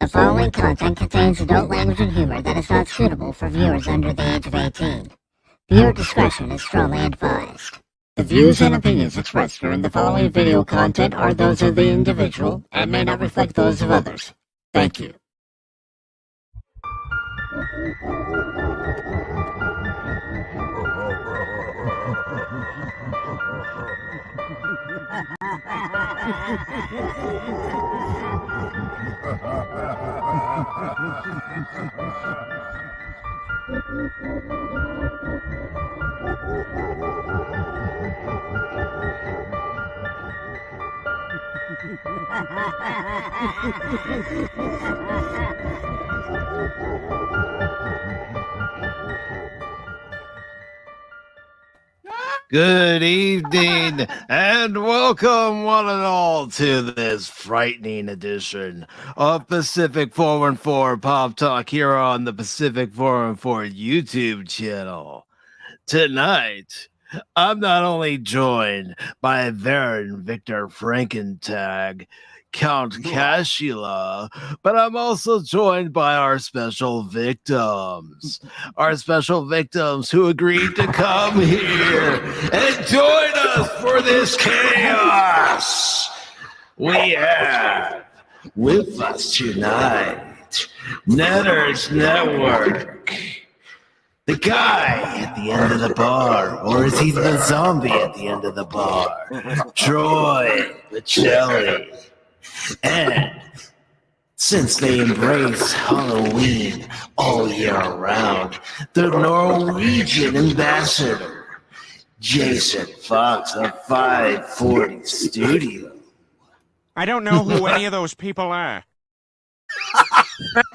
The following content contains adult language and humor that is not suitable for viewers under the age of 18. Viewer discretion is strongly advised. The views and opinions expressed during the following video content are those of the individual and may not reflect those of others. Thank you. Good evening and welcome one and all to this frightening edition of Pacific 414 Pop Talk here on the Pacific 414 YouTube channel. Tonight, I'm not only joined by Baron Victor Frakentagge, Count Cashula, but I'm also joined by our special victims. Our special victims who agreed to come here and join us for this chaos. We have with us tonight Netter's Network, the guy at the end of the bar, or is he the zombie at the end of the bar? Troy Pacelli. And since they embrace Halloween all year round, the Norwegian ambassador, Jacen Fawkes of 540 Studio. I don't know who any of those people are.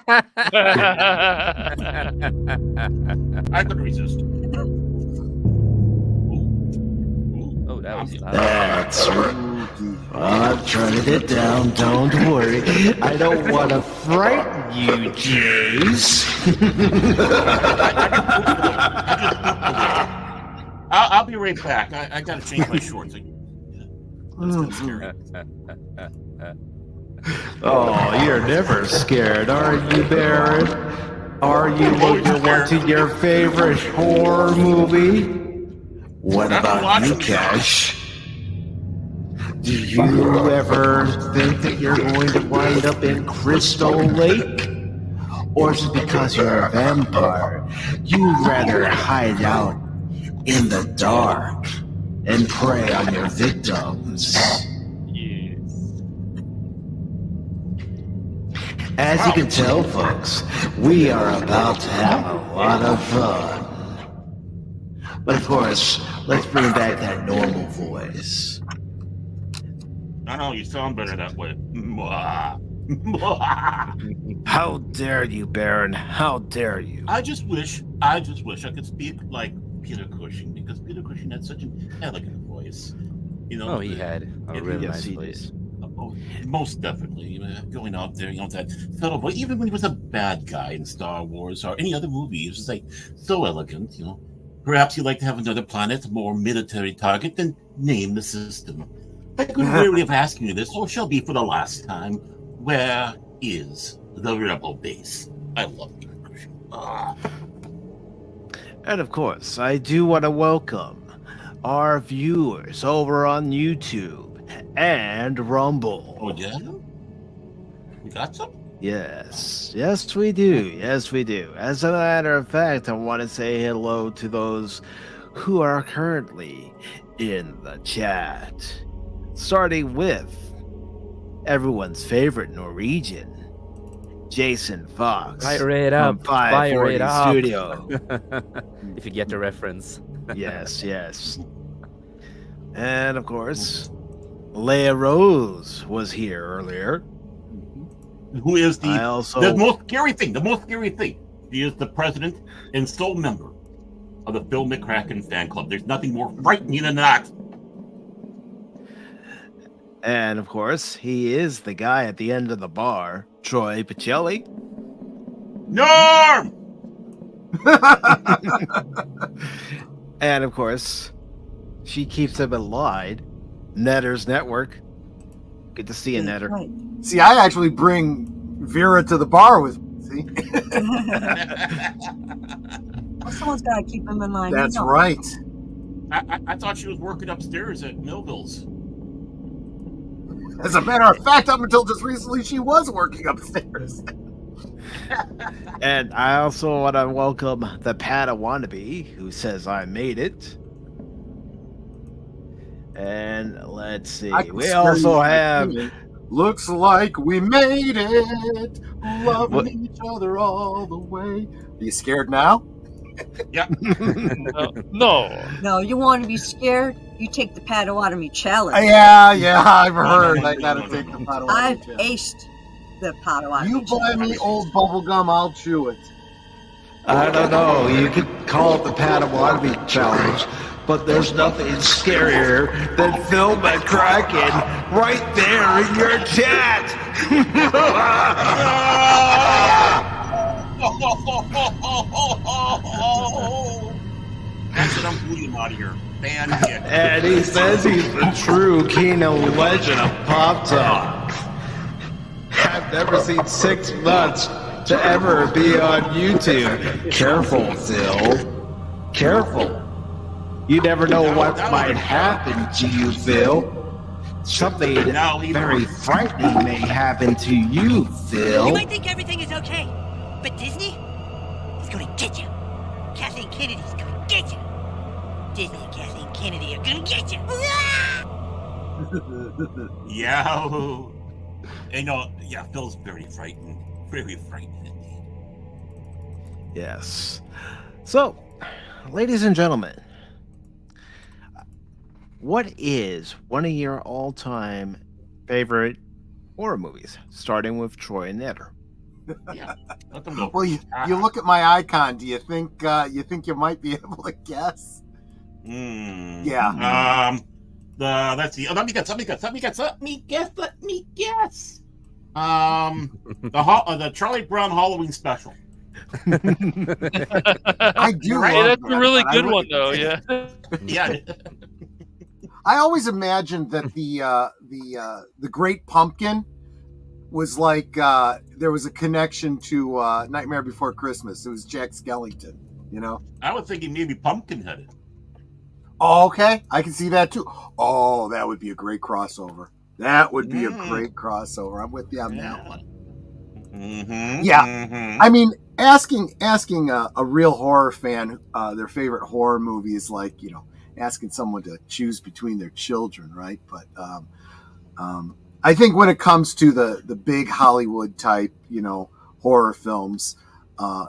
I could resist. Oh, that was loud. That's right. I'm turning it down, don't worry. I don't want to frighten you, Jace. I'll be right back. I gotta change my shorts. That's scary. Oh, you're never scared, are you, Baron? Are you looking to your favorite horror movie? What about you, Cash? Do you ever think that you're going to wind up in Crystal Lake? Or is it because you're a vampire? You'd rather hide out in the dark and prey on your victims? Yes. As you can tell, folks, we are about to have a lot of fun. But of course, let's bring back that normal voice. I know you sound better that way. How dare you, Baron? How dare you? I just wish I could speak like Peter Cushing, because Peter Cushing had such an elegant voice. You know. Oh, he had a really nice he voice. Oh, most definitely. You know, going out there, you know, that subtle voice. Even when he was a bad guy in Star Wars or any other movie, he was just like so elegant. You know, perhaps he'd like to have another planet, a more military target, than name the system. I could really have asked you this, or shall be for the last time. Where is the rebel base? I love Peter Cushing. And of course, I do want to welcome our viewers over on YouTube and Rumble. Oh, yeah? You got some? Yes, we do. Yes, we do. As a matter of fact, I want to say hello to those who are currently in the chat. Starting with everyone's favorite Norwegian, Jacen Fawkes. Fire it up. From Fire 540 it up. Studio. If you get the reference. Yes. And of course, Leia Rose was here earlier. Who is the most scary thing? The most scary thing. She is the president and sole member of the Phil McCracken fan club. There's nothing more frightening than that. And of course, he is the guy at the end of the bar, Troy Pacelli. Norm! And of course, she keeps him alive. Netter's Network. Good to see you, Netter. See, I actually bring Vera to the bar with me, see? Well, someone's got to keep him in line. That's you know. right. I thought she was working upstairs at Millville's. As a matter of fact, up until just recently, she was working upstairs. And I also want to welcome the Padawannabe, who says I made it. And let's see. I can We scare also you have. by singing, looks like we made it, loving What? each other all the way. Are you scared now? No. No, you want to be scared? You take the Potawatomi challenge. Yeah, I've heard. no, I gotta no, take no, the no. Potawatomi I've challenge. aced the Potawatomi You buy challenge. me old bubble gum, I'll chew it. I don't know. You could call it the Padawannabe challenge, but there's nothing scarier than Phil McCracken right there in your chat. That's what I'm bleeding out of here. Ban kick. And he says he's the true Kino legend of Pop Talk. I've never seen 6 months to ever be on YouTube. Careful, Phil. Careful. You never know what might happen to you, Phil. Something very frightening may happen to you, You Phil. might think everything is okay, but Disney is gonna get you. Kathleen Kennedy's gonna get you. Disney and Kathleen Kennedy are gonna get you. Yahoo! Phil's very frightened. Very frightened indeed. Yes. So, ladies and gentlemen, what is one of your all-time favorite horror movies? Starting with Troy and Netter. Yeah. Let them go. Well, you look at my icon. Do you think you might be able to guess? Yeah. Let's see. Let me guess. The Charlie Brown Halloween special. I do. Right. Hey, love that's a that, really but I good one, wouldn't- though. Yeah. Yeah. I always imagined that the Great Pumpkin was like there was a connection to Nightmare Before Christmas. It was Jack Skellington, you know. I was thinking maybe Pumpkinheaded. Oh, okay, I can see that too. Oh, that would be a great crossover. That would be a great crossover. I'm with you on that one. Mm-hmm. Yeah. Mm-hmm. I mean, asking a real horror fan their favorite horror movie is like, you know, asking someone to choose between their children, right? But I think when it comes to the big Hollywood type, you know, horror films,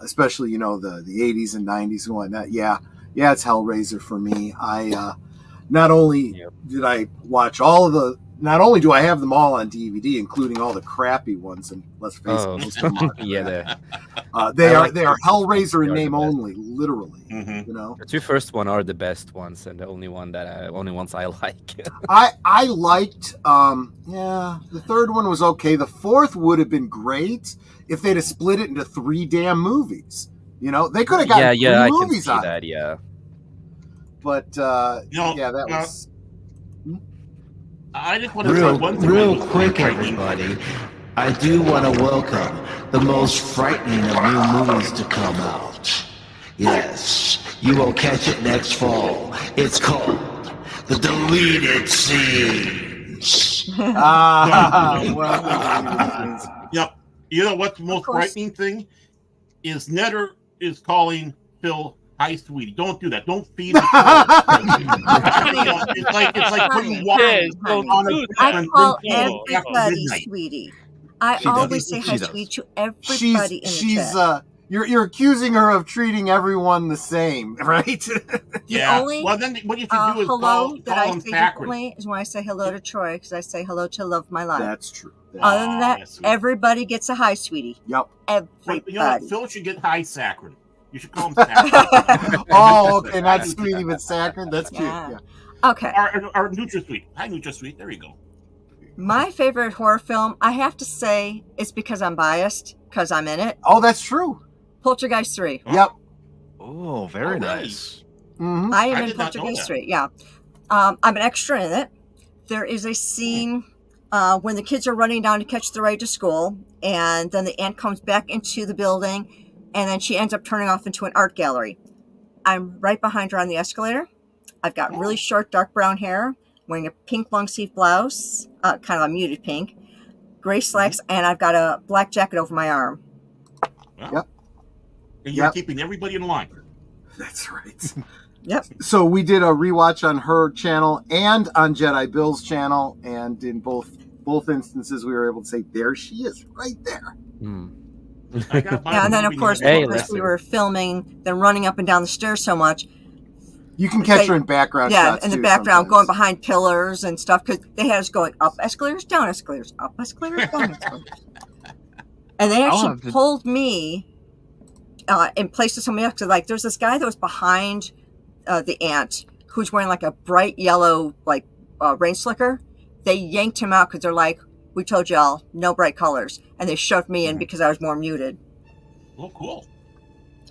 especially, you know, the 80s and 90s and whatnot, yeah, it's Hellraiser for me. I not only did I watch not only do I have them all on DVD, including all the crappy ones, and let's face it, most of them are they are Hellraiser in name only, literally. Mm-hmm. You know, The 2 first one are the best ones, and the only ones I like. I liked the third one was okay. The fourth would have been great if they'd have split it into 3 damn movies. You know, they could have gotten 3 I can movies see out. that. Yeah. But that was. I just want to say one thing. Real quick, everybody. I do want to welcome the most frightening of new movies to come out. Yes, you will catch it next fall. It's called The Deleted Scenes. Yep. You know what's the most frightening thing? Is Netter is calling Phil hi, sweetie. Don't do that. Don't feed the it's like putting water on a I call after everybody midnight. sweetie. I She always does. say She hi, does. sweetie, to everybody in the she's chat. you're accusing her of treating everyone the same, right? Yeah. only, Well, then what you should do is hello call that I him say Packard. differently is when I say hello to Troy, because I say hello to Love My Life. That's true. Other than that, that's sweet. everybody gets a hi, sweetie. Yep. Everybody. You know what? Phil should get high sacred. You should call him sacred. Oh, okay, not sweetie, but sacred. That's cute. Yeah. Yeah. Okay. Or NutraSweet. Hi, NutraSweet. There you go. My favorite horror film, I have to say, it's because I'm biased, because I'm in it. Oh, that's true. Poltergeist 3. Yep. Oh, very nice. Mm-hmm. I am I in did not know Poltergeist that. 3, yeah. I'm an extra in it. There is a scene when the kids are running down to catch the ride to school, and then the aunt comes back into the building, and then she ends up turning off into an art gallery. I'm right behind her on the escalator. I've got really short, dark brown hair, wearing a pink long sleeve blouse, kind of a muted pink, gray slacks, and I've got a black jacket over my arm. Well, Yep. And you're Yep. keeping everybody in line. That's right. Yep. So we did a rewatch on her channel and on Jedi Bill's channel, and in both instances, we were able to say, there she is, right there. I got my Yeah, and then of movie course, night. because we were filming, then running up and down the stairs so much. You can catch her in background Yeah, shots in the too, background, sometimes. going behind pillars and stuff, because they had us going up escalators, down escalators, up escalators, down escalators. And they actually pulled me in place of somebody else. Cause, like, there's this guy that was behind the aunt who's wearing like a bright yellow rain slicker. They yanked him out because they're like, we told y'all no bright colors, and they shoved me in because I was more muted. Oh, cool.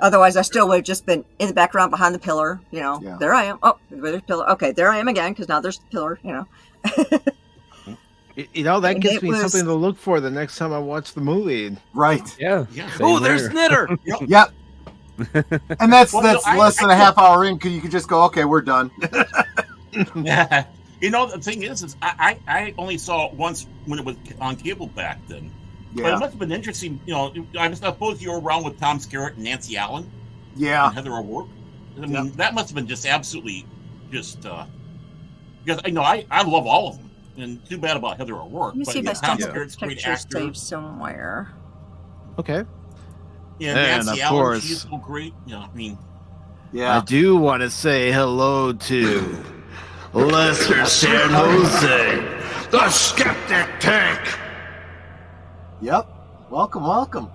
Otherwise, I still would have just been in the background behind the pillar. Yeah. There I am. Oh, there's a pillar. Okay, there I am again because now there's the pillar. That And gives it me was- something to look for the next time I watch the movie. Right. Yeah. Yeah. Oh, there's Knitter. Yep. And that's Well, no, I- less than I- a half hour in, because you could just go, okay, we're done. The thing is I only saw it once when it was on cable back then. But it Yeah. must have been interesting. I suppose you were around with Tom Skerritt and Nancy Allen Yeah. and Heather O'Rourke. I mean, that must have been just absolutely because I love all of them. And too bad about Heather O'Rourke. Let me but see if yeah, I still Tom have Skerritt's a great pictures actor. saved somewhere. Okay. Yeah, And Nancy of Allen, course- she's so great. I mean, Yeah. I do want to say hello to Lester San Jose, the Skeptic Tank. Yep. Welcome.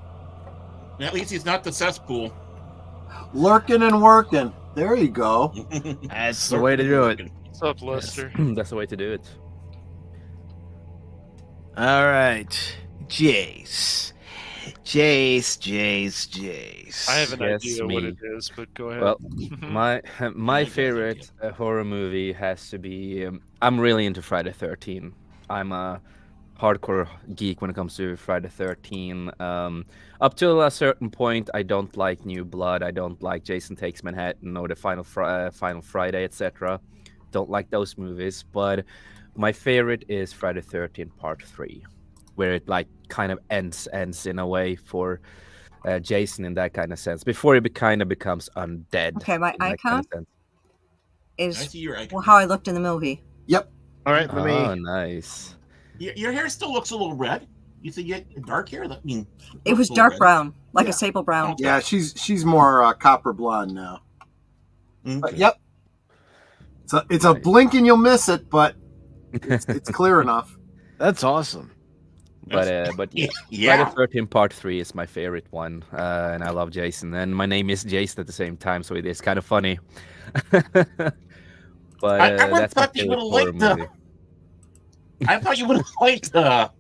at least he's not the cesspool. Lurking and working. There you go. That's the way to do it. What's up, Lester? That's the way to do it. All right, Jace. I have an Yes, idea what me. it is, but go ahead. Well, Mhm. my favorite horror movie has to be. I'm really into Friday 13. I'm a hardcore geek when it comes to Friday 13. Up to a certain point, I don't like New Blood. I don't like Jason Takes Manhattan or the Final Friday, etc. Don't like those movies. But my favorite is Friday 13 Part 3, where it kind of ends in a way for Jason in that kind of sense. Before he kind of becomes undead. Okay, my in that kind icon of sense. I is see your icon. how I looked in the movie. All right, let me. Oh, nice. Your hair still looks a little red. You said you had dark hair? I mean, It was looks a little dark red. brown, like Yeah. a sable brown. Yeah, she's more copper blonde now. But Okay. yep. It's a blink and you'll miss it, but it's clear enough. That's awesome. But Yeah. Friday 13 Part 3 is my favorite one, and I love Jason. And my name is Jason at the same time, so it is kind of funny. But I would've that's my thought you favorite would've horror liked the- movie. I thought you would have liked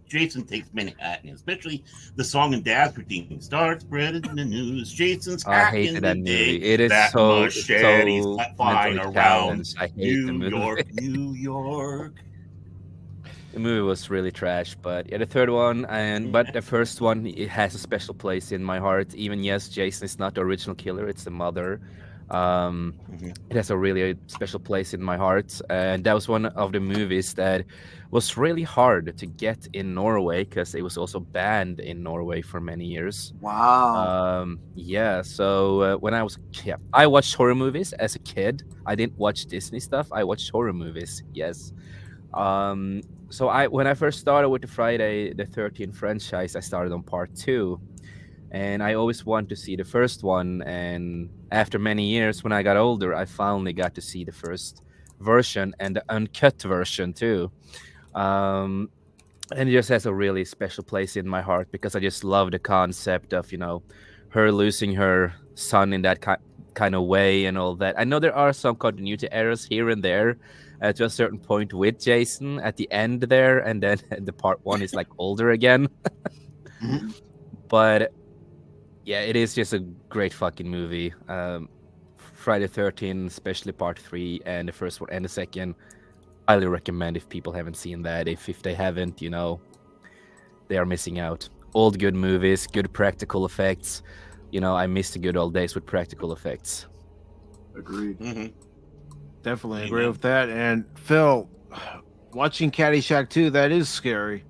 Jason Takes Manhattan, especially the song and dance routine. Start spreading the news. Jason's I back in hated the that day. movie. It is that so machete's flying mentally around challenged. I hate the New movie. York, New York. The movie was really trash, but yeah, the third one but the first one, it has a special place in my heart. Even yes, Jason is not the original killer; it's the mother. It has a really special place in my heart, and that was one of the movies that was really hard to get in Norway because it was also banned in Norway for many years. Wow. So when I was I watched horror movies as a kid. I didn't watch Disney stuff. I watched horror movies. Yes. So when I first started with the Friday the 13th franchise, I started on part 2, and I always wanted to see the first one. And after many years, when I got older, I finally got to see the first version and the uncut version too. And it just has a really special place in my heart because I just love the concept of her losing her son in that kind of way and all that. I know there are some continuity errors here and there to a certain point with Jason at the end there, and then the part 1 is older again. But yeah, it is just a great fucking movie. Friday 13, especially part 3 and the first one and the second, Highly recommend if people haven't seen that. If they haven't, they are missing out. Old good movies, good practical effects. I miss the good old days with practical effects. Agreed. Definitely agree with that. And Phil, watching Caddyshack 2, that is scary.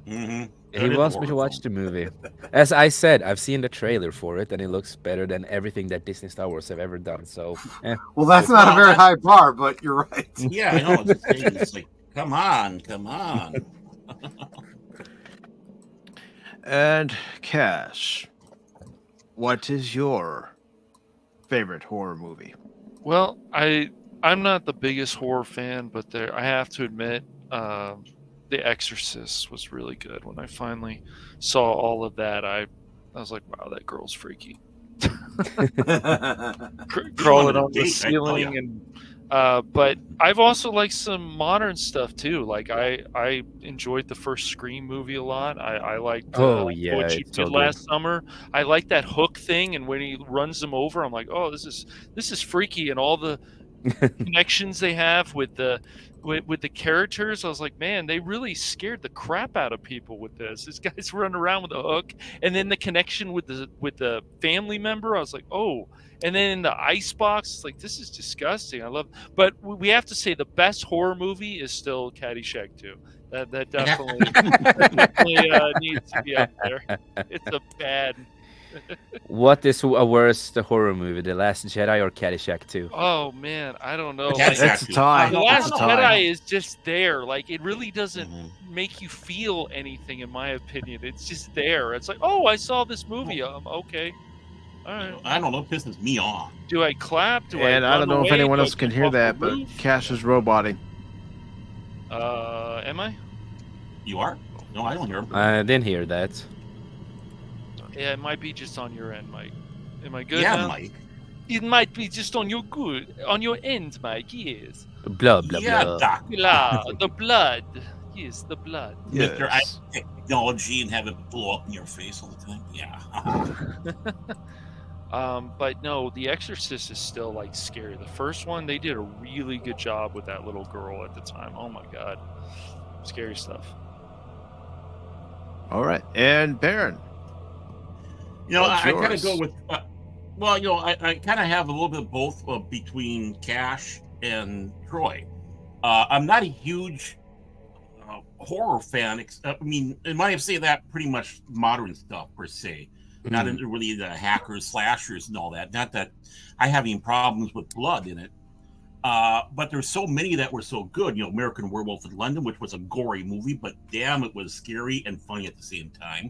He wants me to watch the movie. As I said, I've seen the trailer for it, and it looks better than everything that Disney Star Wars have ever done. So, well, that's not a very high bar, but you're right. Yeah, I know. It's like, come on. And Cash, what is your favorite horror movie? Well, I'm not the biggest horror fan, but I have to admit, The Exorcist was really good. When I finally saw all of that, I was like, wow, that girl's freaky. Crawling on the ceiling but I've also liked some modern stuff too. Like I enjoyed the first Scream movie a lot. I liked what you did last summer. I like that hook thing, and when he runs them over, I'm like, oh, this is freaky, and all the connections they have with the characters. I was like, man, they really scared the crap out of people with this. This guy's running around with a hook, and then the connection with the family member. I was like, oh. And then in the icebox, it's like, this is disgusting. I love, but we have to say the best horror movie is still Caddyshack 2. That definitely, needs to be up there. It's a bad. What is a worse horror movie, The Last Jedi or Caddyshack 2? Oh man, I don't know. That's a tie. The Last Jedi is just there. Like, it really doesn't make you feel anything, in my opinion. It's just there. It's like, oh, I saw this movie. Okay. All right. I don't know. It pisses me off. Do I clap? I don't know if anyone else can hear that, but Cash is roboting. Am I? You are? No, I don't hear him. I didn't hear that. Yeah, it might be just on your end, Mike. Am I good? Yeah, now? Mike. It might be just on your end, Mike. Yes. Blah blah Yeah, blah. Doc. The blood. Yes, the blood. Mr. I technology and have it blow up in your face all the time. Yeah. But no, The Exorcist is still like scary. The first one, they did a really good job with that little girl at the time. Oh my god, scary stuff. All right, and Baron. I kind of go with. I kind of have a little bit of both between Cash and Troy. I'm not a huge horror fan. I mean, I might have said that pretty much modern stuff per se. Not into really the hackers, slashers, and all that. Not that I have any problems with blood in it, but there's so many that were so good. American Werewolf in London, which was a gory movie, but damn, it was scary and funny at the same time.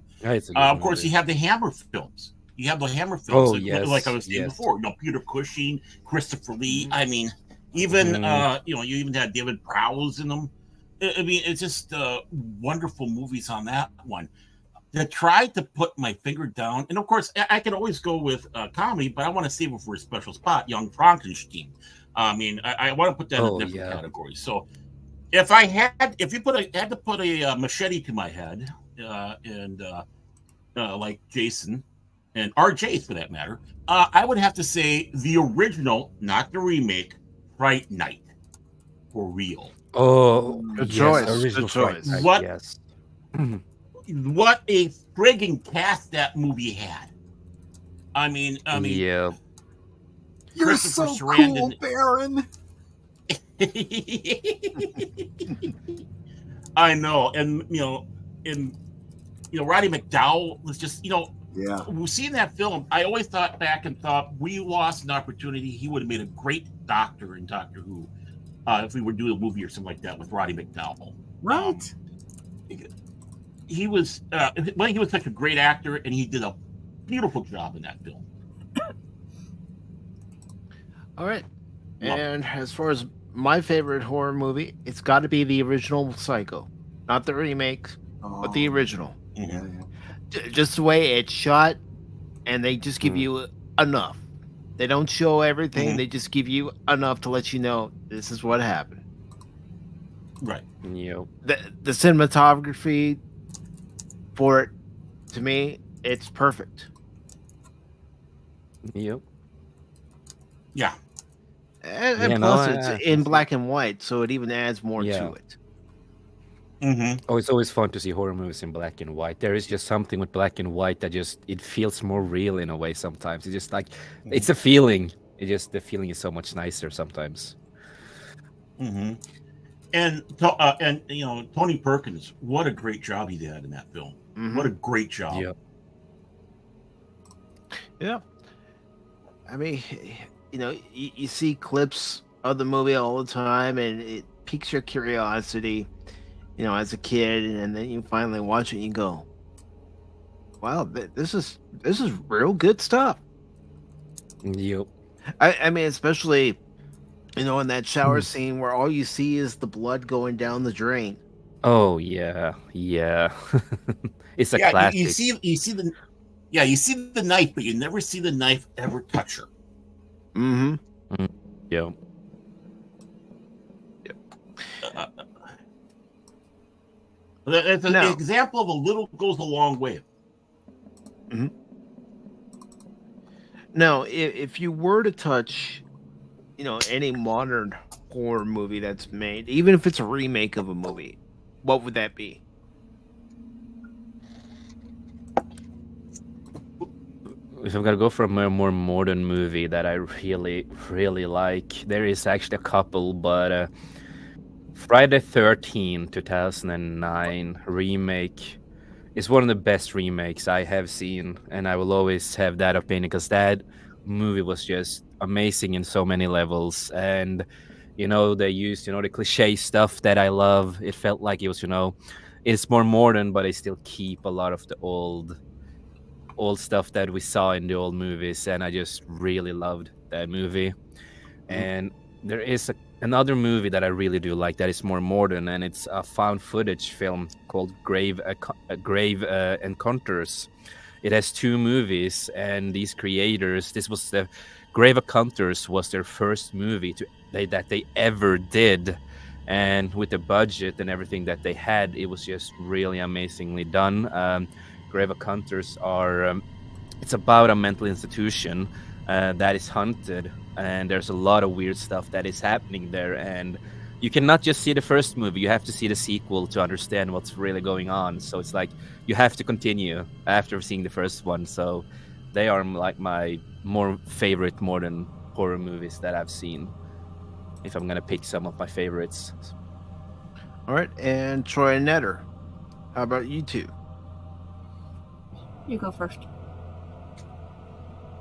Of course, you have the Hammer films. You have the Hammer films, like I was saying before. Peter Cushing, Christopher Lee. I mean, even you even had David Prowse in them. I mean, it's just wonderful movies on that one. I tried to put my finger down, and of course, I can always go with comedy, but I want to save it for a special spot. Young Frankenstein. I mean, I want to put that in a different category. So, if had to put a machete to my head, and like Jacen and RJ for that matter, I would have to say the original, not the remake, Fright Night, for real. Oh, good choice. Good choice. What a friggin' cast that movie had. I mean, You're so Sarandon. Cool, Baron. I know, and Roddy McDowell was just, seeing that film, I always thought we lost an opportunity. He would have made a great Doctor in Doctor Who if we were doing a movie or something like that with Roddy McDowell. Right. He was such a great actor, and he did a beautiful job in that film. All right. And as far as my favorite horror movie, it's got to be the original Psycho. Not the remake, but the original. Mm-hmm. Just the way it's shot, and they just give you enough. They don't show everything. They just give you enough to let you know this is what happened. Right. The cinematography for it, to me, it's perfect. Yep. Yeah. And plus, it's in black and white, so it even adds more to it. Oh, it's always fun to see horror movies in black and white. There is just something with black and white that it feels more real in a way sometimes. It's just like, it's a feeling. The feeling is so much nicer sometimes. And Tony Perkins, what a great job he did in that film. What a great job. Yeah. I mean, you see clips of the movie all the time, and it piques your curiosity, as a kid, and then you finally watch it and you go, wow, this is real good stuff. Yep. I mean, especially, in that shower scene where all you see is the blood going down the drain. Oh, yeah. It's a classic. You see the knife, but you never see the knife ever touch her. Yep. It's an example of a little goes a long way. Now, if you were to touch, any modern horror movie that's made, even if it's a remake of a movie, what would that be? If I'm gonna go for a more modern movie that I really, really like, there is actually a couple, but Friday 13, 2009 remake is one of the best remakes I have seen, and I will always have that opinion because that movie was just amazing in so many levels. And they used the cliche stuff that I love. It felt like it was it's more modern, but they still keep a lot of the old stuff that we saw in the old movies, and I just really loved that movie. And there is another movie that I really do like that is more modern, and it's a found footage film called Grave Encounters. It has 2 movies, and these creators, Grave Encounters was their first movie that they ever did, and with the budget and everything that they had, it was just really amazingly done. Grave Encounters it's about a mental institution that is haunted, and there's a lot of weird stuff that is happening there, and you cannot just see the first movie, you have to see the sequel to understand what's really going on. So it's like you have to continue after seeing the first one. So they are like my more favorite modern horror movies that I've seen, if I'm gonna pick some of my favorites. All right, and Troy and Netter, how about you two? You go first.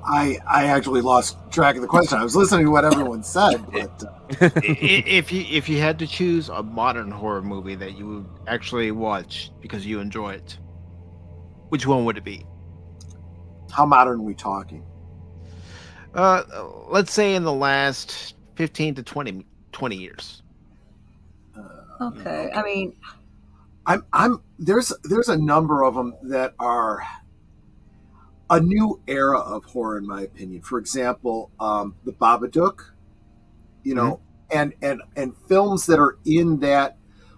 I actually lost track of the question. I was listening to what everyone said, but if you had to choose a modern horror movie that you would actually watch because you enjoy it, which one would it be? How modern are we talking? Let's say in the last 15 to 20 years. Okay. I mean, there's a number of them that are a new era of horror, in my opinion. For example, the Babadook, and films that are in that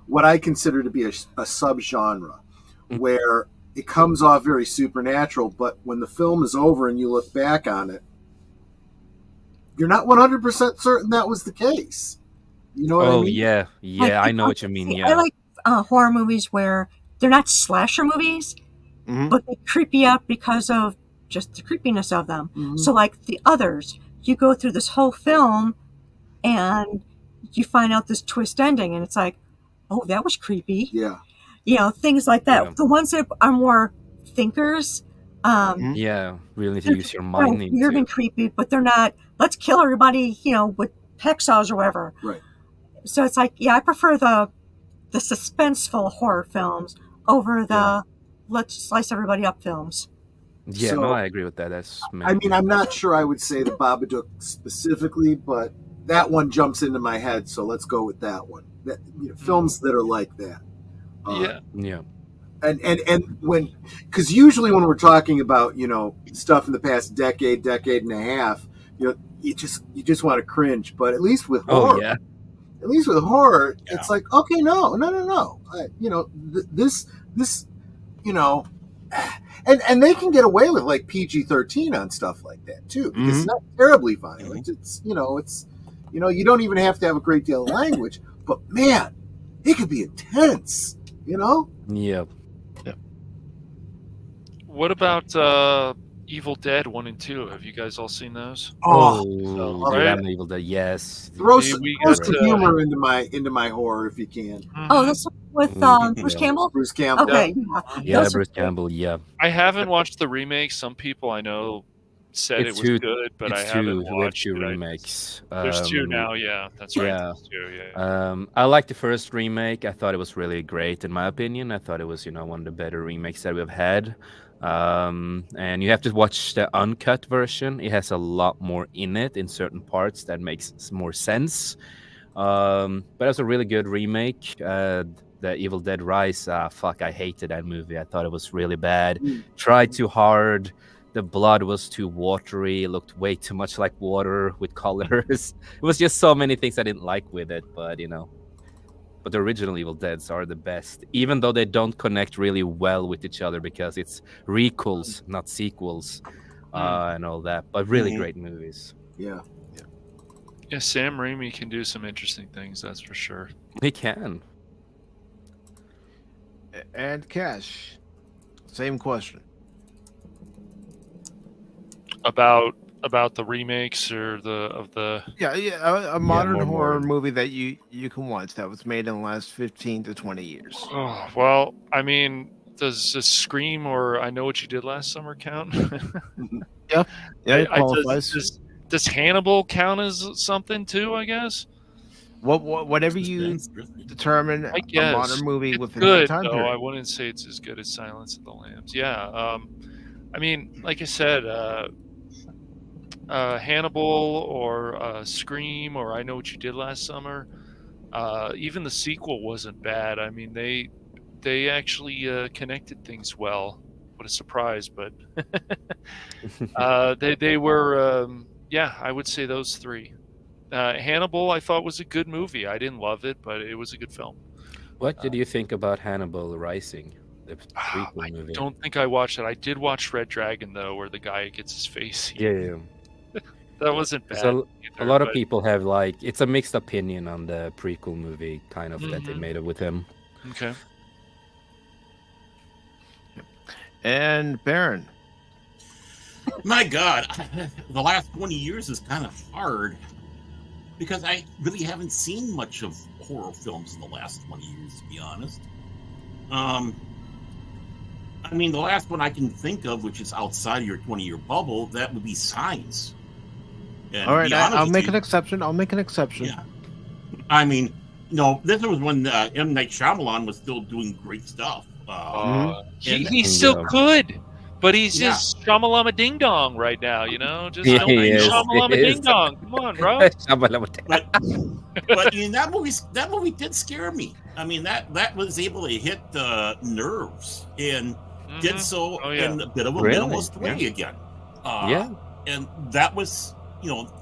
what I consider to be a subgenre, where it comes off very supernatural, but when the film is over and you look back on it, you're not 100% certain that was the case. You know what I mean? Yeah, I know what you mean. Yeah, I like horror movies where they're not slasher movies, but they creep you out because of just the creepiness of them. So like The Others, you go through this whole film and you find out this twist ending, and it's like, oh, that was creepy. Yeah. Things like that. Yeah. The ones that are more thinkers, really need to use your mind. Weird and creepy, but they're not, let's kill everybody, with hacksaws or whatever. Right. So it's like, I prefer the suspenseful horror films over the let's slice everybody up films. Yeah, so, no, I agree with that. I'm not sure I would say the Babadook specifically, but that one jumps into my head, so let's go with that one. Films that are like that. Yeah. And because usually when we're talking about stuff in the past decade and a half, you just want to cringe. But at least with horror, it's like, okay, no. This and they can get away with like PG-13 on stuff like that too, because it's not terribly violent. It's You know, you don't even have to have a great deal of language, but man, it could be intense. You know? Yeah. What about Evil Dead 1 and 2? Have you guys all seen those? Oh, right? I'm Evil Dead. Yes. Throw We some got humor into my horror if you can. Oh, this one with Bruce Campbell? Bruce Campbell. Okay. Yeah, Those are Bruce good. Campbell. Yeah. I haven't watched the remake. Some people I know said It's it was two- good, but I it's haven't two. We have watched two it. remakes. There's two now. Yeah, that's right. Yeah. There's two, yeah. I liked the first remake. I thought it was really great, in my opinion. I thought it was, one of the better remakes that we've had. And you have to watch the uncut version. It has a lot more in it in certain parts that makes more sense. But it's a really good remake. The Evil Dead Rise. Fuck, I hated that movie. I thought it was really bad. Tried too hard. The blood was too watery. It looked way too much like water with colors. It was just so many things I didn't like with it. But but the original Evil Deads are the best, even though they don't connect really well with each other because it's requels, not sequels, and all that. But really great movies. Yeah. Yeah, Sam Raimi can do some interesting things, that's for sure. He can. And Cash, same question. About the remakes or a modern horror movie that you can watch that was made in the last 15 to 20 years. Oh, well, I mean, does Scream or I Know What You Did Last Summer count? Yeah, it qualifies. Does Hannibal count as something too, I guess? Whatever you determine I guess. a modern movie it's within good, the time though. period. I wouldn't say it's as good as Silence of the Lambs. Yeah. I mean, like I said, Hannibal or Scream or I Know What You Did Last Summer. Even the sequel wasn't bad. I mean, they actually connected things well. What a surprise! But they were I would say those three. Hannibal, I thought was a good movie. I didn't love it, but it was a good film. What did you think about Hannibal Rising, the prequel movie? I don't think I watched it. I did watch Red Dragon though, where the guy gets his face. Yeah. That wasn't bad. So a lot of people have it's a mixed opinion on the prequel movie, kind of that they made it with him. Okay. And Baron. My God, the last 20 years is kind of hard because I really haven't seen much of horror films in the last 20 years, to be honest. I mean, the last one I can think of, which is outside of your 20-year bubble, that would be Signs. And all right, I'll make an exception. Yeah. I mean, this was when M. Night Shyamalan was still doing great stuff. He's still good, but he's just Shamalama Ding Dong right now, Just don't Shamalama Ding Dong. Come on, bro. But in that movie did scare me. I mean, that was able to hit the nerves and did so in a bit of a minimalist way again. And that was,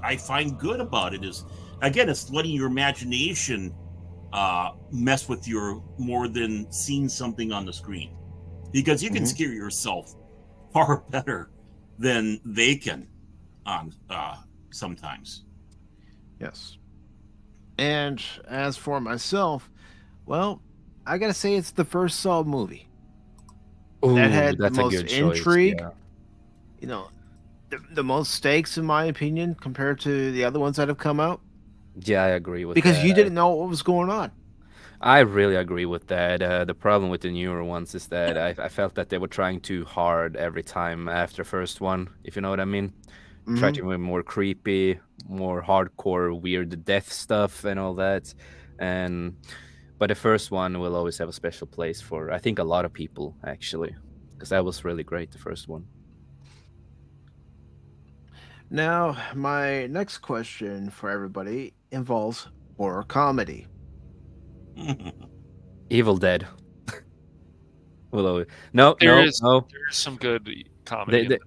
I find good about it is, again, it's letting your imagination mess with your more than seeing something on the screen, because you can scare yourself far better than they can sometimes. Yes. And as for myself, well, I gotta say it's the first Saw movie that had the most intrigue. The most stakes, in my opinion, compared to the other ones that have come out. Yeah, I agree with because that. You didn't know what was going on. I really agree with that. The problem with the newer ones is that I felt that they were trying too hard every time after first one, if you know what I mean. Try to be more creepy, more hardcore, weird death stuff and all that. But the first one will always have a special place for, I think, a lot of people, actually, because that was really great, the first one. Now, my next question for everybody involves horror comedy. Evil Dead. No. There's some good comedy.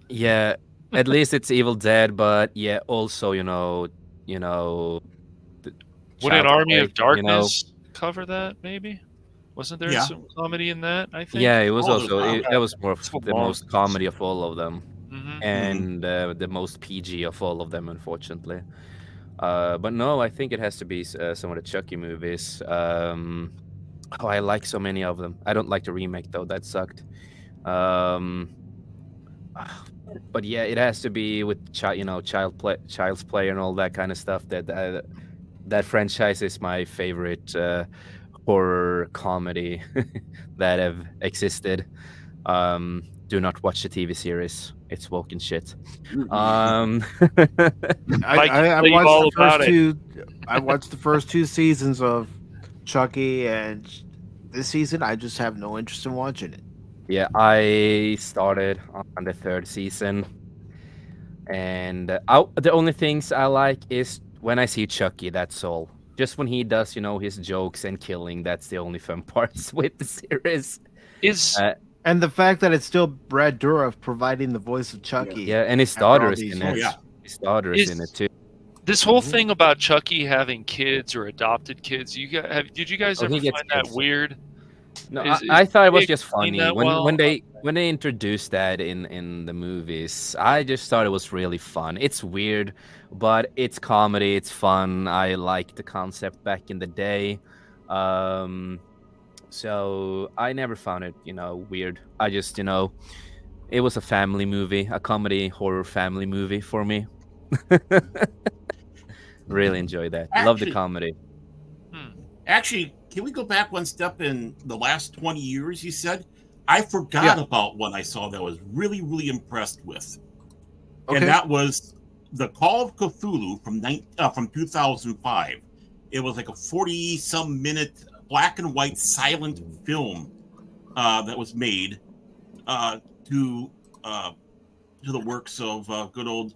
Yeah, at least it's Evil Dead, but also would an Army of Darkness cover that? Maybe wasn't there some comedy in that? I think. Yeah, it was that was more of the most comedy of all of them, and the most PG of all of them, unfortunately. But no, I think it has to be some of the Chucky movies. Oh, I like so many of them. I don't like the remake though. That sucked. Um, but yeah, it has to be with child's play and all that kind of stuff. That franchise is my favorite horror comedy that have existed. Do not watch the TV series. It's woken shit. I watched the first two. I watched the first two seasons of Chucky, and this season I just have no interest in watching it. Yeah, I started on the third season, and the only things I like is when I see Chucky. That's all. Just when he does, his jokes and killing. That's the only fun parts with the series. And the fact that it's still Brad Dourif providing the voice of Chucky. Yeah, and his daughter is in it. His daughter is in it too. This whole thing about Chucky having kids or adopted kids, did you guys ever find that weird? No, I thought it was just funny when they introduced that in the movies. I just thought it was really fun. It's weird, but it's comedy. It's fun. I liked the concept back in the day. So I never found it, weird. I just, it was a family movie, a comedy horror family movie for me. Really enjoyed that. Love the comedy. Actually, can we go back one step in the last 20 years, you said? I forgot about one I saw that I was really, really impressed with. Okay. And that was The Call of Cthulhu from 2005. It was like a 40-some minute black and white silent film that was made to the works of good old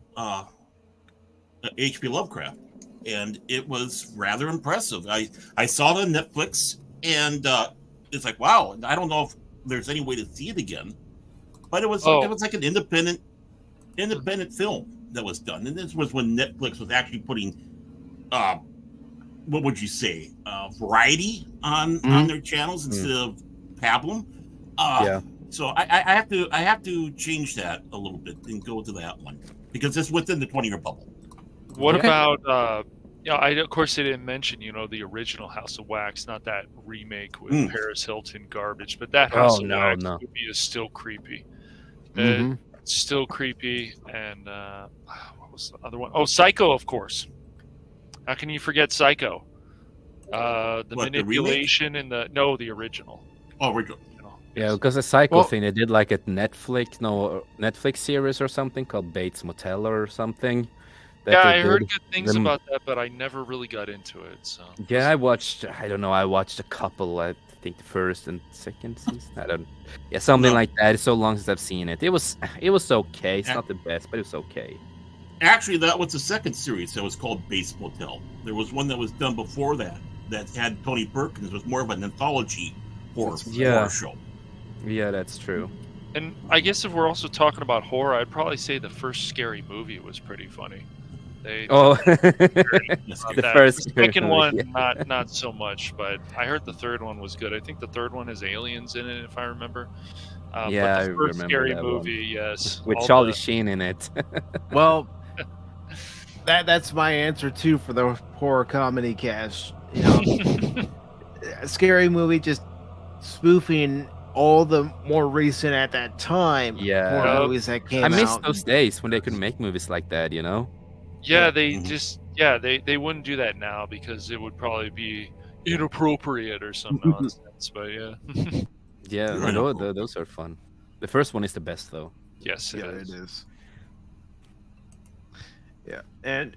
H.P. Lovecraft. And it was rather impressive. I saw it on Netflix, and it's like, wow. I don't know if there's any way to see it again, but it was like an independent film that was done. And this was when Netflix was actually putting, what would you say, variety on their channels instead of pablum. So I have to change that a little bit and go to that one because it's within the 20-year bubble. What about? Of course, they didn't mention, the original House of Wax, not that remake with Paris Hilton garbage, but that House of Wax movie is still creepy. It's still creepy. And what was the other one? Oh, Psycho, of course. How can you forget Psycho? The manipulation and the original. Oh, original. Yeah, because the Psycho thing, they did like a Netflix series or something called Bates Motel or something. I heard good things about that, but I never really got into it. So yeah, I watched a couple. I think the first and second season. Something like that. It's so long since I've seen it. It was okay. It's not the best, but it was okay. Actually, that was the second series that was called Bates Motel. There was one that was done before that had Tony Perkins. It was more of an anthology horror show. Yeah, that's true. And I guess if we're also talking about horror, I'd probably say the first Scary Movie was pretty funny. The first second one, not so much, but I heard the third one was good. I think the third one has aliens in it, if I remember. But the first Scary Movie, yes, with Charlie Sheen in it. Well, that's my answer too for the horror comedy cast. A Scary Movie just spoofing all the more recent at that time horror movies that came out. I miss those days when they could make movies like that. Yeah, they they wouldn't do that now because it would probably be inappropriate or some nonsense. But those are fun. The first one is the best, though. Yes, it is. Yeah, and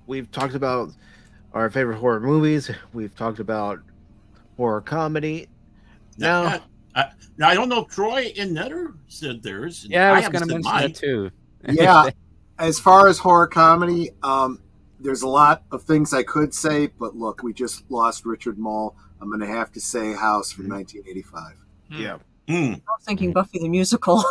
we've talked about our favorite horror movies. We've talked about horror comedy. Now I don't know if Troy and Netter said theirs. Yeah, I was going to mention that too. Yeah. As far as horror comedy, there's a lot of things I could say, but look, we just lost Richard Mall. I'm going to have to say House from 1985. Yeah. I was thinking Buffy the Musical.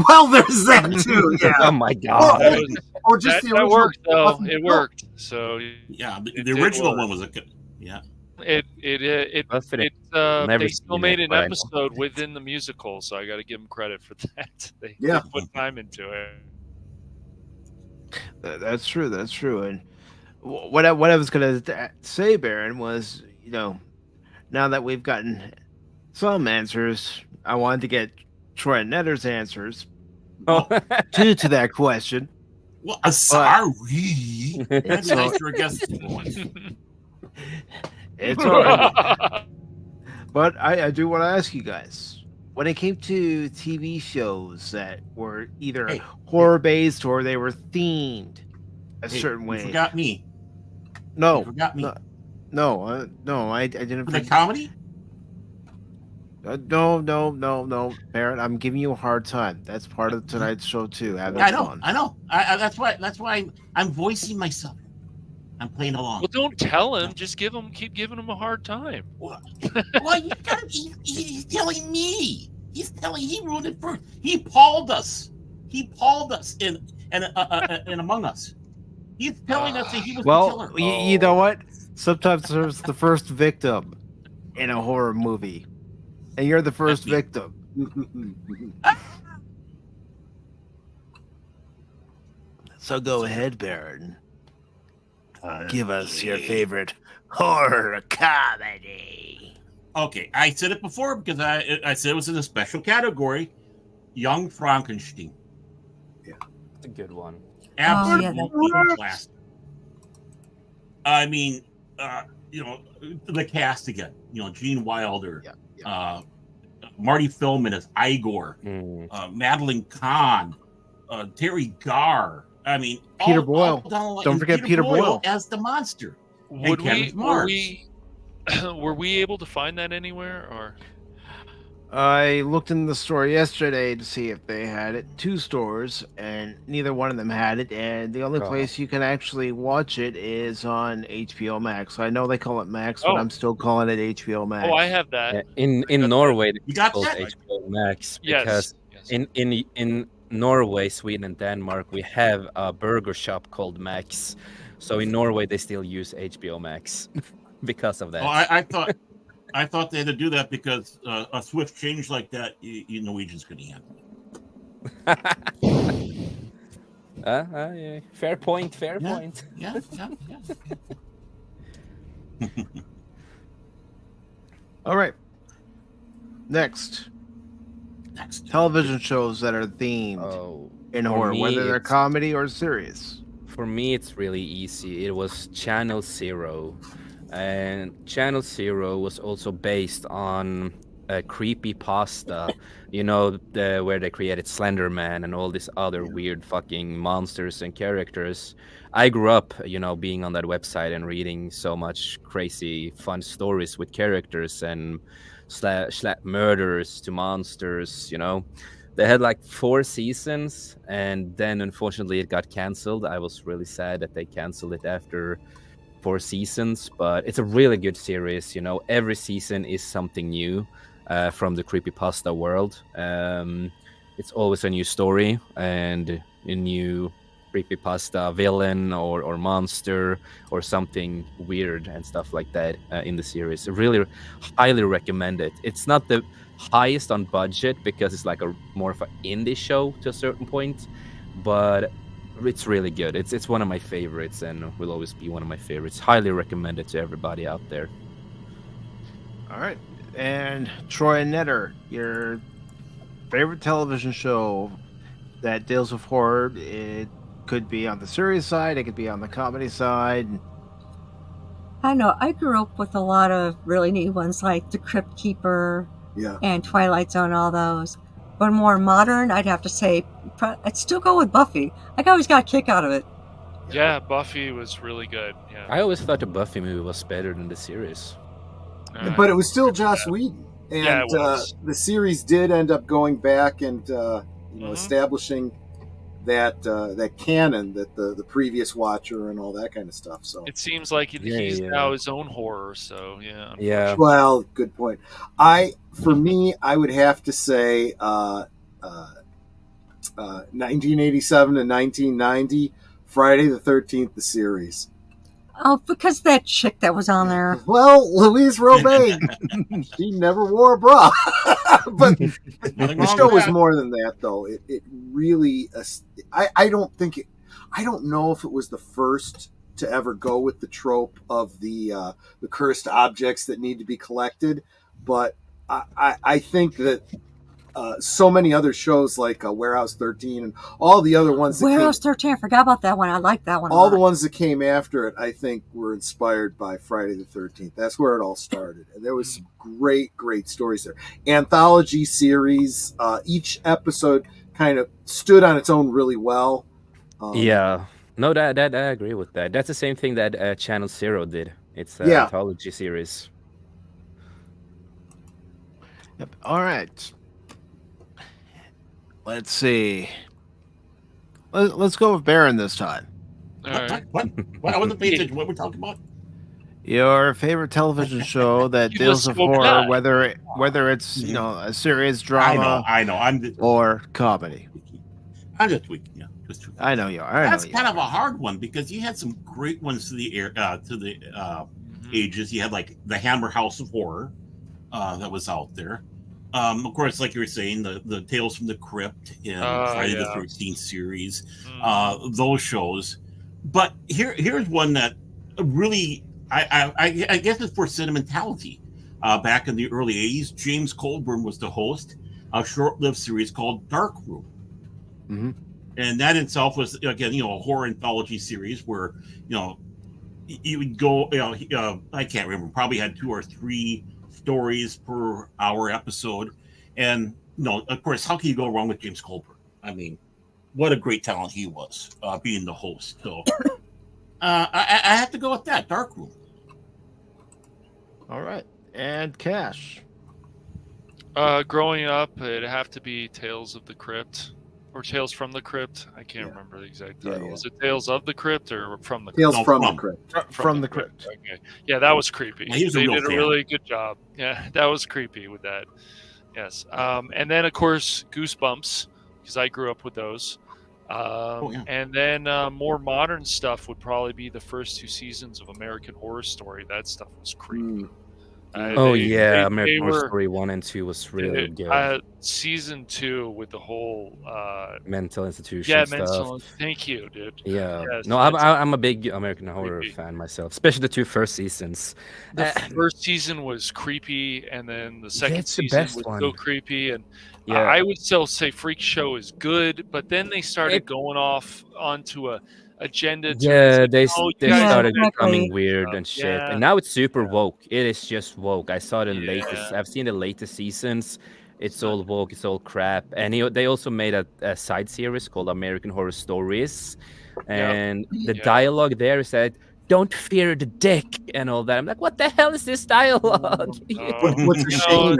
Well, there's that too. Yeah. Oh my God. Or just the original. That worked though. It worked. So yeah, the original one was a good. Yeah. They still made an episode within the musical, so I got to give them credit for that. They put time into it. That's true. That's true. And what I was going to say, Baron, was, now that we've gotten some answers, I wanted to get Troy and Netter's answers to that question. Well, sorry. That's nice for a guest. It's all right. But I do want to ask you guys, when it came to TV shows that were either horror-based or they were themed a certain way. You forgot me. No. You forgot me. No, I didn't. For the comedy? No, Barrett. I'm giving you a hard time. That's part of tonight's show too. I know. That's why I'm voicing myself. I'm playing along. Well, don't tell him. Just keep giving him a hard time. Well, he's telling me. He ruined it first. He palled us. In Among Us. He's telling us that he was the killer. Well, you know what? Sometimes there's the first victim in a horror movie, and you're the first victim. So go ahead, Baron. Give us your favorite horror comedy. Okay, I said it before because I said it was in a special category. Young Frankenstein. Yeah, that's a good one. Absolutely classic. I mean, the cast again. Gene Wilder, Marty Feldman as Igor, Madeline Kahn, Terry Garr. I mean, Peter Boyle. Don't forget Peter Boyle as the monster. Were we able to find that anywhere, or? I looked in the store yesterday to see if they had it. 2 stores, and neither one of them had it. And the only place you can actually watch it is on HBO Max. I know they call it Max, but I'm still calling it HBO Max. Oh, I have that. In Norway, you got called that? HBO Max Yes. because in Norway, Sweden, and Denmark, we have a burger shop called Max. So in Norway, they still use HBO Max because of that. Oh, I thought they had to do that because a swift change like that, you Norwegians couldn't handle it. Yeah. Fair point. Yeah. All right. Next. Television shows that are themed in horror, whether they're comedy or serious. For me, it's really easy. It was Channel Zero. And Channel Zero was also based on a creepypasta, where they created Slender Man and all these other weird fucking monsters and characters. I grew up, being on that website and reading so much crazy, fun stories with characters and murders to monsters, They had like 4 seasons, and then unfortunately it got canceled. I was really sad that they canceled it after 4 seasons, but it's a really good series. Every season is something new from the creepypasta world. It's always a new story and a new creepypasta villain or monster or something weird and stuff like that in the series. I really highly recommend it. It's not the highest on budget because it's like a more of an indie show to a certain point, but it's really good. It's one of my favorites and will always be one of my favorites. Highly recommend it to everybody out there. All right. And Troy and Netter, your favorite television show that deals with horror. It could be on the serious side, it could be on the comedy side. I know. I grew up with a lot of really neat ones like The Crypt Keeper and Twilight Zone, all those. But more modern, I'd have to say, I'd still go with Buffy. I always got a kick out of it. Yeah, Buffy was really good. Yeah. I always thought the Buffy movie was better than the series. But it was still Joss Whedon. And the series did end up going back and establishing that canon that the previous watcher and all that kind of stuff. So it seems like he's now his own horror. So yeah. Well, good point. For me, I would have to say 1987 to 1990, Friday the 13th, the series. Oh, because that chick that was on there. Well, Louise Romaine. She never wore a bra. But the show was more than that, though. It really... I don't think it... I don't know if it was the first to ever go with the trope of the cursed objects that need to be collected, but I think that so many other shows like Warehouse 13 and all the other ones. Warehouse 13, I forgot about that one. I like that one. All the ones that came after it, I think, were inspired by Friday the 13th. That's where it all started, and there was some great stories there. Anthology series. Each episode kind of stood on its own really well. Yeah. No, that I agree with that. That's the same thing that Channel Zero did. It's an anthology series. Yep. All right. Let's see. Let's go with Baron this time. What? I wasn't paying attention. What we're talking about? Your favorite television show that deals with horror, whether it's a serious drama, I know. or comedy. I'm just tweaking. Yeah, I know you are. That's kind of a hard one because you had some great ones to the ages. You had like the Hammer House of Horror that was out there. Of course, like you were saying, the Tales from the Crypt and Friday the 13th series, those shows. But here's one that really, I guess it's for sentimentality. Back in the early 80s, James Colburn was the host, a short-lived series called Dark Room. Mm-hmm. And that itself was, again, a horror anthology series where, you would go, I can't remember, probably had 2 or 3 stories per hour episode. And, of course, how can you go wrong with James Colburn? I mean, what a great talent he was, being the host. So I have to go with that, Dark Room. All right. And Cash. Growing up, it'd have to be Tales of the Crypt. Or Tales from the Crypt. I can't remember the exact title. Was it Tales of the Crypt or from the Crypt? Tales from the Crypt. From the Crypt. Okay. Yeah, that was creepy. Yeah, they did a really good job. Yeah, that was creepy with that. Yes. And then, of course, Goosebumps, because I grew up with those. And then more modern stuff would probably be the first 2 seasons of American Horror Story. That stuff was creepy. American Horror Story 1 and 2 was really good. Season 2 with the whole mental institution stuff. Thank you, dude. Yeah. Yes, no, I'm a big American Horror fan myself, especially the 2 first seasons. The first season was creepy, and then the second season was so creepy. And I would still say Freak Show is good, but then they started going off onto a agenda. They started becoming weird and shit, and now it's super woke. It is just woke. I saw the latest. I've seen the latest seasons. It's all woke. It's all crap. And they also made a side series called American Horror Stories, and the dialogue there is that don't fear the dick and all that. I'm like, what the hell is this dialogue? What's the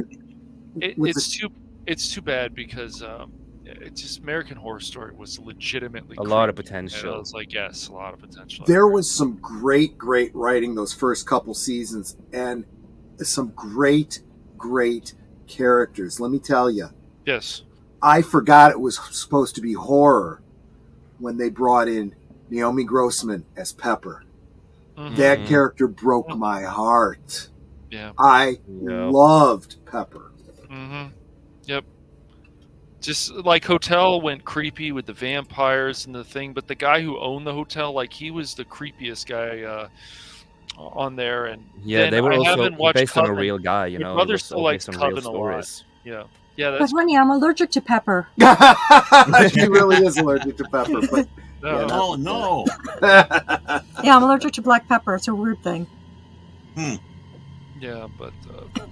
shame? It's too bad because it's just American Horror Story was legitimately a lot of potential. I was like, yes, a lot of potential. There was some great writing those first couple seasons, and some great characters. Let me tell you. Yes. I forgot it was supposed to be horror when they brought in Naomi Grossman as Pepper. Mm-hmm. That character broke my heart. Yeah. I loved Pepper. Mm-hmm. Yep. Just like Hotel went creepy with the vampires and the thing, but the guy who owned the hotel, like he was the creepiest guy on there. And they were also based on a real guy. My brother still likes Coven a lot. Yeah. But honey, I'm allergic to pepper. She really is allergic to pepper. But no. Yeah, I'm allergic to black pepper. It's a weird thing. Yeah, but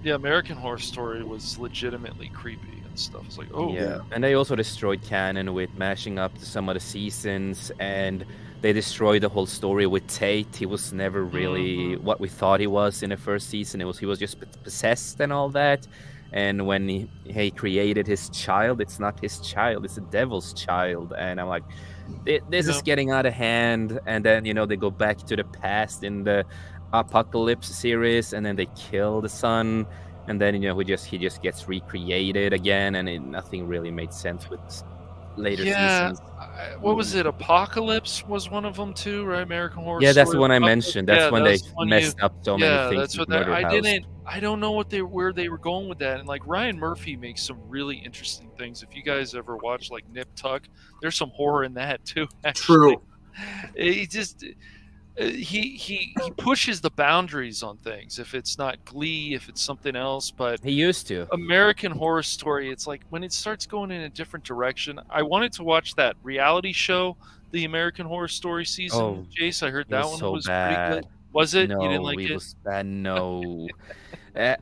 American Horror Story was legitimately creepy and stuff. It's like, and they also destroyed canon with mashing up some of the seasons, and they destroyed the whole story with Tate. He was never really what we thought he was in the first season. He was just possessed and all that. And when he created his child, it's not his child; it's the devil's child. And I'm like, this is getting out of hand. And then they go back to the past in the Apocalypse series, and then they kill the son, and then he just gets recreated again, and nothing really made sense with later seasons. What was it? Apocalypse was one of them too, right? American Horror Story. Yeah, that's the one I mentioned. That's when they messed up so many things. That's what I don't know where they were going with that. And like Ryan Murphy makes some really interesting things. If you guys ever watch like Nip Tuck, there's some horror in that too. Actually. True. He just he pushes the boundaries on things. If it's not Glee, if it's something else, but he used to. American Horror Story, it's like when it starts going in a different direction. I wanted to watch that reality show, the American Horror Story season. Oh, Jace, I heard it that was one so was bad. pretty good. Was it? No, You didn't like it it? was bad. No.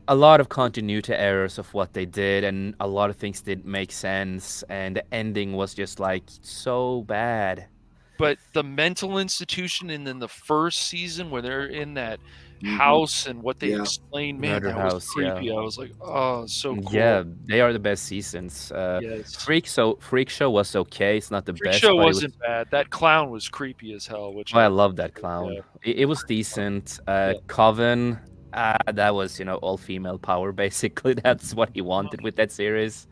A lot of continuity errors of what they did, and a lot of things didn't make sense, and the ending was just like so bad. But the mental institution, and then the first season where they're in that house and what they explained, man, Murder that House, was creepy. yeah. I was like, oh, so cool. Yeah, they are the best seasons. Yes. Freak Show was okay. It's not the Freak best. Show but wasn't bad. That clown was creepy as hell. Which I love that clown. Yeah. It was decent. Coven, that was all female power basically. That's what he wanted with that series.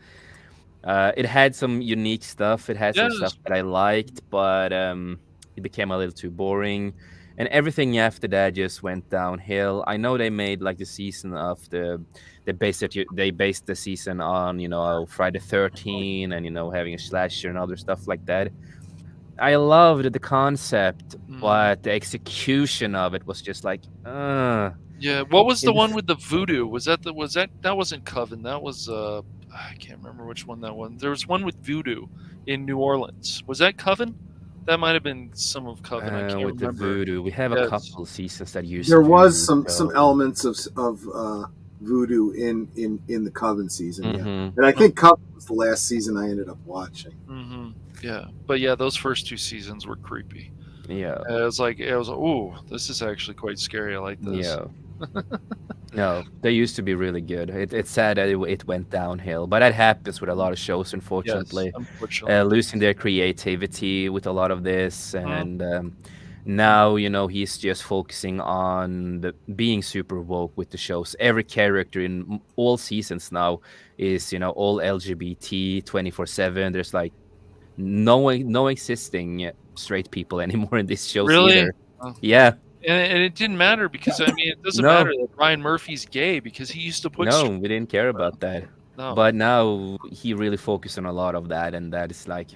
It had some unique stuff. It had some stuff that I liked, but it became a little too boring. And everything after that just went downhill. I know they made like the season of they based the season on Friday 13 and having a slasher and other stuff like that. I loved the concept, but the execution of it was just like yeah. What was the one with the voodoo? That wasn't Coven. That was I can't remember which one that was. There was one with voodoo in New Orleans. Was that Coven? That might have been some of Coven. I can't with remember. The voodoo. We have a couple seasons that used. There was some elements of voodoo in the Coven season, and I think Coven was the last season I ended up watching. Yeah, but yeah, those first two seasons were creepy. Yeah, it was like, ooh, this is actually quite scary. I like this. Yeah. No, they used to be really good. It's sad that it went downhill, but that happens with a lot of shows, unfortunately. Yes, unfortunately. Losing their creativity with a lot of this, and now he's just focusing on being super woke with the shows. Every character in all seasons now is all LGBT 24/7. There's like no existing straight people anymore in these shows either. Yeah. And it didn't matter because it doesn't matter that Ryan Murphy's gay because he used to put. No, we didn't care about that. No. But now he really focused on a lot of that, and that is like,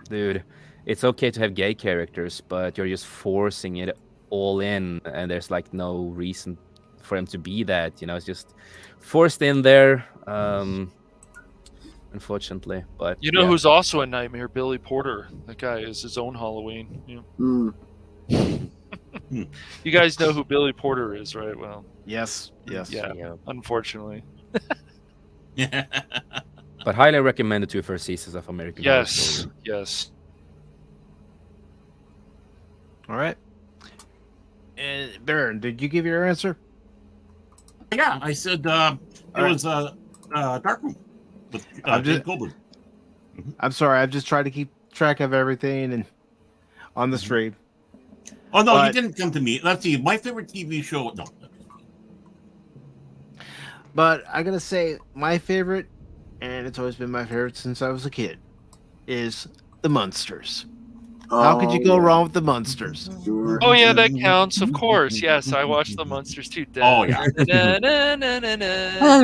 dude, it's okay to have gay characters, but you're just forcing it all in, and there's like no reason for him to be that. It's just forced in there. Unfortunately, but who's also a nightmare? Billy Porter. That guy is his own Halloween. You guys know who Billy Porter is, right? Well, yes. Yeah. Unfortunately. But highly recommend the 2 first seasons of American Horror Story. Yes. All right. And Baron, did you give your answer? Yeah, I said it was Dark Room with Goblin. I'm sorry, I've just tried to keep track of everything and on the stream. Oh no, you didn't come to me. Let's see, my favorite TV show. No. But I gotta say, my favorite, and it's always been my favorite since I was a kid, is The Munsters. How could you go wrong with The Munsters? Sure. Oh yeah, that counts. Of course, yes. I watched The Munsters too. Oh yeah. There's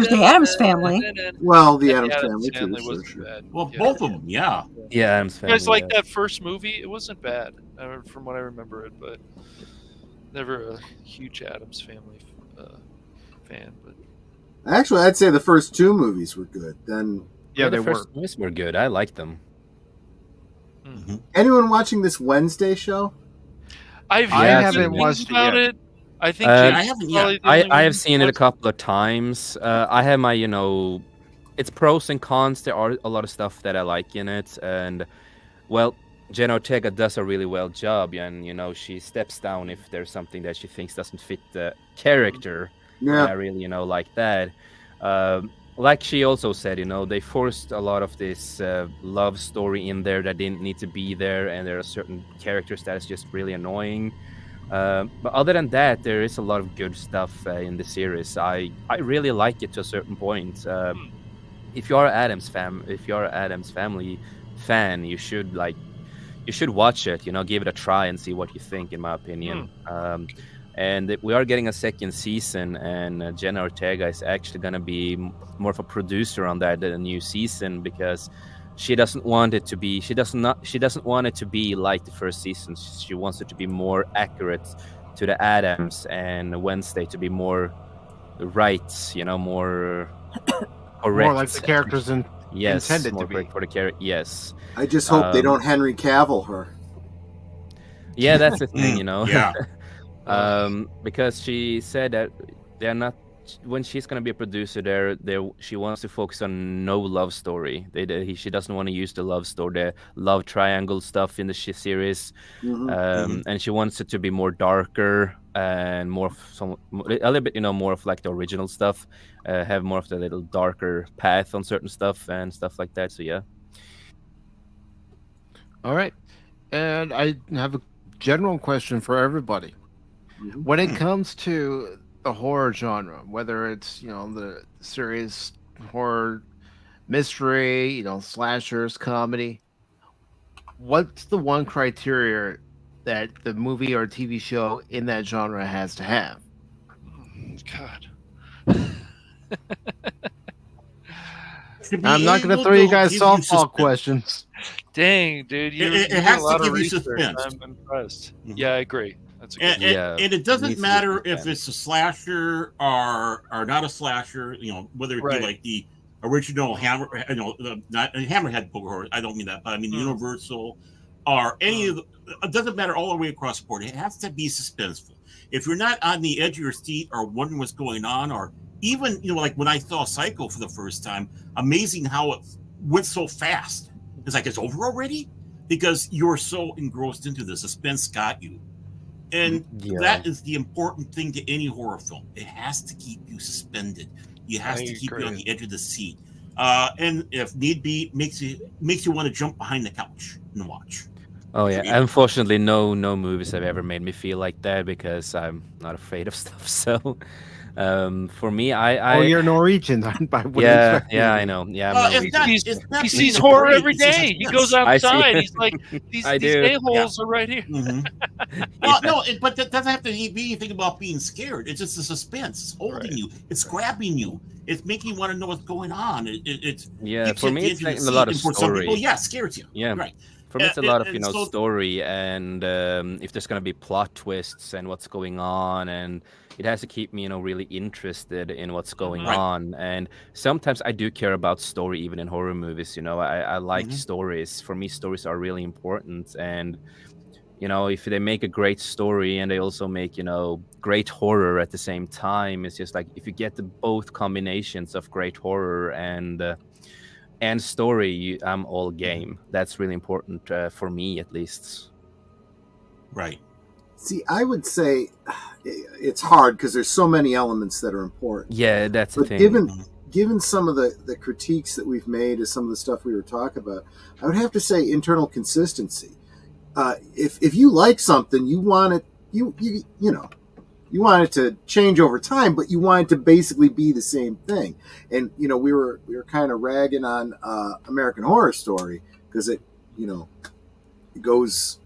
the Addams Family. Well, the Addams Family too. Wasn't bad. Well, both of them, yeah. Yeah, Addams Family. You guys like that first movie? It wasn't bad, from what I remember it, but never a huge Addams Family fan. But actually, I'd say the first 2 movies were good. Then the first movies were good. I liked them. Anyone watching this Wednesday show? I haven't watched it. I think I haven't yet. I have seen it a couple of times. I have my, it's pros and cons. There are a lot of stuff that I like in it, and well, Jen Ortega does a really well job, and she steps down if there's something that she thinks doesn't fit the character. Yeah, I really like that. Like she also said, they forced a lot of this love story in there that didn't need to be there, and there are certain characters that is just really annoying. But other than that, there is a lot of good stuff in the series. I really like it to a certain point. If you're an Addams Family fan, you should watch it. Give it a try and see what you think. In my opinion. And we are getting a second season, and Jenna Ortega is actually going to be more of a producer on that, the new season, because she doesn't want it to be. She doesn't want it to be like the first season. She wants it to be more accurate to the Adams, and Wednesday to be more right. More correct. More like the characters intended to be for the character. Yes. I just hope they don't Henry Cavill her. Yeah, that's the thing, Yeah. Because she said that they're not. When she's gonna be a producer, she wants to focus on no love story. She doesn't want to use the love story, the love triangle stuff in the series, and she wants it to be more darker and a little bit, more of like the original stuff, have more of the little darker path on certain stuff and stuff like that. So yeah. All right, and I have a general question for everybody. When it comes to the horror genre, whether it's the serious horror, mystery, slashers, comedy, what's the one criteria that the movie or TV show in that genre has to have? God. I'm not going to throw you guys softball questions. Dang, dude, it has to give you suspense. I'm impressed. Yeah, I agree. That's a good and it doesn't matter if it's a slasher or not a slasher. Whether it be like the original not Hammerhead horror. I don't mean that, but I mean Universal or any of the. It doesn't matter all the way across the board. It has to be suspenseful. If you're not on the edge of your seat or wondering what's going on, or even like when I saw Psycho for the first time, amazing how it went so fast. It's like it's over already because you're so engrossed into the suspense got you. And that is the important thing to any horror film. It has to keep you suspended. You have to keep you on the edge of the seat. And if need be, makes you want to jump behind the couch and watch. Oh yeah. Unfortunately, no movies have ever made me feel like that because I'm not afraid of stuff. So for me, you're Norwegian. Yeah, I know. Yeah, he sees horror every day. He goes outside. He's like, these a-holes are right here. Well, no, but that doesn't have to be anything about being scared. It's just the suspense. It's holding you. It's grabbing you. It's making you want to know what's going on. It's for me, it's like a lot of story. Some people, scares you. Yeah, right. For me, it's a lot of story, and if there's going to be plot twists and what's going on, and it has to keep me, really interested in what's going on. And sometimes I do care about story, even in horror movies. I like stories. For me, stories are really important. And if they make a great story and they also make great horror at the same time, it's just like if you get both combinations of great horror and story, I'm all game. That's really important for me, at least. Right. See, I would say it's hard because there's so many elements that are important. Yeah, that's the thing. Given some of the critiques that we've made of some of the stuff we were talking about, I would have to say internal consistency. If you like something, you want it, you want it to change over time, but you want it to basically be the same thing. And we were kind of ragging on American Horror Story because it goes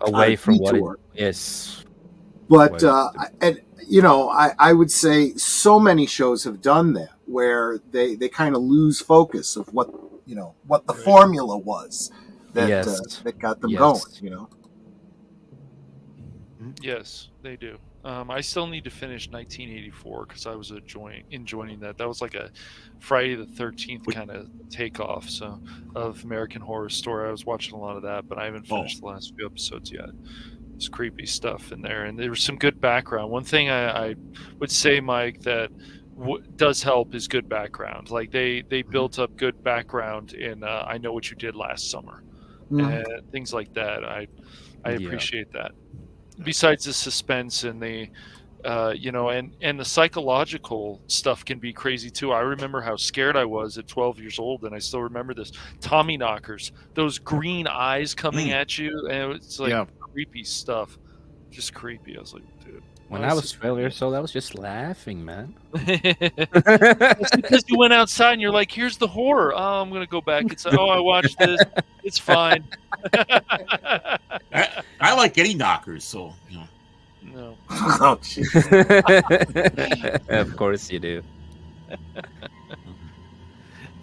away from what it is. But I would say so many shows have done that where they kind of lose focus of what the formula was that got them going. Yes, they do. I still need to finish 1984 because I was enjoying that. That was like a Friday the 13th kind of takeoff of American Horror Story. I was watching a lot of that, but I haven't finished the last few episodes yet. It's creepy stuff in there, and there was some good background. One thing I would say, Mike, that does help is good background. Like they built up good background in I Know What You Did Last Summer, and things like that. I appreciate that. Besides the suspense and the and the psychological stuff can be crazy too. I remember how scared I was at 12 years old, and I still remember this. Tommy knockers, those green eyes coming at you, and it's like creepy stuff. Just creepy. I was like, dude. When I was 12 years old, I was just laughing, man. It's because you went outside and you're like, here's the horror. Oh, I'm going to go back and say, I watched this. It's fine. I like any knockers, so, No. Oh, of course you do.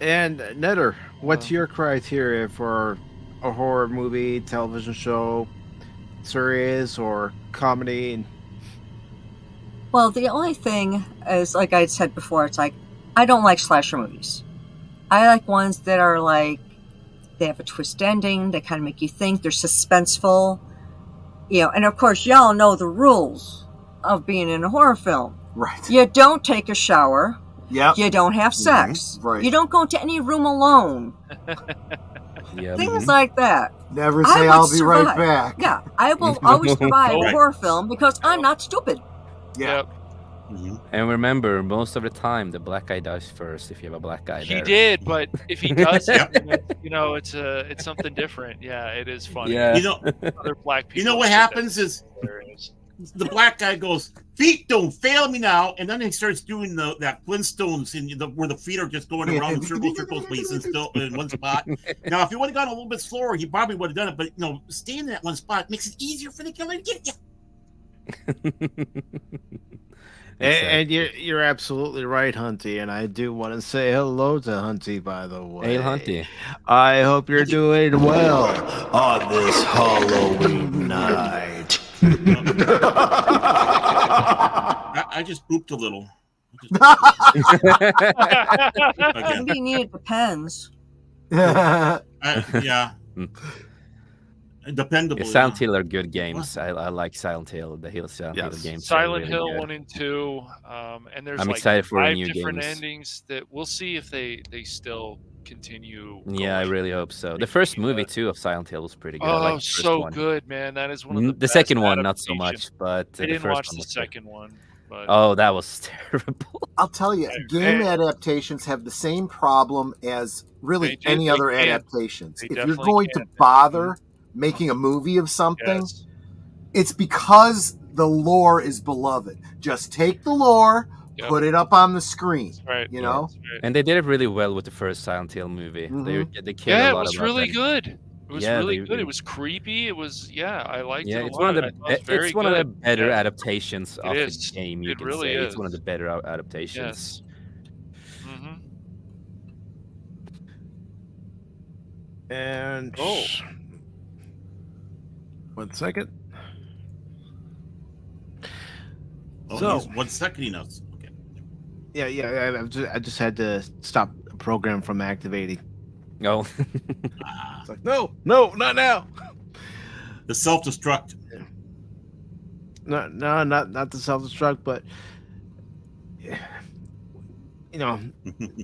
And Netter, what's your criteria for a horror movie, television show, series, or comedy? Well, the only thing is, like I said before, it's like I don't like slasher movies. I like ones that are like they have a twist ending. They kind of make you think. They're suspenseful, And of course, y'all know the rules of being in a horror film. Right. You don't take a shower. Yep. You don't have sex. Right. You don't go into any room alone. Yeah. Things like that. Never say I'll be survive. right back. Yeah, I will always survive a horror film because I'm not stupid. Yeah. And remember, most of the time, the black guy dies first if you have a black guy He there. did, but if he doesn't, it's something different. Yeah, it is funny. Yeah. Other black people. You know what happens is the black guy goes, "Feet don't fail me now," and then he starts doing that Flintstones where the feet are just going around in circles, but he's still in one spot. Now, if he would have gone a little bit slower, he probably would have done it. But staying in that one spot makes it easier for the killer to get you. And you're absolutely right, Hunty. And I do want to say hello to Hunty, by the way. Hey, Hunty. I hope you're doing well on this Halloween night. I just pooped a little. Maybe it depends. Yeah. Dependable. Silent Hill are good games. I like Silent Hill, the Silent Hill games. Silent really Hill good. 1 and 2, and there's I'm like excited for 5 new different games. endings that we'll see if they still continue. Yeah, I really hope so. The first movie too of Silent Hill was pretty good. I Oh, liked the first so one. good, man! That is one of the The second best one, not so much, adaptations. but I the didn't first watch one the was good. second one. But Oh, that was terrible. I'll tell you, game adaptations have the same problem as really any other adaptations. If you're definitely going to bother making a movie of something, it's because the lore is beloved. Just take the lore, put it up on the screen. Right. You know? And they did it really well with the first Silent Hill movie. They cared Yeah, a it lot was about really that. good. It was Yeah, really they- good. It was creepy. It was I liked it a It's lot. one of I the thought it was very it's one of the good. better Yeah. adaptations It of is. the game. You It can really say is. it's one of the better adaptations. Yes. Mm-hmm. And 1 second. So 1 second, he knows. Okay. Yeah. I just had to stop the program from activating. No. It's like no, not now. The self-destruct. No, not the self-destruct, but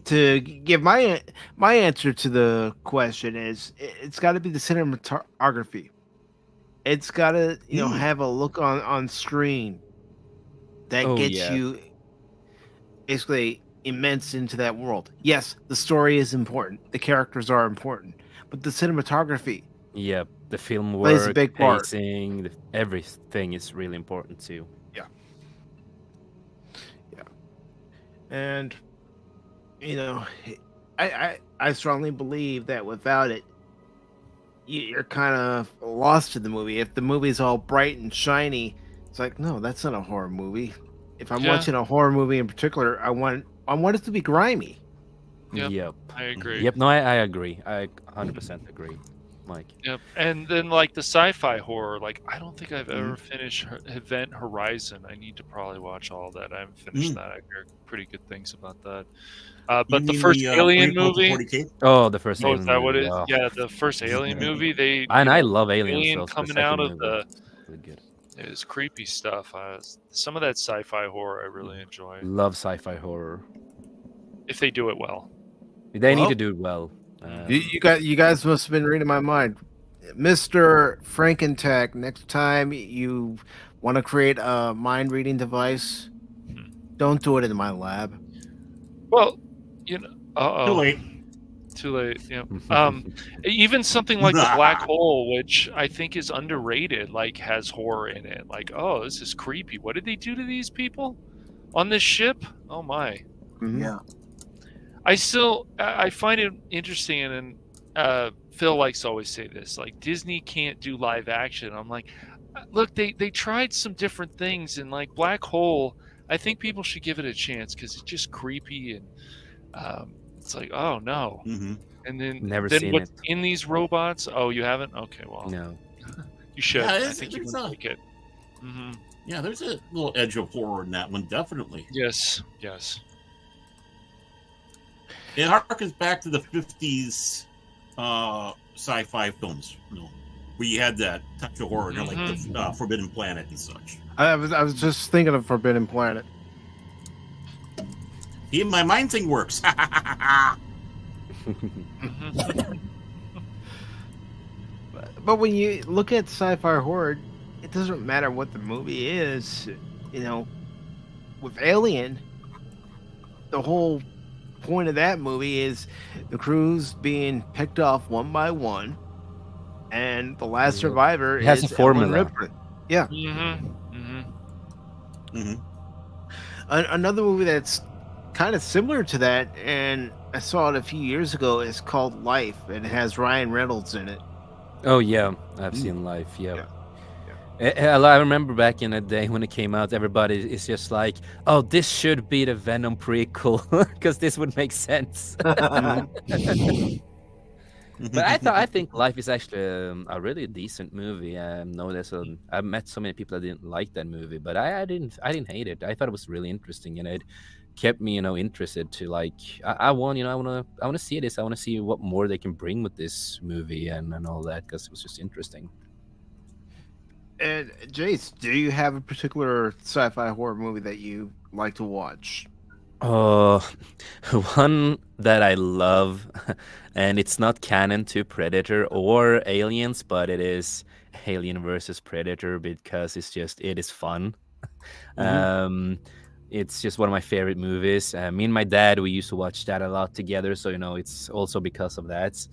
to give my answer to the question is it's got to be the cinematography. It's got to have a look on screen that gets you basically immense into that world. Yes, the story is important, the characters are important, but the cinematography. Yep, the film work, plays a big part. pacing, everything is really important too. Yeah. And I strongly believe that without it, you're kind of lost to the movie. If the movie's all bright and shiny, it's like, no, that's not a horror movie. If I'm watching a horror movie in particular, I want it to be grimy. Yep. I agree. Yep, no, I agree. I 100% agree. Mike. Yep. And then like the sci-fi horror, like I don't think I've ever finished Event Horizon. I need to probably watch all that. I haven't finished that. I hear pretty good things about that. But the first Alien movie. Oh, the first Oh, Alien is that what it movie. is? Oh. Yeah, the first Alien movie. I love Alien. Alien So coming out of the. really good. It was creepy stuff. Some of that sci-fi horror I really enjoy. Love sci-fi horror. If they do it well. They need to do it well. You guys must have been reading my mind. Mr. Frakentagge, next time you want to create a mind reading device, don't do it in my lab. Well, Too late. Too late. Yeah. Even something like the Black Hole, which I think is underrated, like has horror in it. Like, oh, this is creepy. What did they do to these people on this ship? Oh my. Yeah. I find it interesting, and Phil likes to always say this, like Disney can't do live action. I'm like, look, they tried some different things, and like Black Hole, I think people should give it a chance because it's just creepy and It's like, oh no. Mm-hmm. And then Never then seen what's it. in these robots? Oh, you haven't? Okay, well, No. you should. Yeah, I think you would like it. Mm-hmm. Yeah, there's a little edge of horror in that one, definitely. Yes, yes. It harkens back to the 50s sci-fi films, where you had that touch of horror, like the Forbidden Planet and such. I was just thinking of Forbidden Planet. See, my mind thing works. But when you look at sci-fi horror, it doesn't matter what the movie is. With Alien, the whole point of that movie is the crew's being picked off one by one, and the last survivor has is a formula. Ellen Ripley. Yeah. Another movie that's kind of similar to that, and I saw it a few years ago, is called Life, and it has Ryan Reynolds in it. Oh yeah, I've seen Life. Yeah. I remember back in the day when it came out, everybody is just like, "Oh, this should be the Venom prequel because this would make sense." But I think Life is actually a really decent movie. I've met so many people that didn't like that movie, but I didn't hate it. I thought it was really interesting, and it kept me interested to I want to see this. I want to see what more they can bring with this movie and all that, because it was just interesting. And Jace, do you have a particular sci-fi horror movie that you like to watch? One that I love, and it's not canon to Predator or Aliens, but it is Alien versus Predator, because it is fun. It's just one of my favorite movies. Me and my dad, we used to watch that a lot together, so it's also because of that.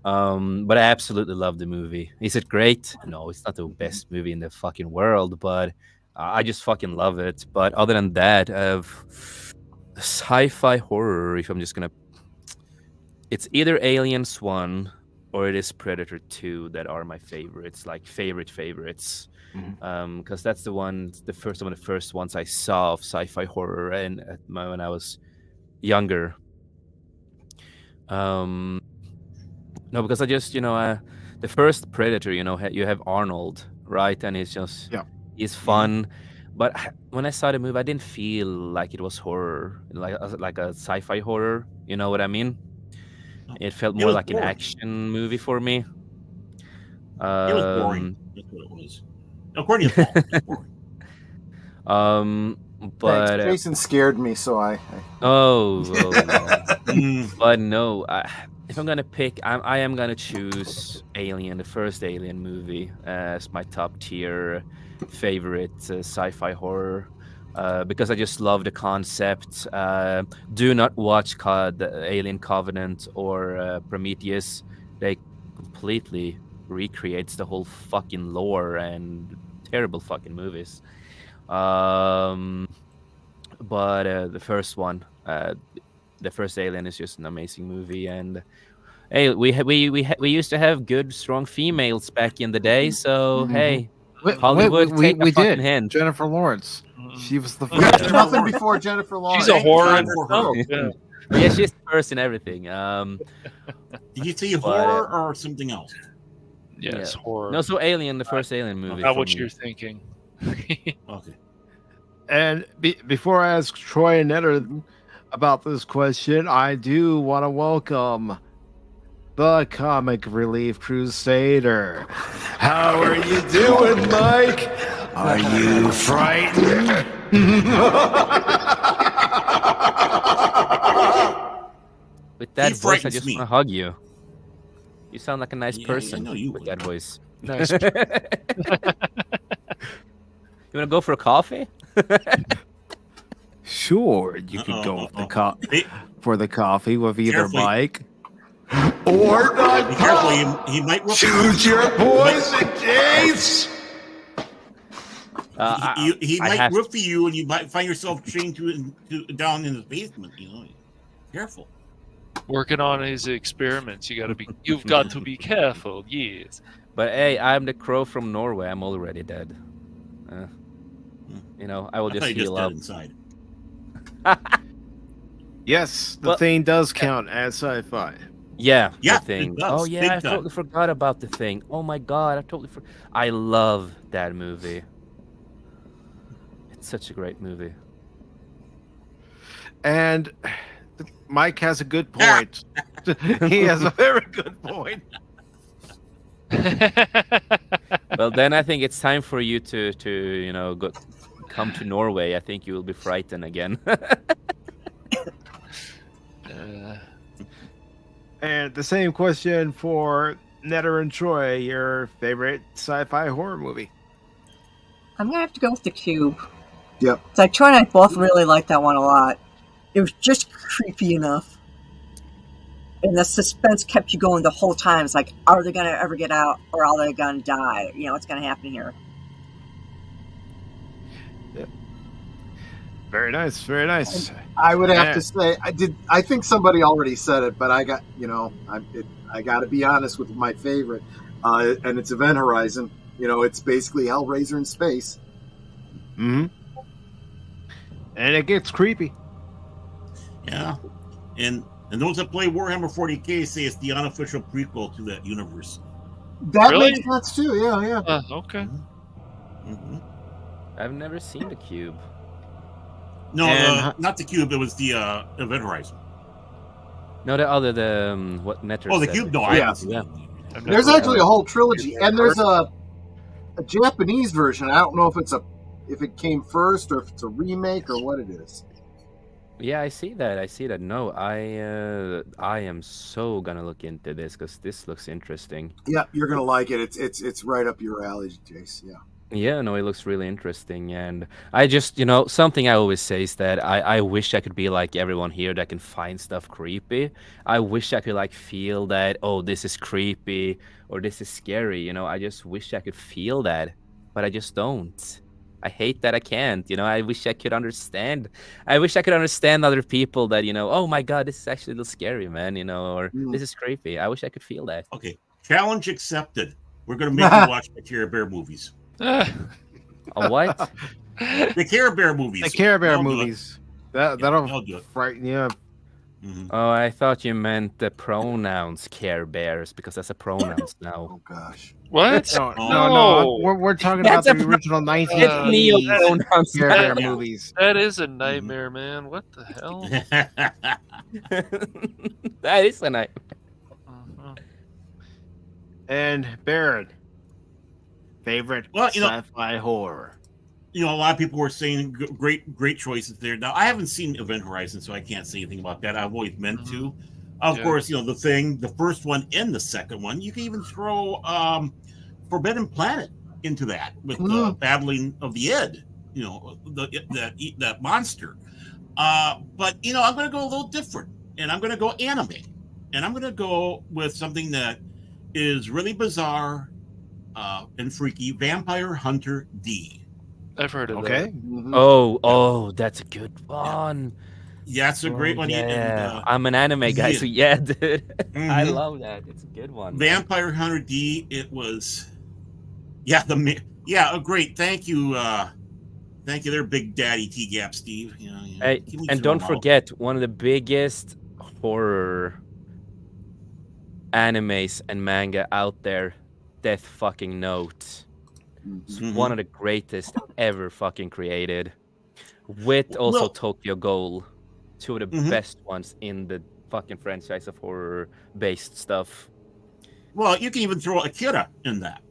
But I absolutely love the movie. Is it great? No, it's not the best movie in the fucking world, but I just fucking love it. But other than that, sci-fi horror, if I'm just gonna, it's either Aliens 1 or it is Predator 2 that are my favorites, like favorites. Because that's one of the first ones I saw of sci-fi horror, and when I was younger. No, because I just, the first Predator, you have Arnold, right? And he's fun. But when I saw the movie, I didn't feel like it was horror, like a sci-fi horror. You know what I mean? It felt more like an action movie for me. It was boring. That's what it was. According to Paul, it's boring. But thanks, Jason scared me, so I... But no, if I'm gonna pick, I am gonna choose Alien, the first Alien movie, as my top tier favorite sci-fi horror, because I just love the concept. Do not watch the Alien Covenant or Prometheus. They completely recreates the whole fucking lore, and terrible fucking movies. But the first one, the first Alien, is just an amazing movie. And hey, we used to have good, strong females back in the day. So hey, Hollywood, take a fucking hand. Jennifer Lawrence, she was the first. Nothing before Jennifer Lawrence. She's a horror in her. Yeah, she's the first in everything. Did you see horror or something else? Yes, horror. No, so Alien, the first Alien movie. Not what you're thinking. Okay. And before I ask Troy and Eder about this question, I do want to welcome the Comic Relief Crusader. How are you doing, Mike? Are you frightened? With that voice, I just want to hug you. You sound like a nice person with that voice. Nice. You want to go for a coffee? Sure, you could go for the coffee with either Carefully. Mike or not. Be careful, he might choose your poison, Jace. He might roof you, and you might find yourself chained down in the basement. Careful. Working on his experiments, you've got to be careful. Yes. But hey, I'm the crow from Norway. I'm already dead. I will just heal up. Inside. Yes, the Thing does count as sci-fi. Yeah, Yeah, The Thing. it does, Oh yeah, big I time. totally forgot about The Thing. Oh my god, I totally forgot. I love that movie. It's such a great movie. And Mike has a good point. He has a very good point. Well, then I think it's time for you to come to Norway. I think you will be frightened again. And the same question for Netter and Troy, your favorite sci-fi horror movie. I'm gonna have to go with The Cube. Yep. It's like Troy and I both really liked that one a lot. It was just creepy enough. And the suspense kept you going the whole time. It's like, are they gonna ever get out, or are they gonna die? What's gonna happen here? Yep. Very nice, very nice. I would have to say I think somebody already said it, but I got I got to be honest with my favorite, and it's Event Horizon. It's basically Hellraiser in space. Mm-hmm. And it gets creepy. Yeah, and those that play Warhammer 40K say it's the unofficial prequel to that universe. That Really? makes sense too. Yeah. Okay. Mm-hmm. I've never seen The Cube. No, And- not The Cube. It was the Event Horizon. No, the other, what Netter Oh, The said. Cube? No, Yeah. I haven't seen Yeah. that. There's actually a whole trilogy, and there's a Japanese version. I don't know if it came first or if it's a remake or what it is. Yeah, I see that. No, I am so gonna look into this because this looks interesting. Yeah, you're gonna like it. It's right up your alley, Jace. Yeah. Yeah, no, it looks really interesting. And I just, something I always say is that I wish I could be like everyone here that can find stuff creepy. I wish I could feel that, oh, this is creepy or this is scary. I just wish I could feel that, but I just don't. I hate that I can't. I wish I could understand. I wish I could understand other people that, oh my God, this is actually a little scary, man, or this is creepy. I wish I could feel that. Okay, challenge accepted. We're going to make you watch the Care Bear movies. A what? The Care Bear movies. The Care Bear I'll do it. movies. I'll That'll do it. frighten you up. Mhm. Oh, I thought you meant the pronouns Care Bears because that's a pronouns now. Oh gosh. What? No. We're talking about That's the a original It's 1980s neo-pronouns. Care Bear Yeah. movies. That is a nightmare, man. What the hell? That is a nightmare. Mhm. And Baron, favorite sci-fi horror. A lot of people were saying great choices there. Now, I haven't seen Event Horizon, so I can't say anything about that. I've always meant to. Of course, The Thing, the first one and the second one. You can even throw Forbidden Planet into that with the battling of the Id, that monster. But, I'm going to go a little different, and I'm going to go anime. And I'm going to go with something that is really bizarre and freaky, Vampire Hunter D. I've heard of Okay. that. Mm-hmm. Oh, that's a good one. Yeah, it's a great one. Yeah, And, I'm an anime guy, so yeah, dude. I Mhm. love that. It's a good one. Vampire Hunter D. It was, great. Thank you, there, Big Daddy T Gap Steve. Hey, keep me and don't thrown out. forget one of the biggest horror animes and manga out there, Death fucking Note. It's Mhm. one of the greatest ever fucking created. With also Well- Tokyo Ghoul, two of the Mhm. best ones in the fucking franchise of horror-based stuff. Well, you can even throw Akira in that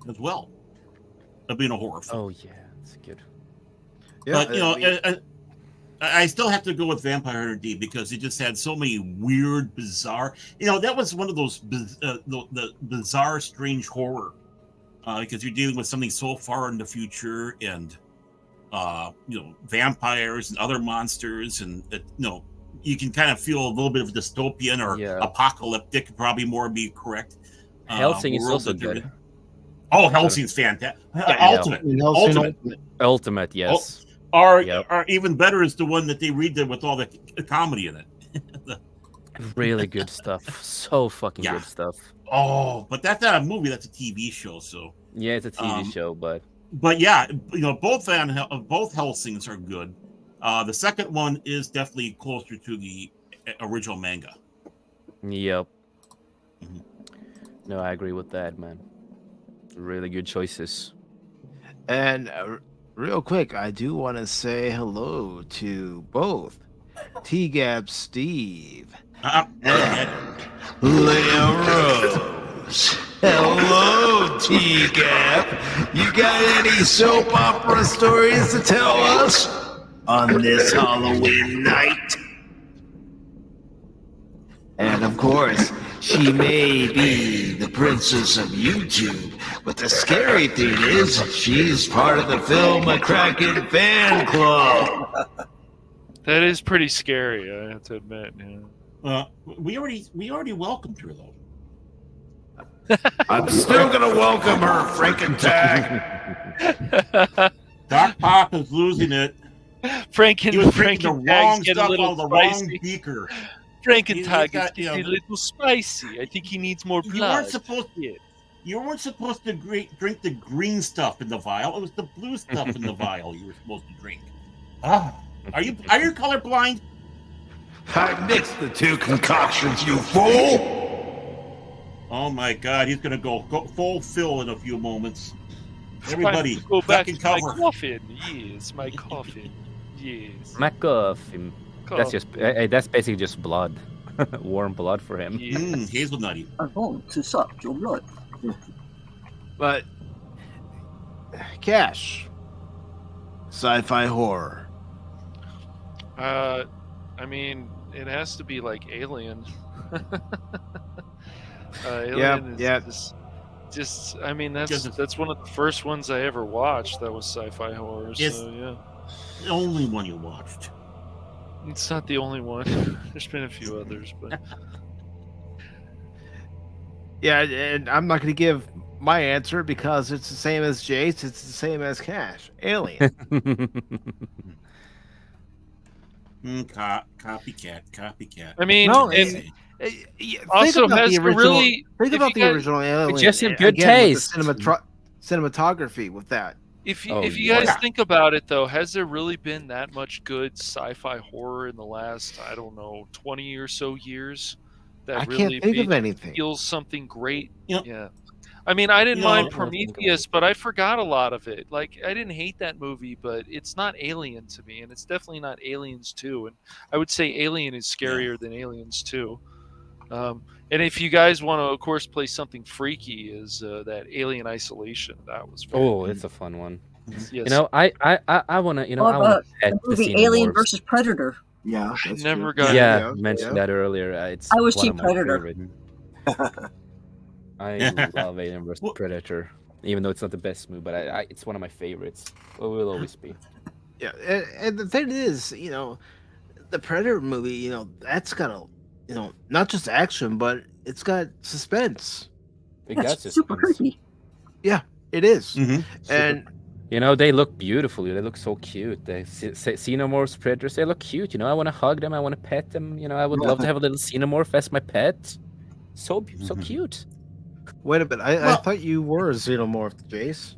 as well, of being a horror film. Oh yeah, it's good. Yeah, But I still have to go with Vampire Hunter D because it just had so many weird, bizarre. That was one of those the bizarre, strange horror because you're dealing with something so far in the future and vampires and other monsters, and you can kind of feel a little bit of dystopian or apocalyptic. Probably more be correct. Hellsing is world also that they're good. in. Oh, Hellsing's fantastic. Ultimate, yes. Or even better is the one that they redid with all the comedy in it. Really good stuff. So fucking good stuff. Oh, but that's not a movie. That's a TV show. So yeah, it's a TV show, but yeah, both Helsings are good. The second one is definitely closer to the original manga. Yep. No, I agree with that, man. Really good choices. And real quick, I do want to say hello to both T-Gap Steve and Leo Rose. Hello, T-Gap. You got any soap opera stories to tell us on this Halloween night? And of course, she may be the princess of YouTube, but the scary thing is she's part of the Film McCracken fan club. That is pretty scary, I have to admit. Yeah. We already welcomed her though. I'm still gonna welcome her, Frakentagge. Doc Pop is losing it. Frakentagge's getting a little the spicy. wrong beaker. Frakentagge is getting a little spicy. I think he needs more blood. You weren't supposed to drink the green stuff in the vial. It was the blue stuff in the vial you were supposed to drink. Are you colorblind? I mixed the two concoctions, you fool! Oh my God, he's gonna go full fill in a few moments. Everybody, go back to my coffin. Yes, my coffin. Yes. My coffin. That's basically just blood, warm blood for him. Yes. Hazelnutty. I want to suck your blood. But Cash, sci-fi horror. I mean, it has to be like Alien. Alien is just. I mean, that's one of the first ones I ever watched. That was sci-fi horror. So yeah, the only one you watched. It's not the only one. There's been a few others, but yeah, and I'm not going to give my answer because it's the same as Jace. It's the same as Cash. Alien. Copycat. I mean, no, also has really think about the original Alien. Just in good again, taste. With the cinematography with that. If you guys think about it, though, has there really been that much good sci-fi horror in the last, I don't know, 20 or so years? That I really can't think of anything. Feels something great. Yeah. I mean, I didn't mind Prometheus, but I forgot a lot of it. Like, I didn't hate that movie, but it's not Alien to me, and it's definitely not Aliens 2. And I would say Alien is scarier than Aliens 2. And if you guys want to, of course, play something freaky, is that Alien Isolation. That was it's a fun one. Yes. You know, I want to, I want to the movie Alien versus Predator. Yeah, I never got. Yeah, mentioned that earlier. I was Team Predator. I love Alien vs. Predator, even though it's not the best movie, but it's one of my favorites. It will always be. Yeah, and the thing is, the Predator movie, that's got a, not just action, but it's got suspense. It's super creepy. Yeah, it is. And they look beautiful. They look so cute. The xenomorphs, predators, they look cute. I want to hug them. I want to pet them. I would love to have a little xenomorph as my pet. So cute. Wait a minute. I thought you were a xenomorph, Jace.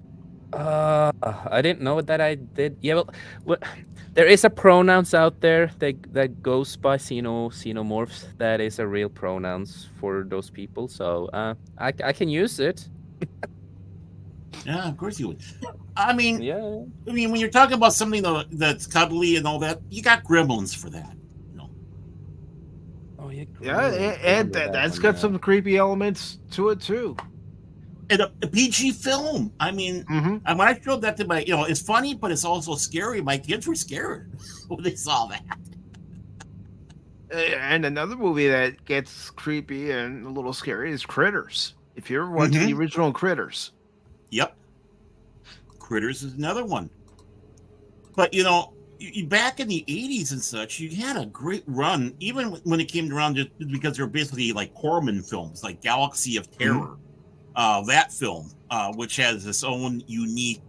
I didn't know that I did. Yeah, well, there is a pronouns out there that goes by xenomorphs. That is a real pronouns for those people. So I can use it. Yeah, of course you would. I mean, when you're talking about something that's cuddly and all that, you got gremlins for that. Oh yeah, and that's got some creepy elements to it too. And a PG film. I mean, and when I showed that to my, it's funny, but it's also scary. My kids were scared when they saw that. And another movie that gets creepy and a little scary is Critters. If you ever watched the original Critters. Yep. Critters is another one. But, back in the 80s and such, you had a great run, even when it came around, just because they're basically like Orman films, like Galaxy of Terror. That film, which has its own unique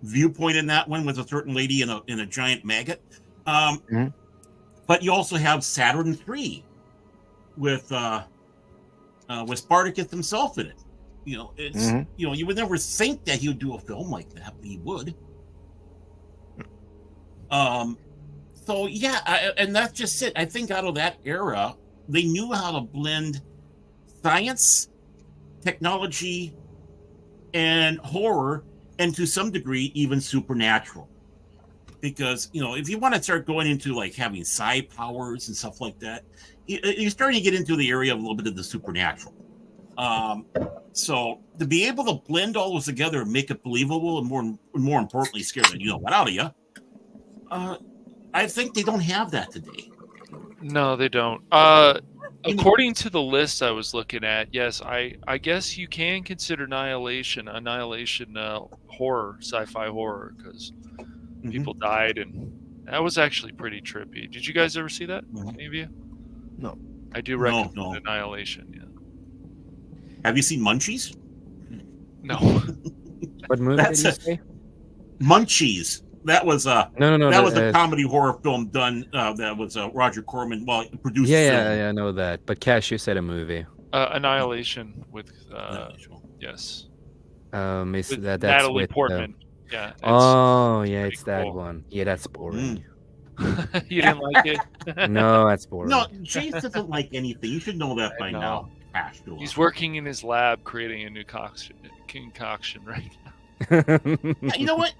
viewpoint in that one with a certain lady in a giant maggot. But you also have Saturn III with Spartacus himself in it. You would never think that he would do a film like that, but he would. So yeah, and that's just it. I think out of that era, they knew how to blend science, technology, and horror, and to some degree, even supernatural. Because, you know, if you want to start going into like having psi powers and stuff like that, you're starting to get into the area of a little bit of the supernatural. So to be able to blend all those together and make it believable and more importantly, scare the what out of you, I think they don't have that today. No, they don't. According to the list I was looking at, yes, I guess you can consider Annihilation horror, sci-fi horror, because people died, and that was actually pretty trippy. Did you guys ever see that? Any of you? No. I do recommend Annihilation. Yeah. Have you seen Munchies? No. What movie did you say? Munchies. That was no. That was a comedy horror film done. That was Roger Corman. Well, produced. Yeah, I know that. But Cash, you said a movie. Annihilation with yes. Is with that's Natalie with Portman. Yeah. It's that cool. one. Yeah, that's boring. You didn't like it? No, that's boring. No, Jace doesn't like anything. You should know that by now. Cashula. He's working in his lab creating a new concoction right now. You know what?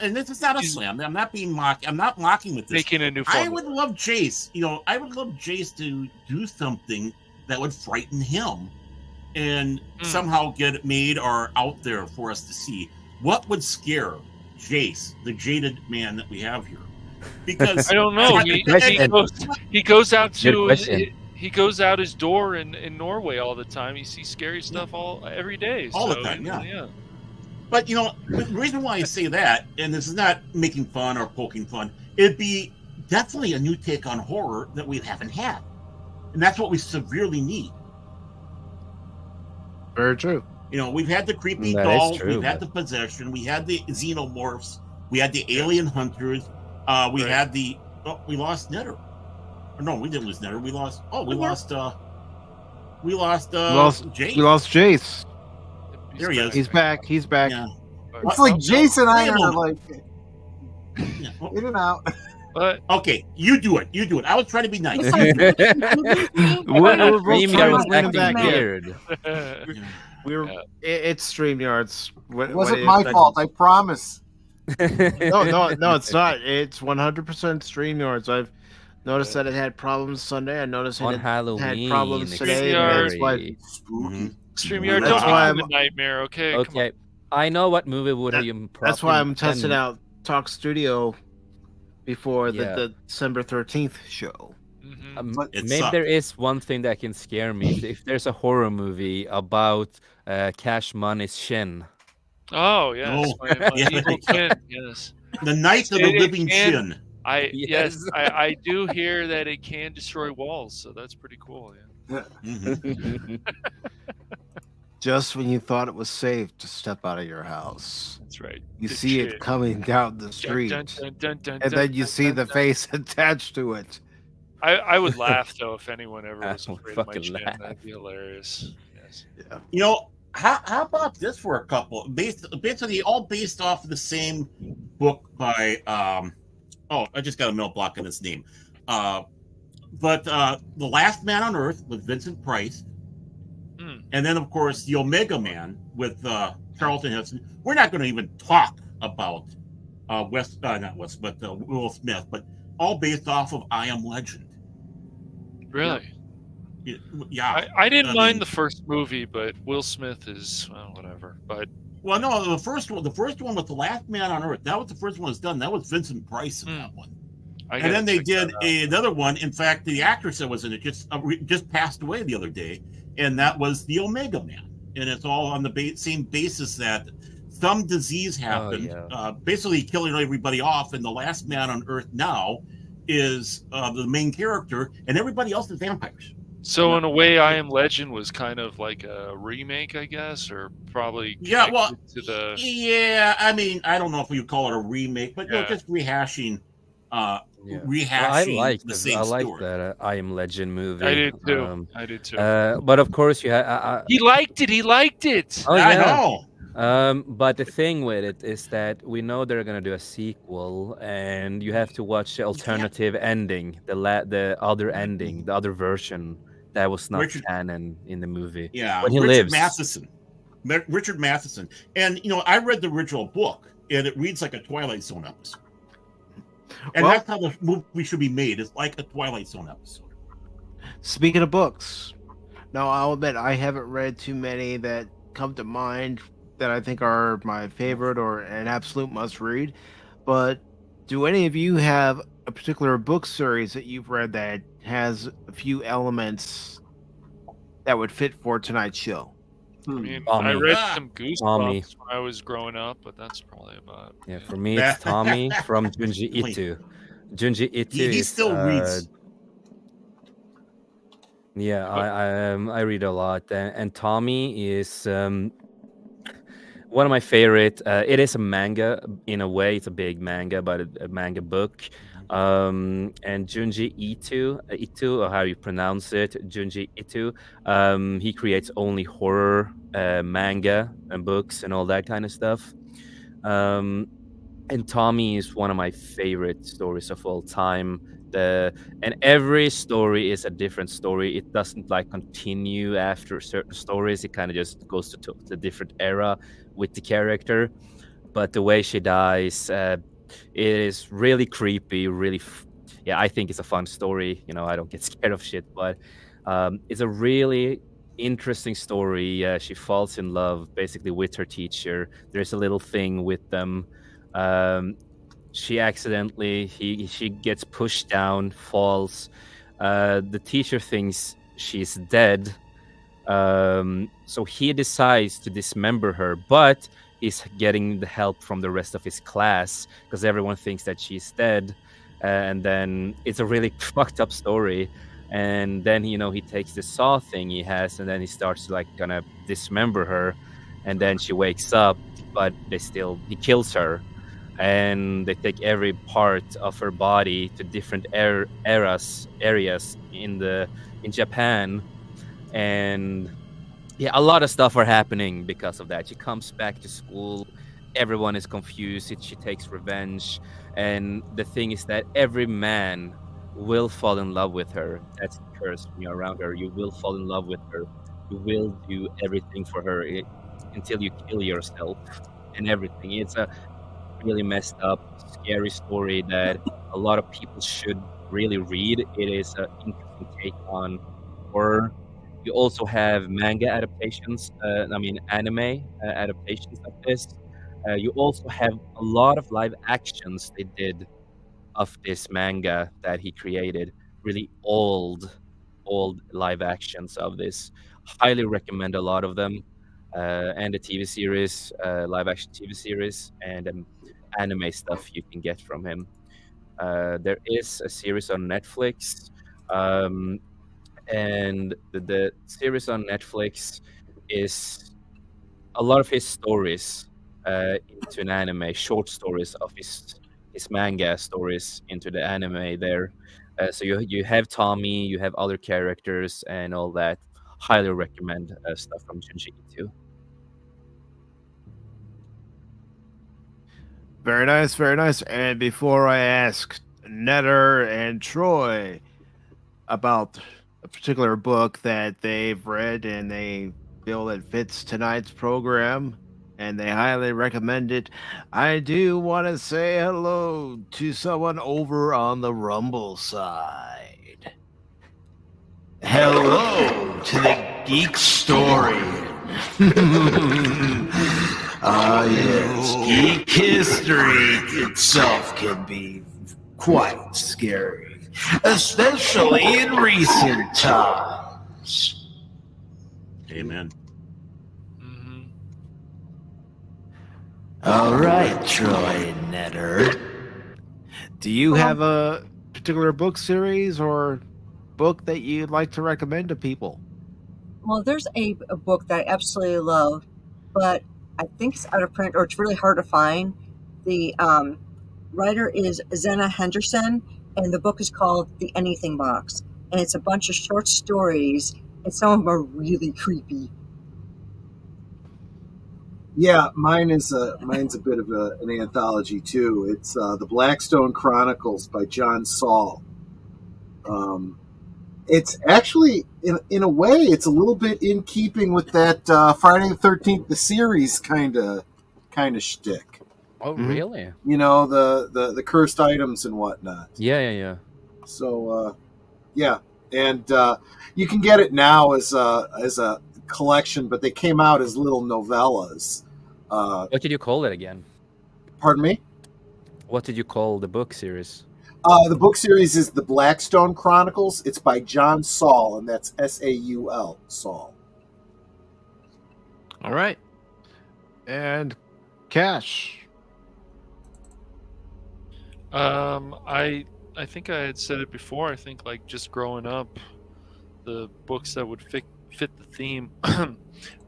And this is not a slam. I'm not being mocked. I'm not mocking with this. Making a new formula. I would love Jace. I would love Jace to do something that would frighten him, and somehow get it made or out there for us to see. What would scare Jace, the jaded man that we have here? Because I don't know. He goes out to. He goes out his door in Norway all the time. He sees scary stuff every day. All the time, yeah. But, the reason why I say that, and this is not making fun or poking fun, it'd be definitely a new take on horror that we haven't had. And that's what we severely need. Very true. We've had the creepy dolls, we've had the possession, we had the xenomorphs, we had the alien hunters, we had the... Oh, we lost Netter. No, we didn't lose Netter. We lost... Oh, we lost Jace. We lost Jace. There he is. He's back. Yeah. It's like Jason and I are like in and out. Okay, you do it. I was trying to be nice. We're both trying to back weird. It's StreamYards. It wasn't my fault. I promise. No, it's not. It's 100% StreamYards. I've noticed that it had problems Sunday. I noticed it had problems today. That's why. StreamYard, don't become a nightmare, okay? Okay. I know what movie would you probably... That's why I'm testing out Talk Studio before the December 13th show. Maybe there is one thing that can scare me. If there's a horror movie about Cash Money's Shin. Oh, yes. Yes. The Night of the Living Shin. I do hear that it can destroy walls, so that's pretty cool, Just when you thought it was safe to step out of your house. That's right. You see it coming down the street. And then you see the face attached to it. I would laugh, though, if anyone ever was afraid of my chin. That'd be hilarious. Yes. Yeah. How about this for a couple? Basically, all based off of the same book by... I just got a mental block on his name. But The Last Man on Earth with Vincent Price. And then, of course, The Omega Man with Charlton Heston. We're not going to even talk about Will Smith, but all based off of I Am Legend. Really? Yeah. I didn't mind the first movie, but Will Smith is whatever. But no, the first one with The Last Man on Earth, that was the first one that was done. That was Vincent Price in that one. And then they did another one. In fact, the actress that was in it just passed away the other day, and that was The Omega Man. And it's all on the same basis that some disease happened, basically killing everybody off, and the last man on Earth now is the main character, and everybody else is vampires. So in a way, I Am Legend was kind of like a remake, I guess, or probably I mean, I don't know if you call it a remake, but just rehashing. Rehashing the same story. I like that I Am Legend movie. I did too. But of course, you had. He liked it. Oh, yeah. I know. But the thing with it is that we know they're gonna do a sequel, and you have to watch the alternative ending, the other ending, the other version that was not canon in the movie. Yeah, when he Richard lives. Matheson. Richard Matheson. And, I read the original book, and it reads like a Twilight Zone episode. And that's how the movie should be made. It's like a Twilight Zone episode. Speaking of books, now I'll admit I haven't read too many that come to mind that I think are my favorite or an absolute must read. But do any of you have a particular book series that you've read that has a few elements that would fit for tonight's show? I mean, I read some Goosebumps when I was growing up, but that's probably about it. Yeah, for me, it's Tommy from Junji Ito. Junji Ito he still reads. Yeah, I read a lot, and Tommy is one of my favorite. It is a manga in a way. It's a big manga, but a manga book. And Junji Ito, or how you pronounce it, Junji Ito. He creates only horror manga and books and all that kind of stuff. And Tommy is one of my favorite stories of all time. And every story is a different story. It doesn't continue after certain stories. It kind of just goes to a different era with the character. But the way she dies, it is really creepy. Really, I think it's a fun story. I don't get scared of shit, but it's a really interesting story. She falls in love basically with her teacher. There's a little thing with them. She accidentally, she gets pushed down, falls. The teacher thinks she's dead. So he decides to dismember her, but he's getting the help from the rest of his class because everyone thinks that she's dead. And then it's a really fucked up story. And then, he takes the saw thing he has, and then he starts gonna dismember her. And then she wakes up, but he kills her. And they take every part of her body to different areas in Japan, and a lot of stuff are happening because of that. She comes back to school, everyone is confused. She takes revenge, and the thing is that every man will fall in love with her. That's the curse. When you're around her, you will fall in love with her. You will do everything for her until you kill yourself and everything. It's a really messed up, scary story that a lot of people should really read. It is an interesting take on horror. You also have manga adaptations, anime adaptations of this. You also have a lot of live actions they did of this manga that he created. Really old live actions of this. Highly recommend a lot of them. And the TV series, live action TV series, and anime stuff you can get from him. There is a series on Netflix, and the series on Netflix is a lot of his stories into an anime, short stories of his manga stories into the anime there. So you have Tommy, you have other characters and all that. Highly recommend stuff from Junji Ito. Very nice, very nice. And before I ask Netter and Troy about a particular book that they've read and they feel it fits tonight's program and they highly recommend it, I do want to say hello to someone over on the Rumble side. Hello to the Geek Story. Yes, geek history itself can be quite scary, especially in recent times. Amen. All right, Troy Netter. Do you have a particular book series or book that you'd like to recommend to people? Well, there's a book that I absolutely love, but I think it's out of print or it's really hard to find. The writer is Zena Henderson, and the book is called The Anything Box. And it's a bunch of short stories, and some of them are really creepy. Yeah, mine's a bit of an anthology too. It's the Blackstone Chronicles by John Saul. It's actually, in a way, it's a little bit in keeping with that Friday the 13th, the series kind of shtick. Oh, really? You know, the cursed items and whatnot. Yeah. So, yeah, and you can get it now as a collection, but they came out as little novellas. What did you call it again? Pardon me? What did you call the book series? The book series is the Blackstone Chronicles. It's by John Saul, and that's Saul, Saul. All right. And Cash. I think I had said it before. I think like just growing up, the books that would fit the theme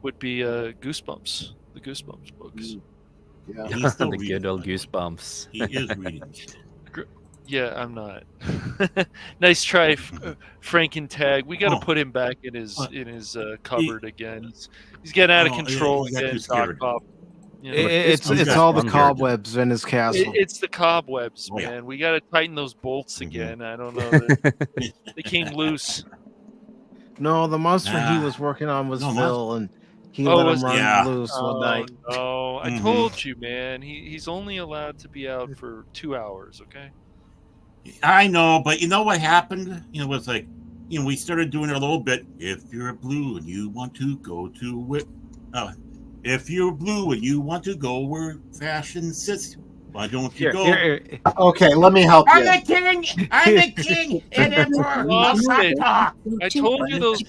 would be Goosebumps, the Goosebumps books. Yeah, He's still The reading. good old Goosebumps. He is reading. Yeah, I'm not. Nice try, Frakentagge. We got to put him back in his cupboard again. He's getting out of control again. It's all the cobwebs in his castle. It's the cobwebs, man. Yeah. We got to tighten those bolts again. I don't know. They came loose. No, the monster he was working on was Phil, and he Oh, let him was- run Yeah. loose one night. No, I told you, man. He's only allowed to be out for 2 hours. Okay. I know, but you know what happened? You know, it was like, you know, we started doing it a little bit. If you're blue and you want to go to it, if you're blue and you want to go where fashion sits, why don't you go? Okay, let me help I'm you. the king. I'm the king. And Lost it. talk. I told you those.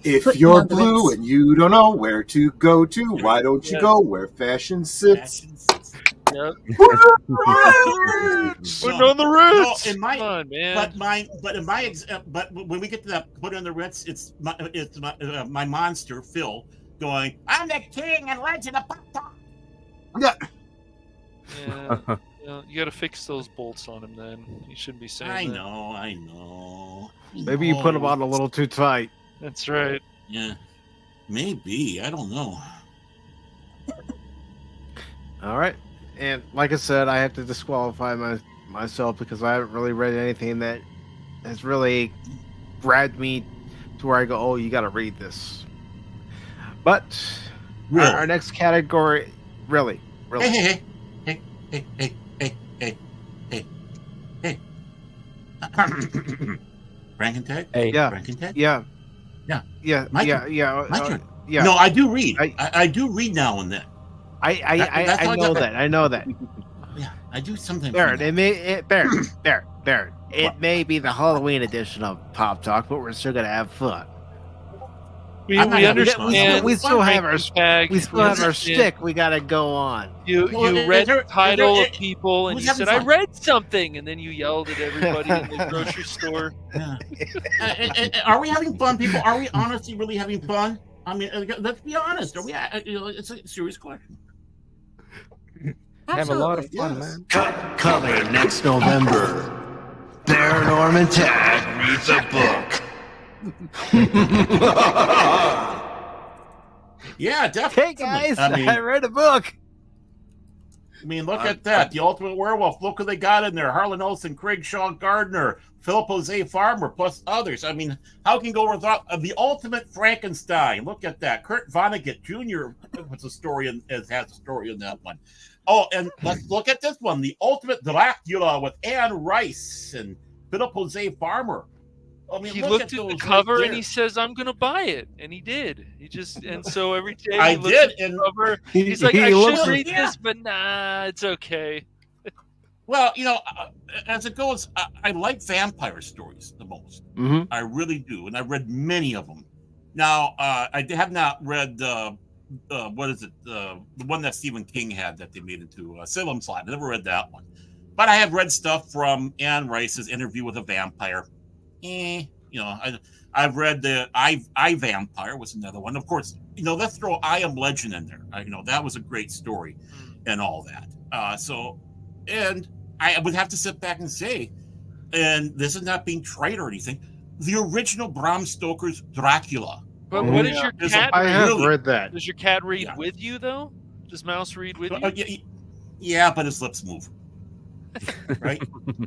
If you're blue and you don't know where to go to, why don't you go where fashion sits? Yep. Put on the Ritz. No, in my, Come on, man. but when we get to that, put on the Ritz, it's my monster Phil going, I'm the king and legend of pop talk. Yeah. Yeah, you got to fix those bolts on him. Then you shouldn't be saying I that. know. Maybe you put him on a little too tight. That's right. Yeah, maybe. I don't know. All right. And like I said, I have to disqualify myself because I haven't really read anything that has really grabbed me to where I go, oh, you got to read this. But our next category, really. Hey. Frakentagge? Hey. Yeah. Frakentagge? Yeah. My Yeah. turn. Yeah. My turn. Yeah. No, I do read. I do read now and then. I know that. I know that. Yeah, I do sometimes. Baron, Baron. It may be the Halloween edition of Pop Talk, but we're still gonna have fun. We understand. We still have our Frakentagge. stick. We gotta go on. You read the title of people and you said, I read something, and then you yelled at everybody in the grocery store. Yeah. Are we having fun, people? Are we honestly really having fun? I mean, let's be honest. Are we? It's a serious question. Have a lot of fun, man. Coming next November, Baron Orman Tagge reads a book. Yeah, definitely. Hey guys, I read a book. I mean, look at that. The Ultimate Werewolf. Look who they got in there. Harlan Olsen, Craig Shaw Gardner, Philip Jose Farmer, plus others. I mean, how can you go without the Ultimate Frankenstein? Look at that. Kurt Vonnegut Jr. has a story in that one. Oh, and let's look at this one. The Ultimate Dracula with Anne Rice and Philip Jose Farmer. I mean, he looked at the cover and he says, "I'm going to buy it," and he did. And so every day he looks at the cover, he's like, "I should read this, but nah, it's okay." Well, you know, as it goes, I like vampire stories the most. Mm-hmm. I really do, and I've read many of them. Now, I have not read what is it? The one that Stephen King had that they made into Salem Slide. I never read that one, but I have read stuff from Anne Rice's Interview with a Vampire. You know, I've read the I Vampire was another one. Of course, you know, let's throw I Am Legend in there. You know, that was a great story and all that. And I would have to sit back and say, and this is not being trite or anything, the original Bram Stoker's Dracula But what does your cat I read? have read that. Does your cat read with you, though? Does Mouse read with you? Yeah, but his lips move. Right?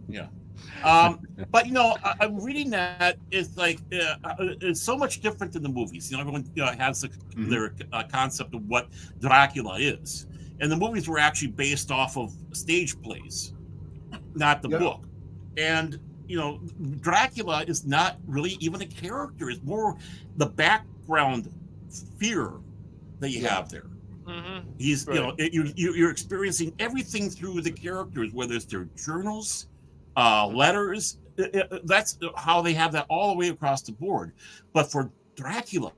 Yeah. But I'm reading that it's like it's so much different than the movies. Everyone has their concept of what Dracula is, and the movies were actually based off of stage plays, not the book. And Dracula is not really even a character; it's more the background fear that you have there. Mm-hmm. He's you're experiencing everything through the characters, whether it's their journals, letters. That's how they have that all the way across the board. But for Dracula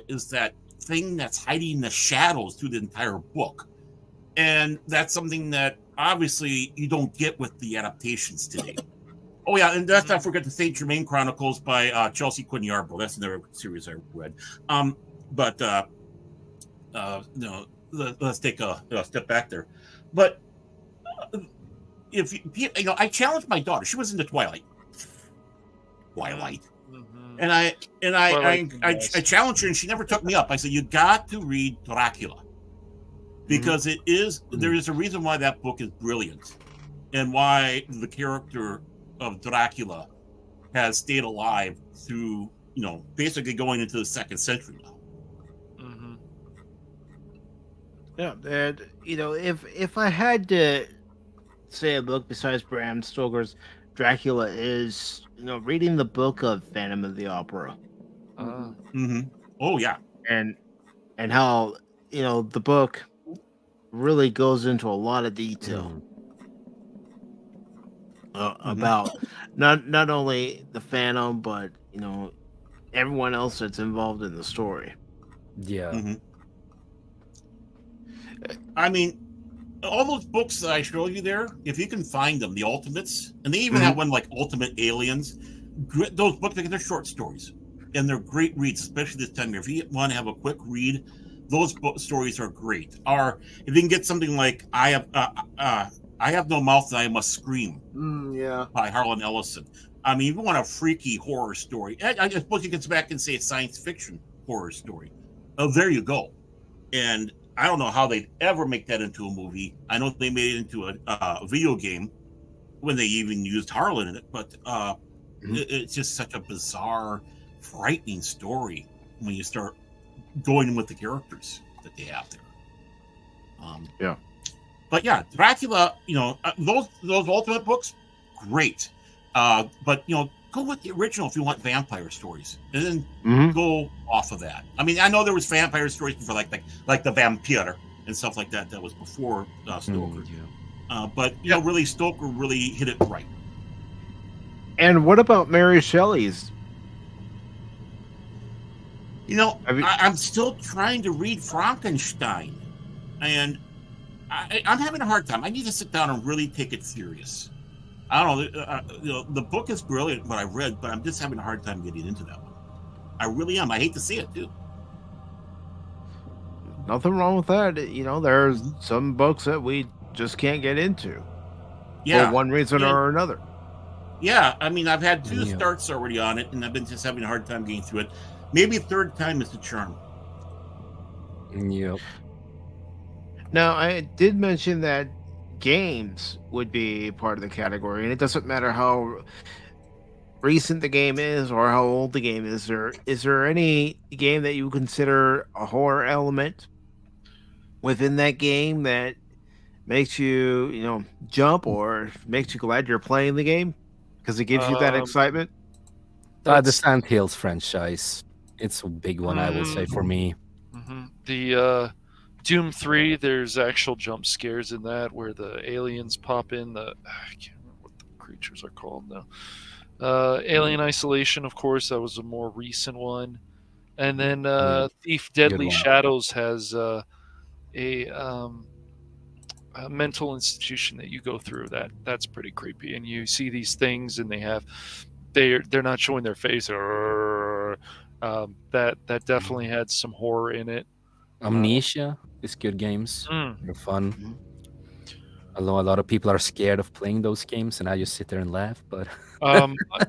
is that thing that's hiding in the shadows through the entire book, and that's something that obviously you don't get with the adaptations today. Oh yeah, and let's not forget the Saint Germain Chronicles by Chelsea Quinn Yarbrough. That's another series I read. Let's take a step back there. But if I challenged my daughter, she was into Twilight, and I challenged her, and she never took me up. I said, "You got to read Dracula because there is a reason why that book is brilliant, and why the character of Dracula has stayed alive through basically going into the 2nd century now." Yeah, and if I had to say a book besides Bram Stoker's Dracula is reading the book of Phantom of the Opera. Oh yeah, and how the book really goes into a lot of detail about not only the Phantom but everyone else that's involved in the story. Yeah. I mean, all those books that I showed you there, if you can find them, the Ultimates, and they even have one like Ultimate Aliens. Those books, they're short stories, and they're great reads, especially this time of year. If you want to have a quick read, those stories are great. Or if you can get something like I Have No Mouth and I Must Scream, by Harlan Ellison. I mean, if you want a freaky horror story, I suppose you can come back and say a science fiction horror story. Oh, there you go. And I don't know how they'd ever make that into a movie. I know they made it into a video game when they even used Harlan in it, but it's just such a bizarre, frightening story when you start going with the characters that they have there. But yeah, Dracula, those Ultimate books, great. But go with the original if you want vampire stories, and then go off of that. I mean, I know there was vampire stories before, like the Vampire and stuff like that. That was before Stoker. But really, Stoker really hit it right. And what about Mary Shelley's? I'm still trying to read Frankenstein, and I'm having a hard time. I need to sit down and really take it serious. I don't know. The book is brilliant, what I read, but I'm just having a hard time getting into that one. I really am. I hate to see it too. Nothing wrong with that. There's some books that we just can't get into. For one reason or another. Yeah, I mean, I've had 2 starts already on it, and I've been just having a hard time getting through it. Maybe a 3rd time is the charm. Yep. Now, I did mention that games would be part of the category, and it doesn't matter how recent the game is or how old the game is. Is there any game that you consider a horror element within that game that makes you jump or makes you glad you're playing the game because it gives you that excitement? The Silent Hills franchise, it's a big one, I will say, for me. The Doom 3, there's actual jump scares in that where the aliens pop in. I can't remember what the creatures are called now. Alien Isolation, of course, that was a more recent one. And then Thief Deadly Shadows has a mental institution that you go through. That's pretty creepy. And you see these things, and they're not showing their face. That definitely had some horror in it. Amnesia is good games. They're fun. Although a lot of people are scared of playing those games, and I just sit there and laugh. But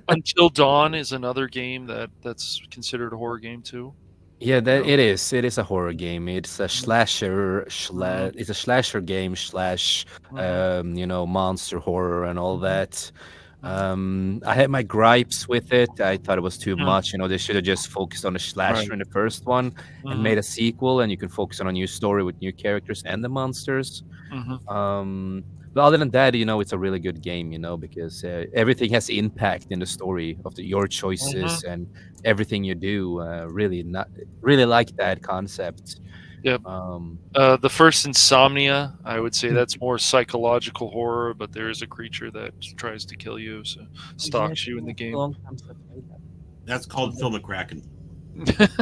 Until Dawn is another game that's considered a horror game too. yeah, that it is. It is a horror game. It's a slasher. It's a slasher game slash, monster horror and all that. I had my gripes with it. I thought it was too much. They should have just focused on the slasher in the first one and made a sequel, and you can focus on a new story with new characters and the monsters. But other than that, it's a really good game, because everything has impact in the story of your choices and everything you do. Really like that concept. Yep. The first Insomnia, I would say that's more psychological horror, but there is a creature that tries to kill you, so stalks you in the game. That's called Phil McCracken.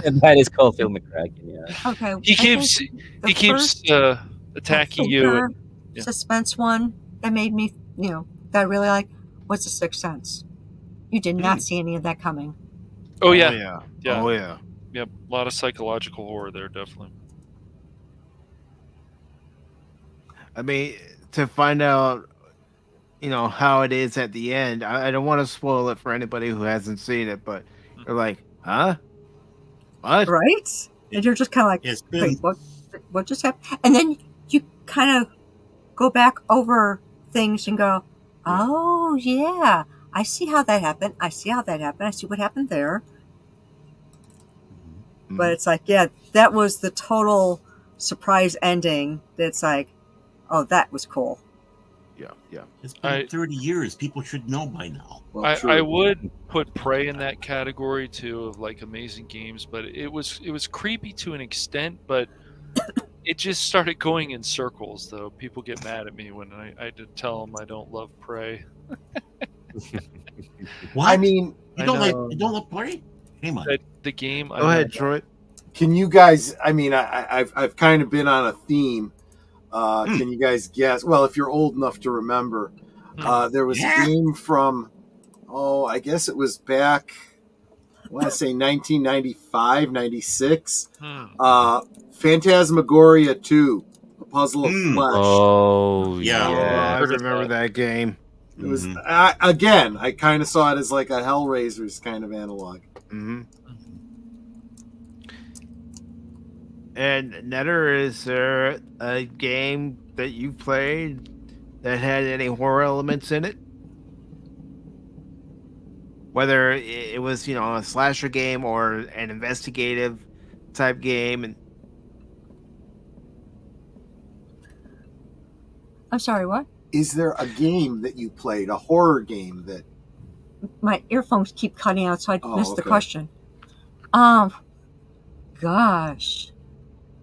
And that is called Phil McCracken. Yeah. Okay. He keeps attacking you. Suspense one that made me, that I really like. What's The Sixth Sense? You did not see any of that coming. Oh yeah. Yeah. Oh yeah. Yep. A lot of psychological horror there, definitely. I mean, to find out, how it is at the end. I don't want to spoil it for anybody who hasn't seen it, but they're like, huh? What? Right? And you're just kind of like, wait, what just happened? And then you kind of go back over things and go, oh, yeah, I see how that happened. I see what happened there. But it's like, yeah, that was the total surprise ending. That's like, oh, that was cool. Yeah. It's been 30 years. People should know by now. Well, I would put Prey in that category too, of like amazing games, but it was creepy to an extent, but it just started going in circles. Though people get mad at me when I did tell them I don't love Prey. What? I mean, you don't love Prey? Come on. The game. Go ahead, Troy. Can you guys? I mean, I've kind of been on a theme. Can you guys guess? Well, if you're old enough to remember, there was a game from, I guess it was back, I want to say 1995, 96. Phantasmagoria 2, A Puzzle of Flesh. Oh, yeah. I remember that game. It was, again, I kind of saw it as like a Hellraiser's kind of analog. And Netter, is there a game that you played that had any horror elements in it? Whether it was, a slasher game or an investigative type game. And I'm sorry, what? Is there a game that you played, a horror game that... My earphones keep cutting out, so I missed the question. Gosh.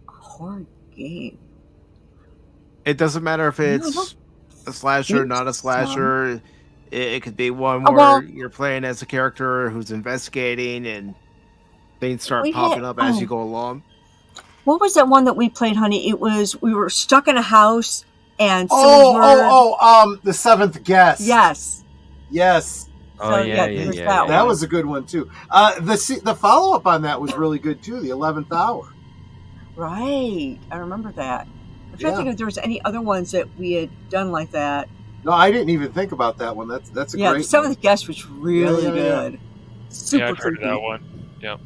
Horror game. It doesn't matter if it's a slasher, not a slasher. It could be one where you're playing as a character who's investigating and things start popping up as you go along. What was that one that we played, honey? It was, we were stuck in a house and The Seventh Guest. Yes. Oh, yeah. That was a good one too. The follow up on that was really good too. The 11th Hour. Right, I remember that. I'm trying to think if there was any other ones that we had done like that. No, I didn't even think about that one. That's a great one. Some of the guests was really good. Super I've heard creepy. of that one. Yeah.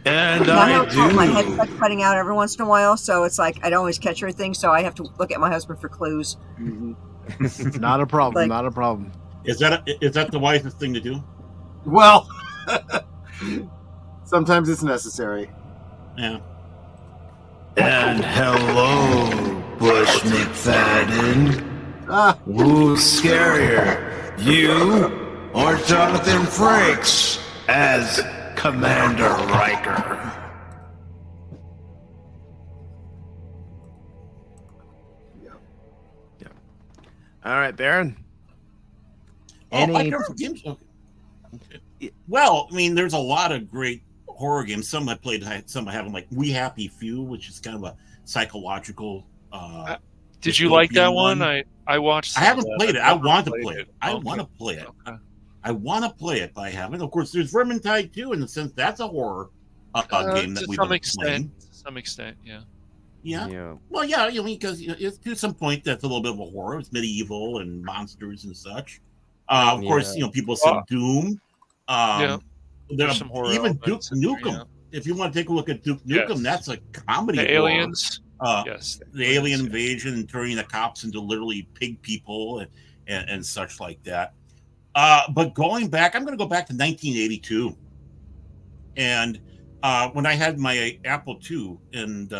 And my headset's cutting out every once in a while, so it's like I don't always catch everything, so I have to look at my husband for clues. Not a problem. Not a problem. Is that the wisest thing to do? Well, sometimes it's necessary. Yeah. And hello, Bush McFadden. Who's scarier, you or Jonathan Frakes as Commander Riker? Yeah. All right, Baron. I come for games. Okay. Well, I mean, there's a lot of great horror games. Some I played, some I haven't. Like We Happy Few, which is kind of a psychological. Did you like that one? I watched. I haven't played it. I want to play it. I want to play it. Okay. I want to play it, but I haven't. Of course, there's Vermintide too, in the sense that's a horror game that we've been playing. To some extent, yeah. Yeah. Well, yeah, because it's to some point that's a little bit of a horror. It's medieval and monsters and such. Of course, people said Doom. There's some horror even Duke elements Nukem. If you want to take a look at Duke Nukem, that's a comedy. The aliens. The alien invasion, turning the cops into literally pig people and such like that. But going back, I'm going to go back to 1982. And when I had my Apple II, and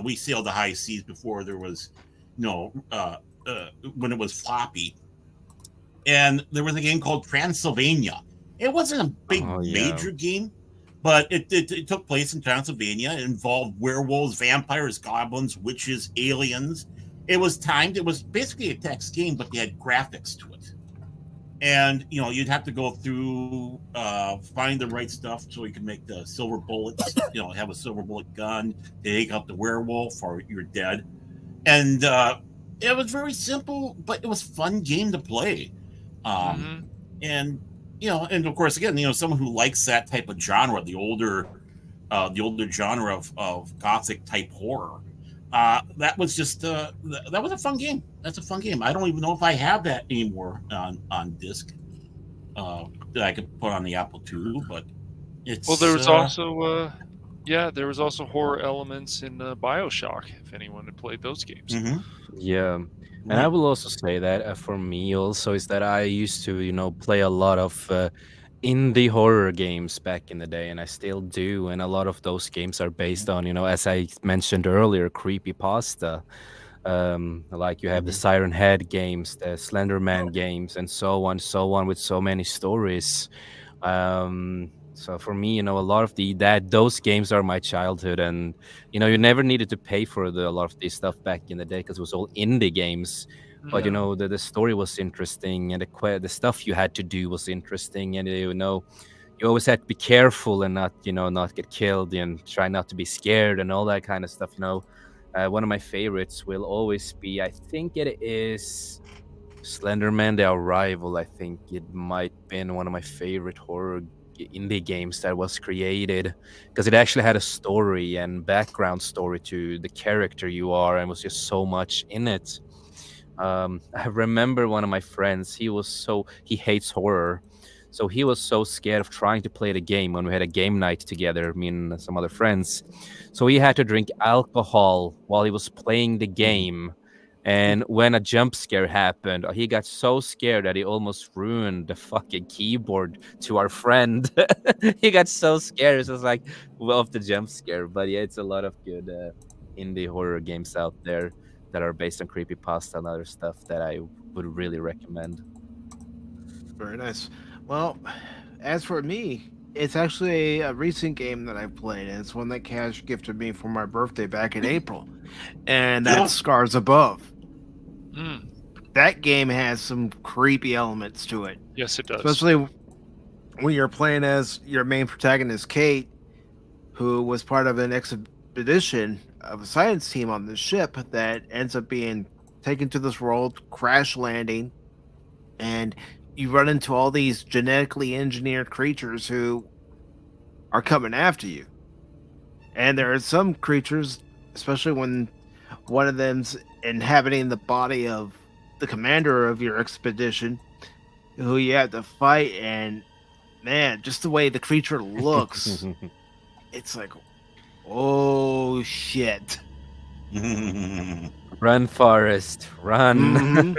we sailed the high seas before there was, when it was floppy. And there was a game called Transylvania. It wasn't a big major game, but it took place in Transylvania. It involved werewolves, vampires, goblins, witches, aliens. It was timed. It was basically a text game, but they had graphics to it. And you'd have to go through, find the right stuff so you can make the silver bullets. Have a silver bullet gun, take out the werewolf, or you're dead. And it was very simple, but it was a fun game to play. And and of course, again, someone who likes that type of genre, the older genre of gothic type horror. That was just that was a fun game. That's a fun game. I don't even know if I have that anymore on disc that I could put on the Apple II. But it's there was also there was also horror elements in BioShock. If anyone had played those games, yeah. And I will also say that for me also is that I used to play a lot of indie horror games back in the day, and I still do. And a lot of those games are based on, as I mentioned earlier, creepypasta. Like you have the Siren Head games, the Slenderman games, and so on, with so many stories. So for me, a lot of those games are my childhood, and you never needed to pay for a lot of this stuff back in the day because it was all indie games. But the story was interesting, and the stuff you had to do was interesting, and you always had to be careful and not get killed, and try not to be scared and all that kind of stuff. One of my favorites will always be, I think it is Slenderman: The Arrival. I think it might have been one of my favorite horror indie games that was created because it actually had a story and background story to the character you are, and was just so much in it. I remember one of my friends, he hates horror, so he was so scared of trying to play the game when we had a game night together, me and some other friends. So he had to drink alcohol while he was playing the game. And when a jump scare happened, he got so scared that he almost ruined the fucking keyboard to our friend. He got so scared. So it was like, of the jump scare. But yeah, it's a lot of good indie horror games out there that are based on creepypasta and other stuff that I would really recommend. Very nice. Well, as for me, it's actually a recent game that I've played, and it's one that Cash gifted me for my birthday back in April, and that's Scars Above. That game has some creepy elements to it. Yes, it does. Especially when you're playing as your main protagonist, Kate, who was part of an expedition of a science team on the ship that ends up being taken to this world, crash landing, and you run into all these genetically engineered creatures who are coming after you. And there are some creatures, especially when one of them's inhabiting the body of the commander of your expedition, who you have to fight, and man, just the way the creature looks, it's like, oh shit. Run, Forrest, run.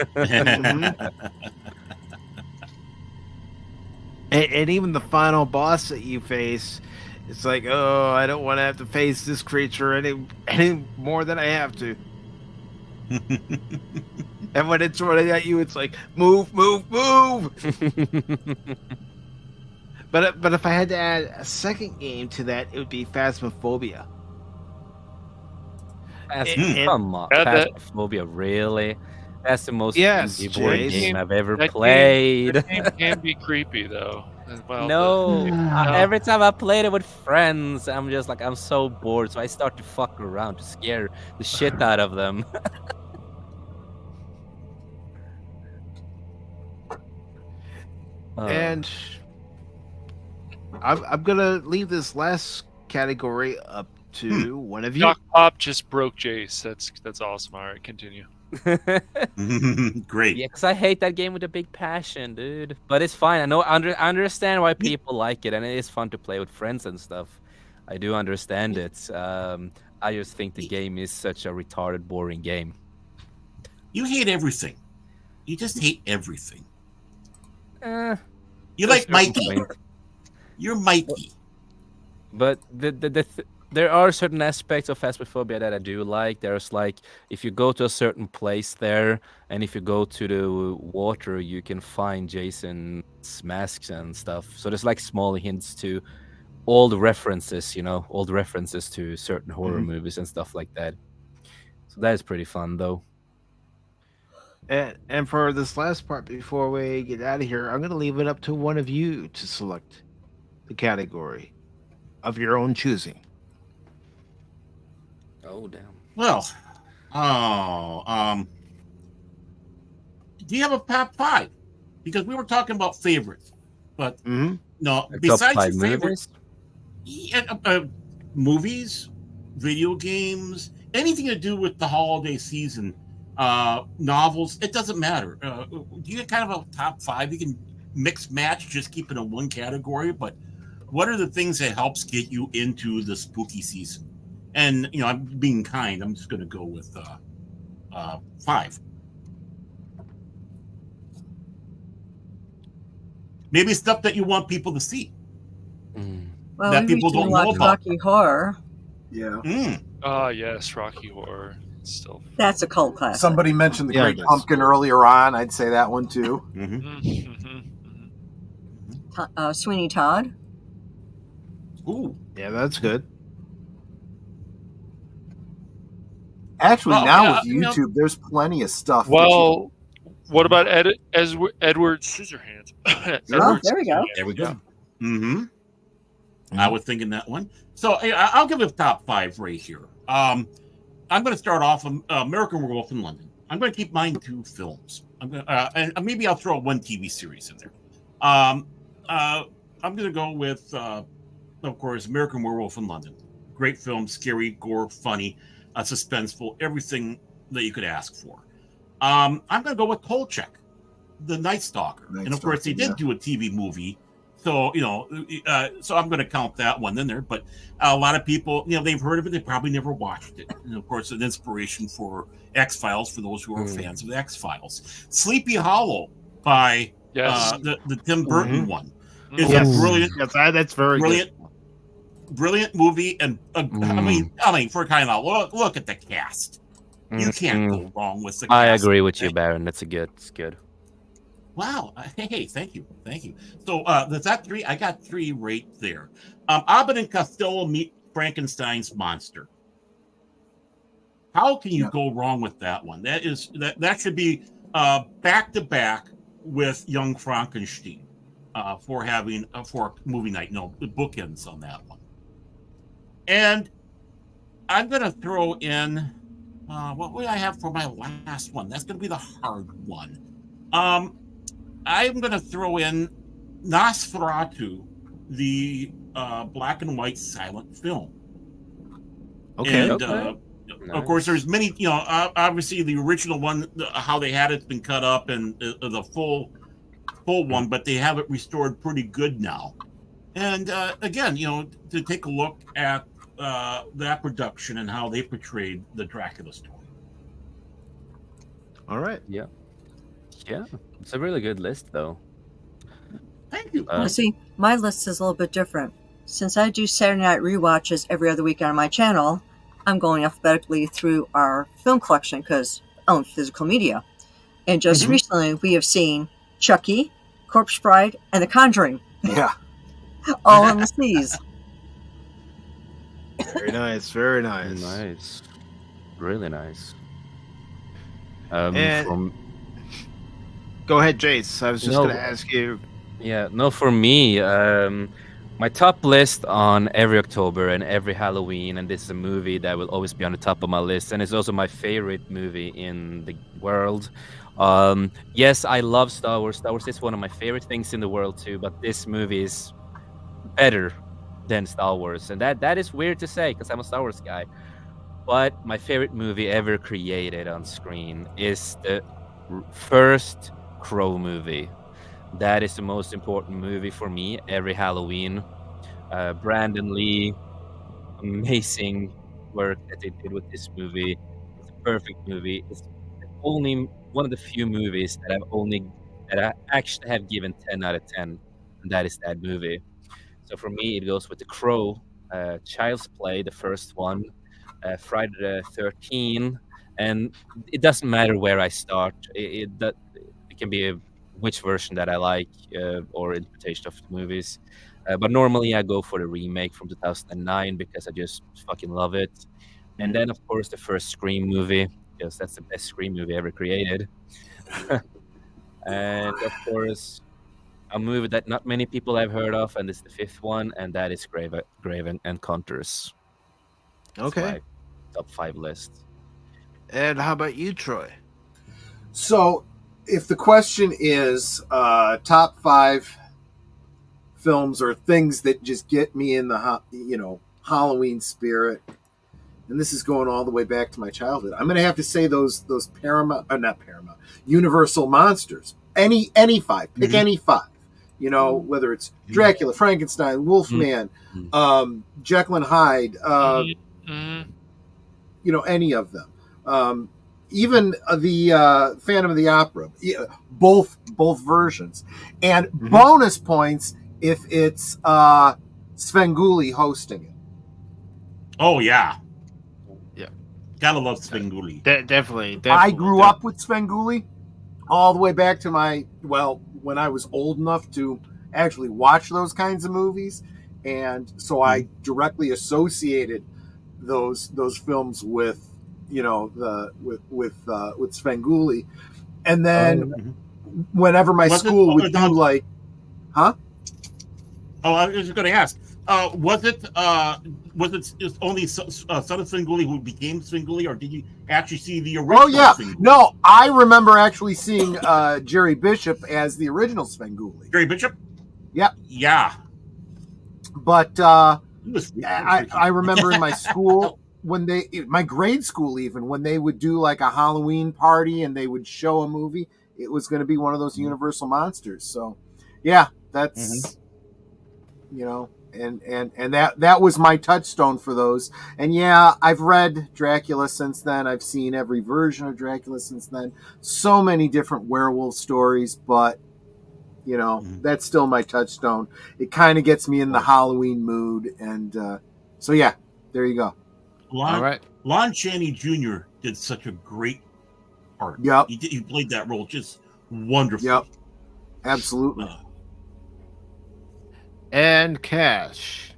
And even the final boss that you face, it's like, oh, I don't want to have to face this creature any more than I have to. And when it's running at you, it's like, move, move, move. But if I had to add a second game to that, it would be Phasmophobia. Come on, Phasmophobia, really? That's the most easy board game I've ever played. That game can be creepy, though. Well, no, every time I played it with friends, I'm just like, I'm so bored, so I start to fuck around to scare the shit out of them. And I'm gonna leave this last category up to one of you. Doc Pop just broke Jace. That's awesome. All right, continue. Great. Yeah, because I hate that game with a big passion, dude. But it's fine. I understand why people like it, and it is fun to play with friends and stuff. I do understand it. I just think the game is such a retarded, boring game. You hate everything. You just hate everything. Eh, You like Mikey. You're Mikey. But there are certain aspects of Phasmophobia that I do like. There's like, if you go to a certain place there, and if you go to the water, you can find Jason's masks and stuff. So there's like small hints to old references, old references to certain horror movies and stuff like that. So that is pretty fun, though. And for this last part, before we get out of here, I'm going to leave it up to one of you to select the category of your own choosing. Oh, damn. Well, do you have a top 5? Because we were talking about favorites, but no. Besides your favorites, movies, video games, anything to do with the holiday season, novels, it doesn't matter. You get kind of a top 5. You can mix match, just keep it in one category. But what are the things that helps get you into the spooky season? And I'm being kind. I'm just going to go with 5. Maybe stuff that you want people to see. Well, that people don't know about. Rocky Horror. Yeah. Yes, Rocky Horror. Still, that's a cult classic. Somebody mentioned the Great Pumpkin earlier on. I'd say that one too. Sweeney Todd. Ooh, yeah, that's good. Actually, now with YouTube, there's plenty of stuff. Well, what about Edward Scissorhands? There we go. There we go. I was thinking that one. So I'll give it a top 5 right here. I'm going to start off American Werewolf in London. I'm going to keep mine 2 films. And maybe I'll throw 1 TV series in there. I'm going to go with, of course, American Werewolf in London. Great film, scary, gore, funny, suspenseful, everything that you could ask for. I'm going to go with Kolchak, The Night Stalker. And of course, they did do a TV movie. So, so I'm going to count that one in there. But a lot of people, they've heard of it. They probably never watched it. And of course, an inspiration for X-Files for those who are fans of the X-Files. Sleepy Hollow by the Tim Burton one. It's a brilliant. That's very brilliant. Brilliant movie. And I mean, for kind of look at the cast. You can't go wrong with the cast. I agree with you, Baron. It's good. Wow. Hey, thank you. So that's that 3. I got 3 right there. Abbott and Costello meet Frankenstein's monster. How can you go wrong with that one? That should be back to back with Young Frankenstein for having for movie night. No, the bookends on that one. And I'm gonna throw in what would I have for my last one? That's gonna be the hard one. I'm going to throw in Nosferatu, the black and white silent film. Okay. And, nice. Of course, there's many, obviously the original one, how they had it's been cut up and the full one, but they have it restored pretty good now. And again, to take a look at that production and how they portrayed the Dracula story. All right. Yeah. It's a really good list, though. Thank you. See, my list is a little bit different. Since I do Saturday night rewatches every other week on my channel, I'm going alphabetically through our film collection because I own physical media. And just recently, we have seen Chucky, Corpse Bride, and The Conjuring. Yeah. All on the seas. Very nice. Very nice. Nice. Really nice. Go ahead, Jace. I was just going to ask you. Yeah, no, for me, my top list on every October and every Halloween, and this is a movie that will always be on the top of my list, and it's also my favorite movie in the world. Yes, I love Star Wars. Star Wars is one of my favorite things in the world too, but this movie is better than Star Wars, and that is weird to say because I'm a Star Wars guy. But my favorite movie ever created on screen is the first Crow movie. That is the most important movie for me every Halloween. Brandon Lee, amazing work that they did with this movie. It's a perfect movie. It's only one of the few movies that I actually have given 10 out of 10, and that is that movie. So for me, it goes with The Crow, Child's Play, the first one, Friday the 13th, and it doesn't matter where I start. It can be which version that I like or interpretation of the movies. But normally I go for the remake from 2009 because I just fucking love it. And then, of course, the first Scream movie, because that's the best Scream movie ever created. And, of course, a movie that not many people have heard of, and it's the fifth one, and that is Grave Encounters. Okay. Top 5 list. And how about you, Troy? So, if the question is top 5 films or things that just get me in the Halloween spirit, and this is going all the way back to my childhood, I'm going to have to say those Universal monsters. Any 5, pick any 5. Whether it's Dracula, Frankenstein, Wolfman, Jekyll and Hyde, any of them. Even the Phantom of the Opera, both versions, and bonus points if it's Svengoolie hosting it. Oh yeah, yeah, gotta love Svengoolie. Definitely. I grew up with Svengoolie all the way back to when I was old enough to actually watch those kinds of movies, and so I directly associated those films with with Svengoolie, and then whenever my school would do like, huh? Oh, I was just going to ask. Was it only Son of Svengoolie who became Svengoolie, or did you actually see the original? Oh yeah, Svengoolie? no, I remember actually seeing Jerry Bishop as the original Svengoolie. Jerry Bishop. Yep. Yeah. But I remember in my school my grade school even, when they would do like a Halloween party and they would show a movie, it was going to be one of those Universal monsters. So yeah, that's and that was my touchstone for those. And yeah, I've read Dracula since then. I've seen every version of Dracula since then. So many different werewolf stories, but that's still my touchstone. It kind of gets me in the Halloween mood, and so yeah, there you go. All right. Lon Chaney Jr. did such a great part. Yep. He played that role just wonderfully. Yep. Absolutely. And Cash.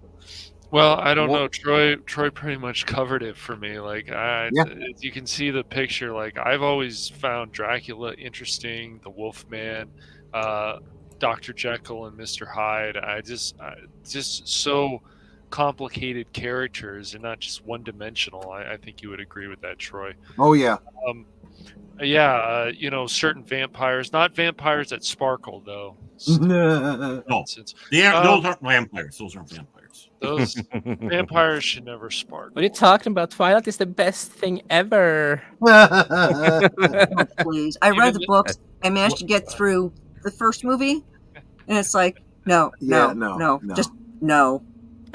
Well, I don't know. Troy pretty much covered it for me. Like, you can see the picture. Like, I've always found Dracula interesting, the Wolfman, Dr. Jekyll and Mr. Hyde. Just so complicated characters and not just one-dimensional. I think you would agree with that, Troy. Oh yeah. Certain vampires, not vampires that sparkle though. No, those aren't vampires. Those aren't vampires. Those vampires should never sparkle. What are you talking about? Twilight is the best thing ever. Please, I read the books. I managed to get through the first movie, and it's like, no, just no.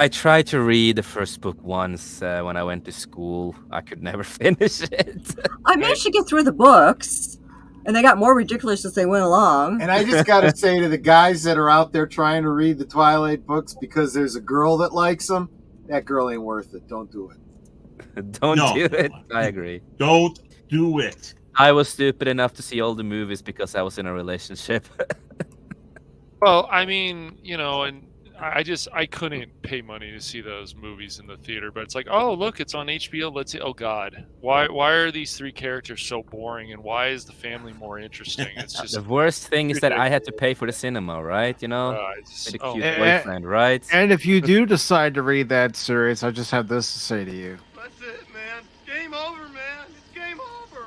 I tried to read the first book once when I went to school. I could never finish it. I managed to get through the books, and they got more ridiculous as they went along. And I just got to say to the guys that are out there trying to read the Twilight books because there's a girl that likes them, that girl ain't worth it. Don't do it. Don't do it. I agree. Don't do it. I was stupid enough to see all the movies because I was in a relationship. Well, I mean, and I couldn't pay money to see those movies in the theater, but it's like, oh, look, it's on HBO. Let's see. Oh God, why are these 3 characters so boring, and why is the family more interesting? It's just the worst thing is that I had to pay for the cinema, right? With a cute boyfriend, right? And if you do decide to read that series, I just have this to say to you. That's it, man. Game over, man. It's game over.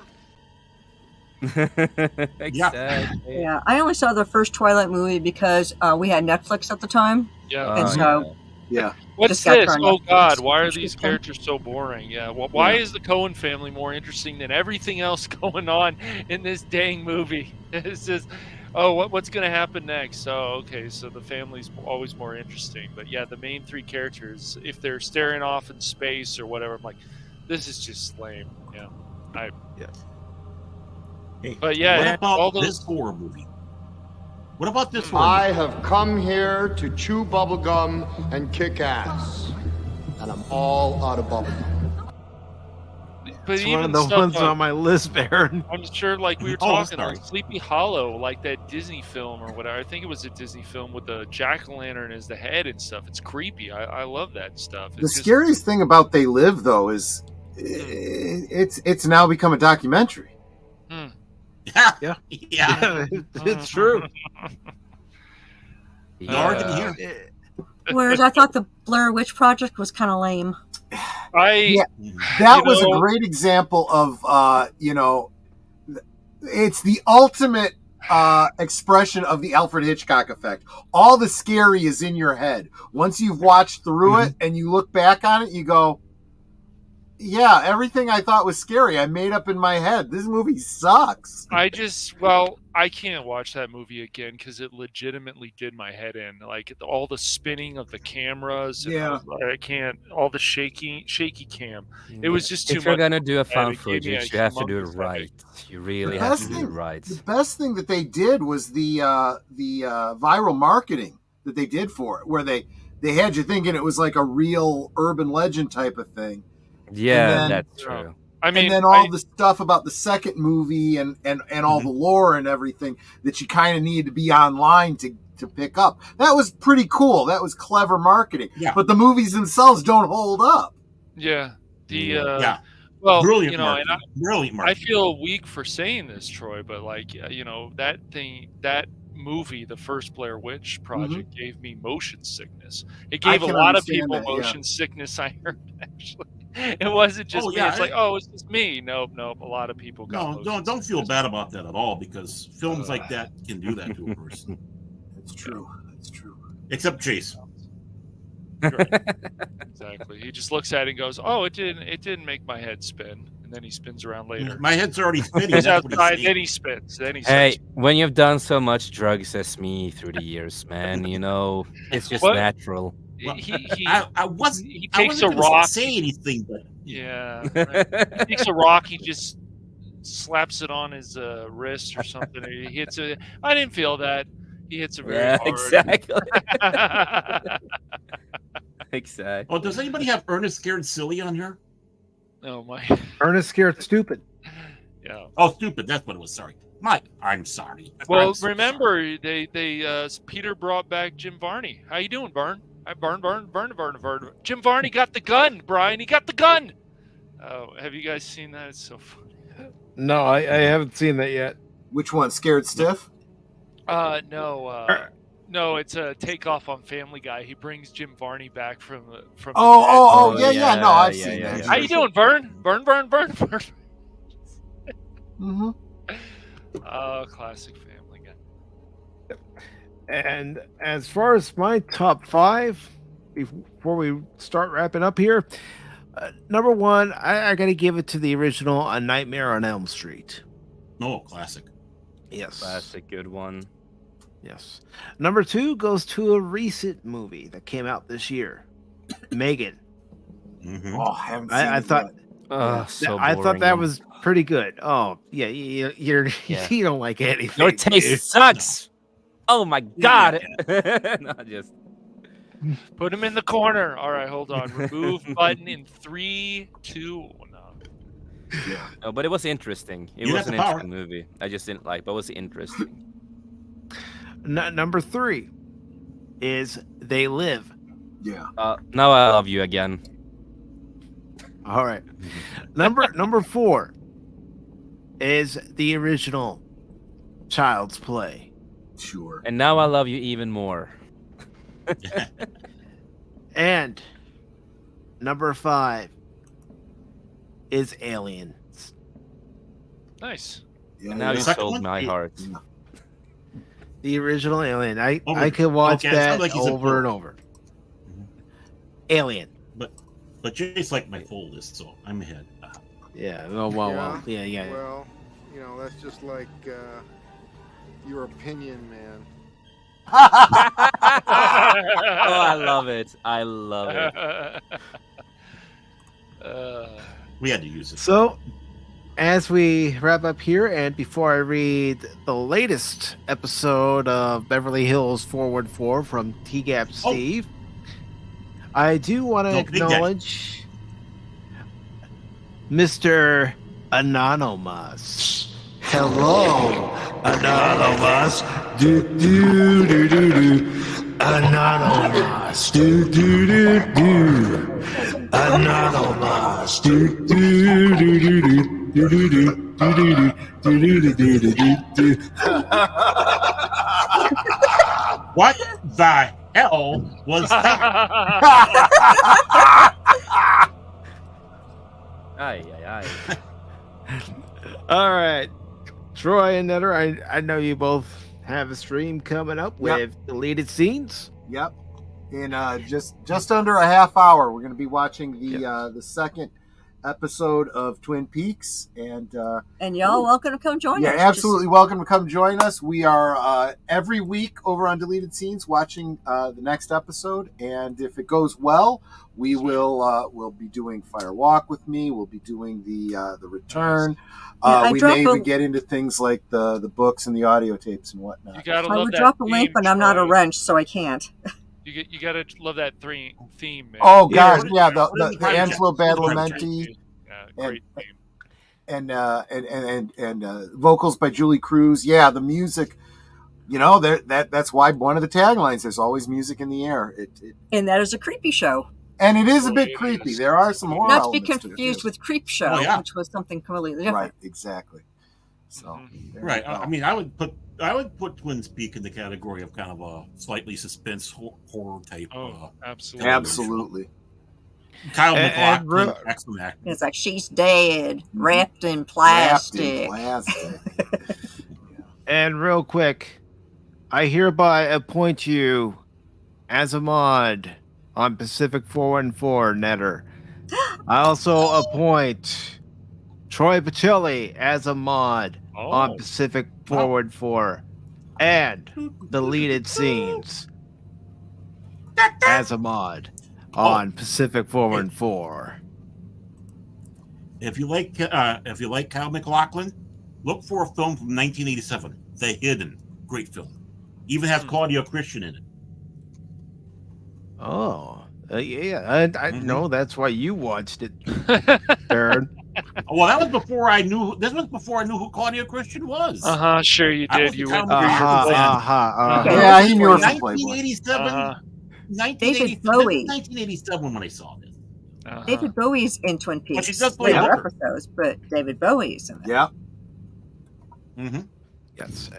Exactly. Yeah, I only saw the first Twilight movie because we had Netflix at the time. Yeah. And so Yeah. What's Just got this? turned Oh off. God, why are Just these turned- characters so boring? Yeah, well, why is the Coen family more interesting than everything else going on in this dang movie? It's just, oh, what's going to happen next? Oh, okay, so the family's always more interesting. But yeah, the main three characters, if they're staring off in space or whatever, I'm like, this is just lame. Yeah, Hey, But yeah, what about all those- this horror movie? What about this horror I movie? have come here to chew bubblegum and kick ass. And I'm all out of bubblegum. But It's even one of the stuff ones on my list, Baron. I'm sure, like we were Oh, talking, sorry. like Sleepy Hollow, like that Disney film or whatever. I think it was a Disney film with the jack-o'-lantern as the head and stuff. It's creepy. I love that stuff. The scariest thing about They Live, though, is it's now become a documentary. Yeah. It's true. Dark in here. Whereas I thought the Blair Witch Project was kind of lame. That was a great example of it's the ultimate expression of the Alfred Hitchcock effect. All the scary is in your head. Once you've watched through it and you look back on it, you go, yeah, everything I thought was scary, I made up in my head. This movie sucks. I can't watch that movie again because it legitimately did my head in. Like all the spinning of the cameras. And I can't. All the shaky cam. It was just too much. If you're gonna do a And found it gave me a footage, you have to do it humongous right. headache. You really have to do it right. The best thing that they did was the viral marketing that they did for it, where they had you thinking it was like a real urban legend type of thing. Yeah, that's true. And then all the stuff about the second movie and all the lore and everything that you kind of needed to be online to pick up. That was pretty cool. That was clever marketing. Yeah. But the movies themselves don't hold up. Yeah. Well, brilliant, brilliant I feel weak for saying this, Troy, but like that movie, the first Blair Witch Project, gave me motion sickness. It gave a lot of people motion sickness. I heard actually. It wasn't just me. It's like, it's just me. Nope. A lot of people got. Don't feel bad about that at all, because films like that can do that to a person. It's true. It's true. Except Chase. Right. Exactly. He just looks at it and goes, "Oh, it didn't make my head spin." And then he spins around later. My head's already spinning. He's outside, then he spins. Hey, when you've done so much drugs as me through the years, man, it's just natural. Well, he takes a rock. Say anything, but yeah, right. He takes a rock. He just slaps it on his wrist or something. He hits it. I didn't feel that. He hits it very hard. Exactly. Exactly. Oh, does anybody have Ernest Scared Silly on here? Oh my. Ernest Scared Stupid. Yeah. Oh, stupid. That's what it was. Sorry. I'm sorry. Well, remember they Peter brought back Jim Varney. How you doing, Vern? Vern. Jim Varney got the gun, Brian. He got the gun. Oh, have you guys seen that? It's so funny. No, I haven't seen that yet. Which one? Scared Stiff? No, it's a takeoff on Family Guy. He brings Jim Varney back from the dead. Yeah. No, I've seen that. How you doing, Vern? Vern. Mm-hmm. Oh, classic Family Guy. And as far as my top 5, before we start wrapping up here, number 1, I got to give it to the original A Nightmare on Elm Street. Oh, classic. Yes. Classic, good one. Yes. Number 2 goes to a recent movie that came out this year, Megan. Mm-hmm. Oh, I haven't seen I thought. I thought that was pretty good. Oh yeah, you don't like anything. Your taste sucks. Oh my god! No, just put him in the corner. All right, hold on. Remove button in 3, 2. Yeah. No, but it was interesting. It was an interesting movie. I just didn't like, but it was interesting. Number 3 is They Live. Yeah. Now I Love You Again. All right. Number 4 is the original Child's Play. Sure. And Now I Love You Even More. And number 5 is Aliens. Nice. Yeah, now you sold my heart. Yeah. The original Alien. I could watch that over and over. Alien. But Jay's like my full list, so I'm ahead. Yeah. Well. Yeah. Well, that's just like your opinion, man. Oh, I love it. I love it. We had to use it. So, as we wrap up here, and before I read the latest episode of Beverly Hills 414 from T-Gap Steve, I do want to acknowledge Mr. Anonymous. Hello, Anonymous. Do do do do do. Anonymous. Do do do do. Anonymous. Do do do do do. Do do do do do do do do do. What the hell was that? Aye. All right, Troy and Netter, I know you both have a stream coming up with deleted scenes. Yep. In just under a half hour, we're going to be watching the second episode of Twin Peaks, and y'all welcome to come join us. Yeah, absolutely welcome to come join us. We are every week over on Deleted Scenes watching the next episode, and if it goes well, we will we'll be doing Fire Walk with Me. We'll be doing the Return. We may even get into things like the books and the audio tapes and whatnot. You gotta I love would that drop a theme, link, but I'm not a Troy. wrench, so I can't. You gotta love that theme, man. Oh gosh, the Angelo Badalamenti. Great theme. And vocals by Julie Cruz. Yeah, the music. That's why one of the taglines. There's always music in the air. And that is a creepy show. And it is a bit creepy. There are some horror Not to be elements confused with Creep Show, which was something completely different. Right, exactly. So Right. I mean, I would put Twin Peaks in the category of kind of a slightly suspense horror type. Absolutely. Absolutely. Kyle MacLachlan, excellent actor. It's like she's dead, wrapped in plastic. And real quick, I hereby appoint you as a mod on Pacific 414 Netter. I also appoint Troy Pacelli as a mod on Pacific 414 and Deleted Scenes as a mod on Pacific 414. If you like Kyle MacLachlan, look for a film from 1987, The Hidden. Great film. Even has Claudia Christian in it. Oh, yeah. I know that's why you watched it, Baron. Well, that was before I knew. This was before I knew who Claudia Christian was. Sure you did. You went through your yeah, he knew her from Playboy. 1987. David Bowie. 1987 when I saw this. David Bowie's in Twin Peaks. But she does play later Hooker. episodes, but David Bowie's in it. Yeah. Mm-hmm. Yes.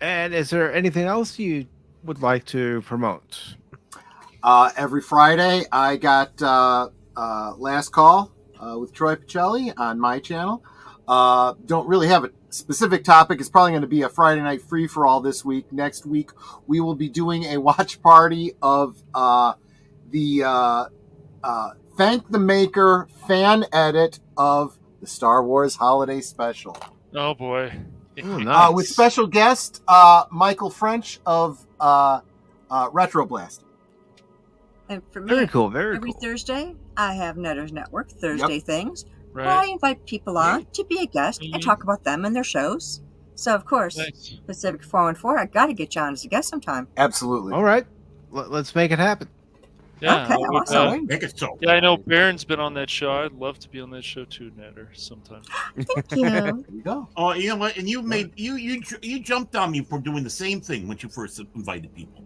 And is there anything else you would like to promote? Every Friday, I got Last Call with Troy Pacelli on my channel. Don't really have a specific topic. It's probably going to be a Friday night free for all this week. Next week, we will be doing a watch party of the Thank the Maker fan edit of the Star Wars Holiday Special. Oh boy. Ooh, nice. With special guest Michael French of Retro Blast. And for me, Very cool. every Thursday, I have Netter's Network Thursday Things, Right. where I invite people on to be a guest and talk about them and their shows. So, of course, Nice. Pacific 414, I got to get you on as a guest sometime. Absolutely. All right. Let's make it happen. Yeah, Okay, I would, awesome. Make it so. yeah, I know Baron's been on that show. I'd love to be on that show too, Netter, sometime. Thank you. There you go. Oh, you know what? And you jumped on me for doing the same thing when you first invited people.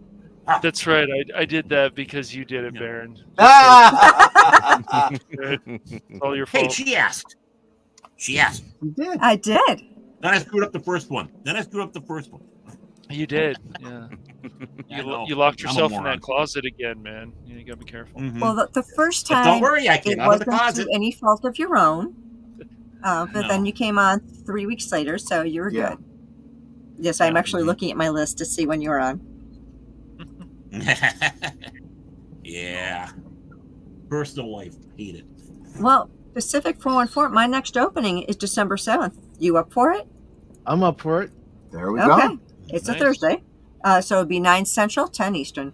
That's right. I did that because you did it, Baron. It's all your fault. Hey, she asked. You did. I did. Then I screwed up the first one. You did. Yeah. I know. You locked I'm a yourself in moron. that closet again, man. You gotta be careful. Mhm. Well, the first But time, don't worry, I came it out of the wasn't closet. through any fault of your own. But No. then you came on 3 weeks later, so you were Yeah. good. Yes, I'm Yeah, actually mhm. looking at my list to see when you were on. Yeah. personal life, hate it. Well, Pacific 414, my next opening is December 7th. You up for it? I'm up for it. There we Okay. go. It's Nice. a Thursday. So it'd be 9 Central, 10 Eastern.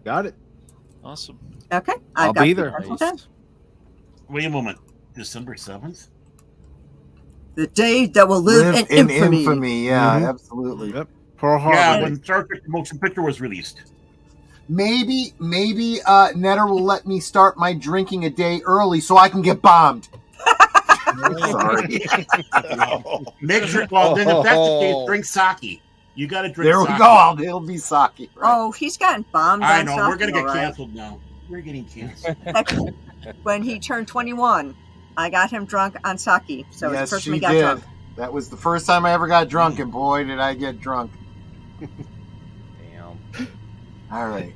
Got it. Awesome. Okay. I'll be there. Wait a moment. December 7th? The day that will live in infamy. Yeah, absolutely. Yep. Pearl Harbor. Yeah, when Star Trek the Motion Picture was released. Maybe Netter will let me start my drinking a day early so I can get bombed. Sorry. Make sure. Well, then if that's the case, drink sake. You got to drink. There we sake. go. It'll be sake. Right? Oh, he's gotten bombed. I on know. sake, We're gonna get all right. canceled now. We're getting canceled. When he turned 21, I got him drunk on sake. So yes, it's the first she time he got did. drunk. That was the first time I ever got drunk, and boy, did I get drunk. Damn. All right.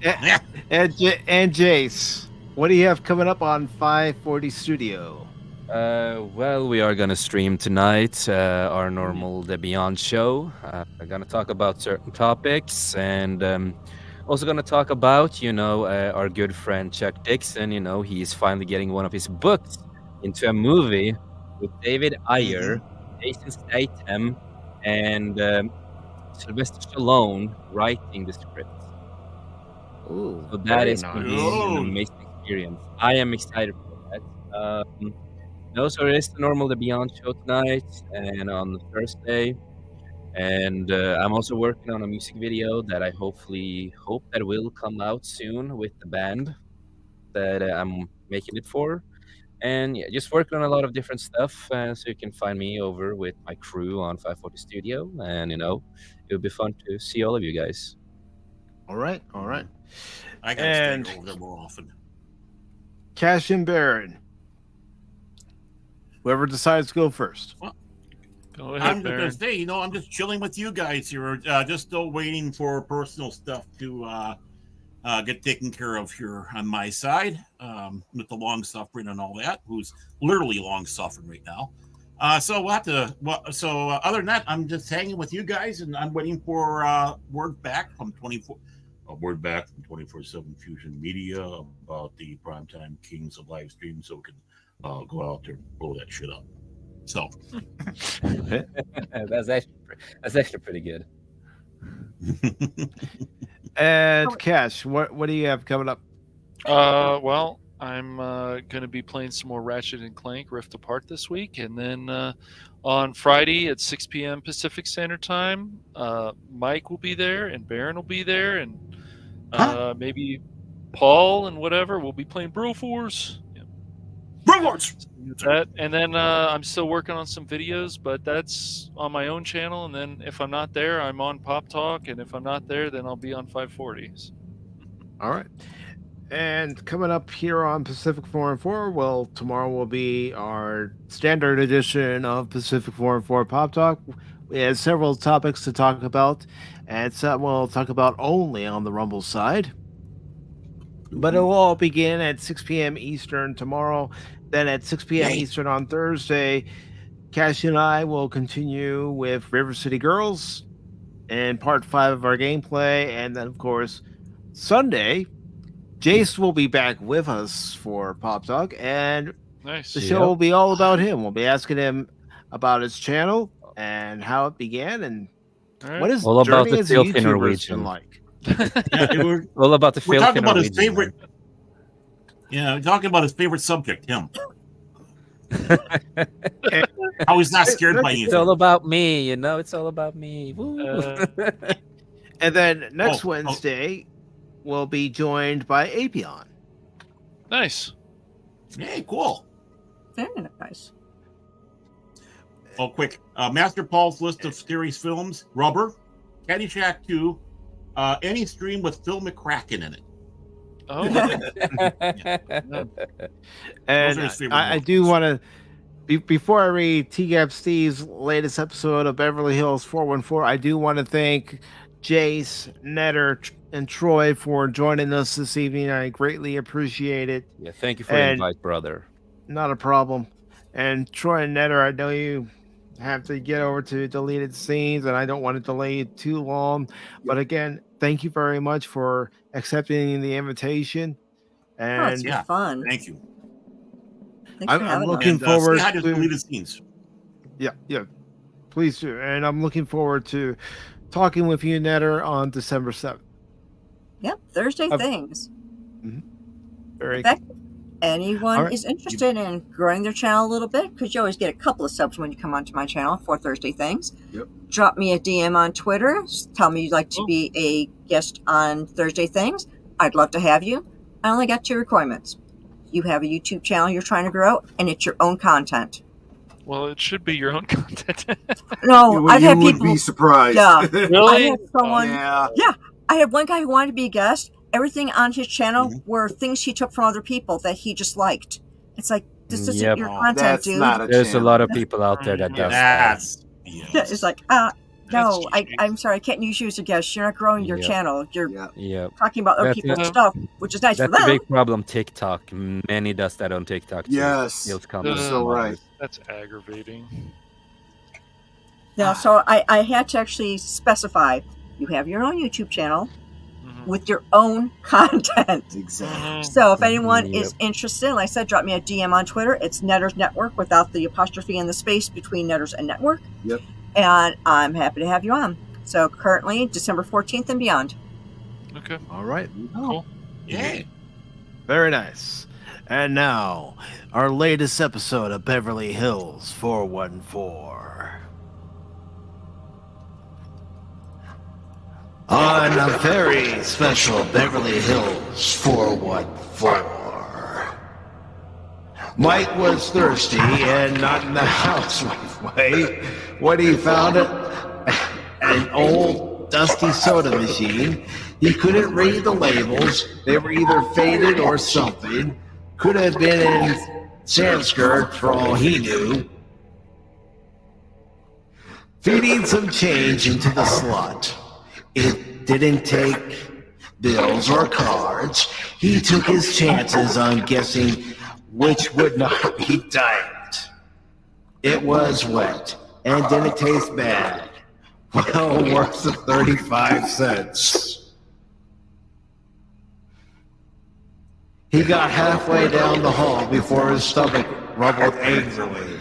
And Jace, what do you have coming up on 540 Studio? Well, we are gonna stream tonight our normal The Beyond show. We're gonna talk about certain topics, and also gonna talk about, our good friend Chuck Dixon. He's finally getting one of his books into a movie with David Ayer, Jason Statham, and Sylvester Stallone writing the script. Ooh, So that is nice. going to be an amazing experience. I am excited for that. So it is the normal The Beyond show tonight and on Thursday. And I'm also working on a music video that I hope that will come out soon with the band that I'm making it for. And yeah, just working on a lot of different stuff. So you can find me over with my crew on 540 Studio. And, it'll be fun to see all of you guys. All right. I gotta stay over there more often. Cash and Baron. Whoever decides to go first. Go ahead, I'm just Baron. gonna say, I'm just chilling with you guys here. Just still waiting for personal stuff to get taken care of here on my side, with the long suffering and all that. Who's literally long suffering right now. So we'll have to. So other than that, I'm just hanging with you guys, and I'm waiting for word back from 24/7 Fusion Media about the Primetime Kings of live stream, so we can go out there and blow that shit up. So that's actually pretty good. And Cash, what do you have coming up? Well, I'm going to be playing some more Ratchet and Clank Rift Apart this week, and then on Friday at 6 p.m. Pacific Standard Time, Mike will be there, and Baron will be there, and maybe Paul and whatever. We'll be playing Broforce. Broforce. That, and then I'm still working on some videos, but that's on my own channel. And then if I'm not there, I'm on Pop Talk, and if I'm not there, then I'll be on 540s. All right. And coming up here on Pacific 414, well, tomorrow will be our standard edition of Pacific 414 Pop Talk. We have several topics to talk about, and some we'll talk about only on the Rumble side. But it will all begin at 6 p.m. Eastern tomorrow. Then at 6 p.m. Eastern on Thursday, Cash and I will continue with River City Girls and part 5 of our gameplay. And then, of course, Sunday, Jace will be back with us for Pop Talk, and nice. The show will be all about him. We'll be asking him about his channel and how it began, and what is all about journey the as a filthy YouTuber Norwegian like. All about the we're filthy talking about Norwegian. his favorite. Yeah, we're talking about his favorite subject, him. How he's not scared by anything. It's all about me, It's all about me. Woo. And then next Wednesday, we'll be joined by Apion. Nice. Hey, cool. Very nice. Oh, quick. Master Paul's list of series films: Rubber, Caddyshack 2, any stream with Phil McCracken in it. Oh. And I do want to, before I read T-Gap Steve's latest episode of Beverly Hills 414, I do want to thank Jace, Netter, and Troy for joining us this evening. I greatly appreciate it. Yeah, thank you for the invite, brother. Not a problem. And Troy and Netter, I know you have to get over to deleted scenes, and I don't want to delay you too long. But again, thank you very much for accepting the invitation. And it's been fun. Thank you. Thanks for I'm having looking us. forward say hi to to deleted scenes. Yeah, please do. And I'm looking forward to talking with you, Netter, on December 7th. Yep, Thursday things. Very In fact, anyone right. is interested in growing their channel a little bit, because you always get a couple of subs when you come onto my channel for Thursday things. Yep. Drop me a DM on Twitter. Tell me you'd like to be a guest on Thursday things. I'd love to have you. I only got 2 requirements. You have a YouTube channel you're trying to grow, and it's your own content. Well, it should be your own content. No, I've had people. Would be surprised. Yeah, Really? I had someone. Yeah. I had one guy who wanted to be a guest. Everything on his channel were things he took from other people that he just liked. It's like, this isn't your content, That's dude. not a There's a channel. lot of people out there that does that. Yeah, it's like, no, I'm sorry, I can't use you as a guest. You're not growing your channel. You're talking about other people's stuff, which is nice for That's them. a big problem. TikTok. Many does that on TikTok. Too. Yes. Steals content. so right. That's aggravating. Yeah, so I had to actually specify, you have your own YouTube channel with your own content. Exactly. So if anyone is interested, like I said, drop me a DM on Twitter. It's Netters Network without the apostrophe and the space between Netters and Network. Yep. And I'm happy to have you on. So currently, December 14th and beyond. Okay. All right. Cool. Yeah. Very nice. And now, our latest episode of Beverly Hills 414. On a very special Beverly Hills 414. Mike was thirsty and not in the housewife way when he found an old dusty soda machine. He couldn't read the labels. They were either faded or something. Could have been in Sanskrit for all he knew. Feeding some change into the slot. It didn't take bills or cards. He took his chances on guessing which would not be diamond. It was wet and didn't taste bad. Well worth the 35 cents. He got halfway down the hall before his stomach rumbled angrily.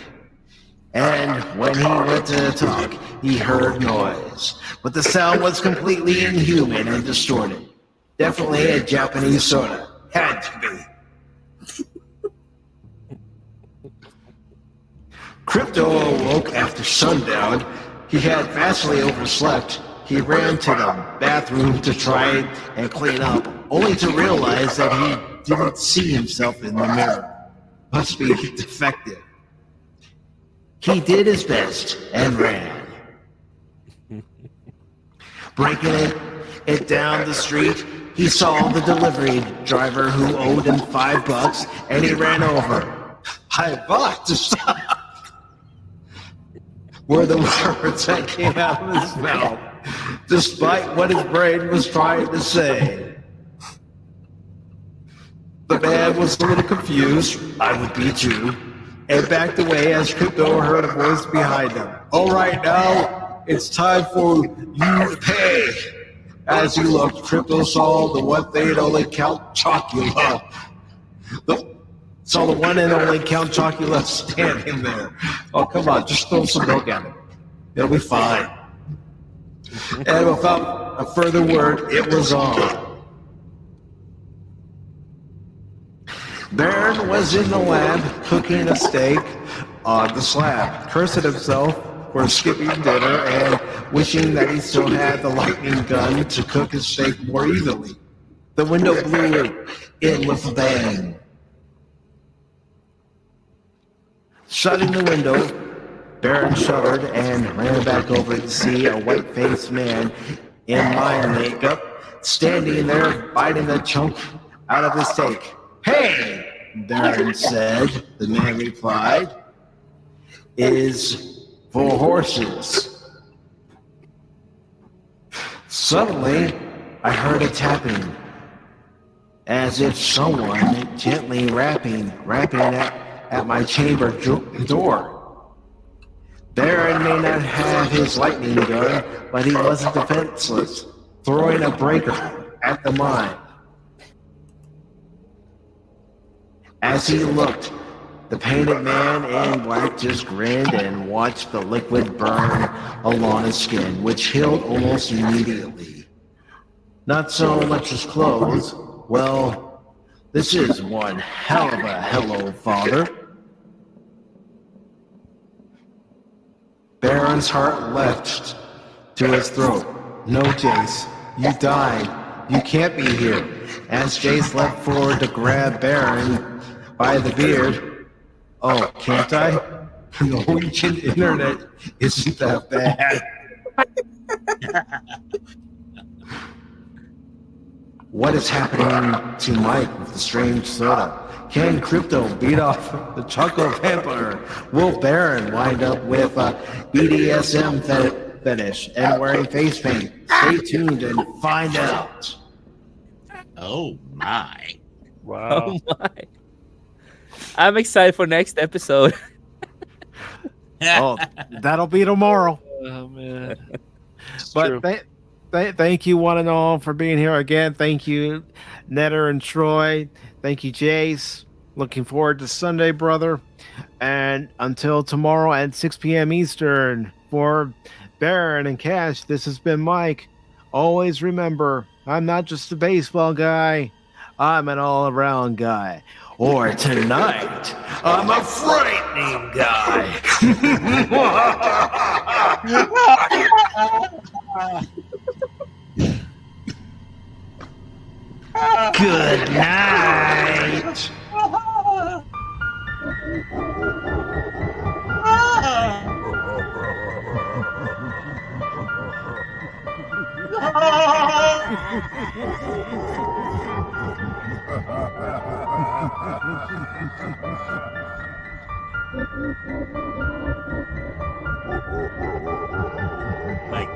And when he went to talk, he heard noise. But the sound was completely inhuman and distorted. Definitely a Japanese soda. Had to be. Crypto awoke after sundown. He had vastly overslept. He ran to the bathroom to try and clean up, only to realize that he didn't see himself in the mirror. Must be defective. He did his best and ran. Breaking it down the street, he saw the delivery driver who owed him $5, and he ran over. $5 to stop. Were the words that came out of his mouth, despite what his brain was trying to say. The man was a little confused, I would be too, and backed away as Crypto heard a voice behind him. All right, now it's time for you to pay. As he looked, Crypto saw the one thing and only Count Chocula. Saw the one and only Count Chocula standing there. Oh, come on, just throw some milk at him. It'll be fine. And without a further word, it was on. Baron was in the lab cooking a steak on the slab, cursing himself for skipping dinner and wishing that he still had the lightning gun to cook his steak more evenly. The window blew in with a bang. Shutting the window, Baron shuddered and ran back over to see a white-faced man in mime makeup standing there biting a chunk out of his steak. Hey, Baron said. The man replied, is for horses. Suddenly, I heard a tapping, as if someone gently rapping at my chamber door. Baron may not have his lightning gun, but he wasn't defenseless, throwing a breaker at the mine. As he looked, the painted man in black just grinned and watched the liquid burn along his skin, which healed almost immediately. Not so much his clothes. Well, this is one hell of a hello, father. Baron's heart leapt to his throat. No, Jace, you died. You can't be here. As Jace leapt forward to grab Baron by the beard. Oh, can't I? The Norwegian internet isn't that bad. What is happening to Mike with the strange soda? Can Crypto beat off the Choco Vampire? Will Baron wind up with a BDSM fetish and wearing face paint? Stay tuned and find out. Oh my. Wow. Oh my. I'm excited for next episode. Oh, that'll be tomorrow. Oh man. But thank you one and all for being here again. Thank you, Netter and Troy. Thank you, Jace. Looking forward to Sunday, brother. And until tomorrow at 6 p.m. Eastern, for Baron and Cash, this has been Mike. Always remember, I'm not just a baseball guy. I'm an all-around guy. Or tonight, I'm a frightening guy. Good night. Like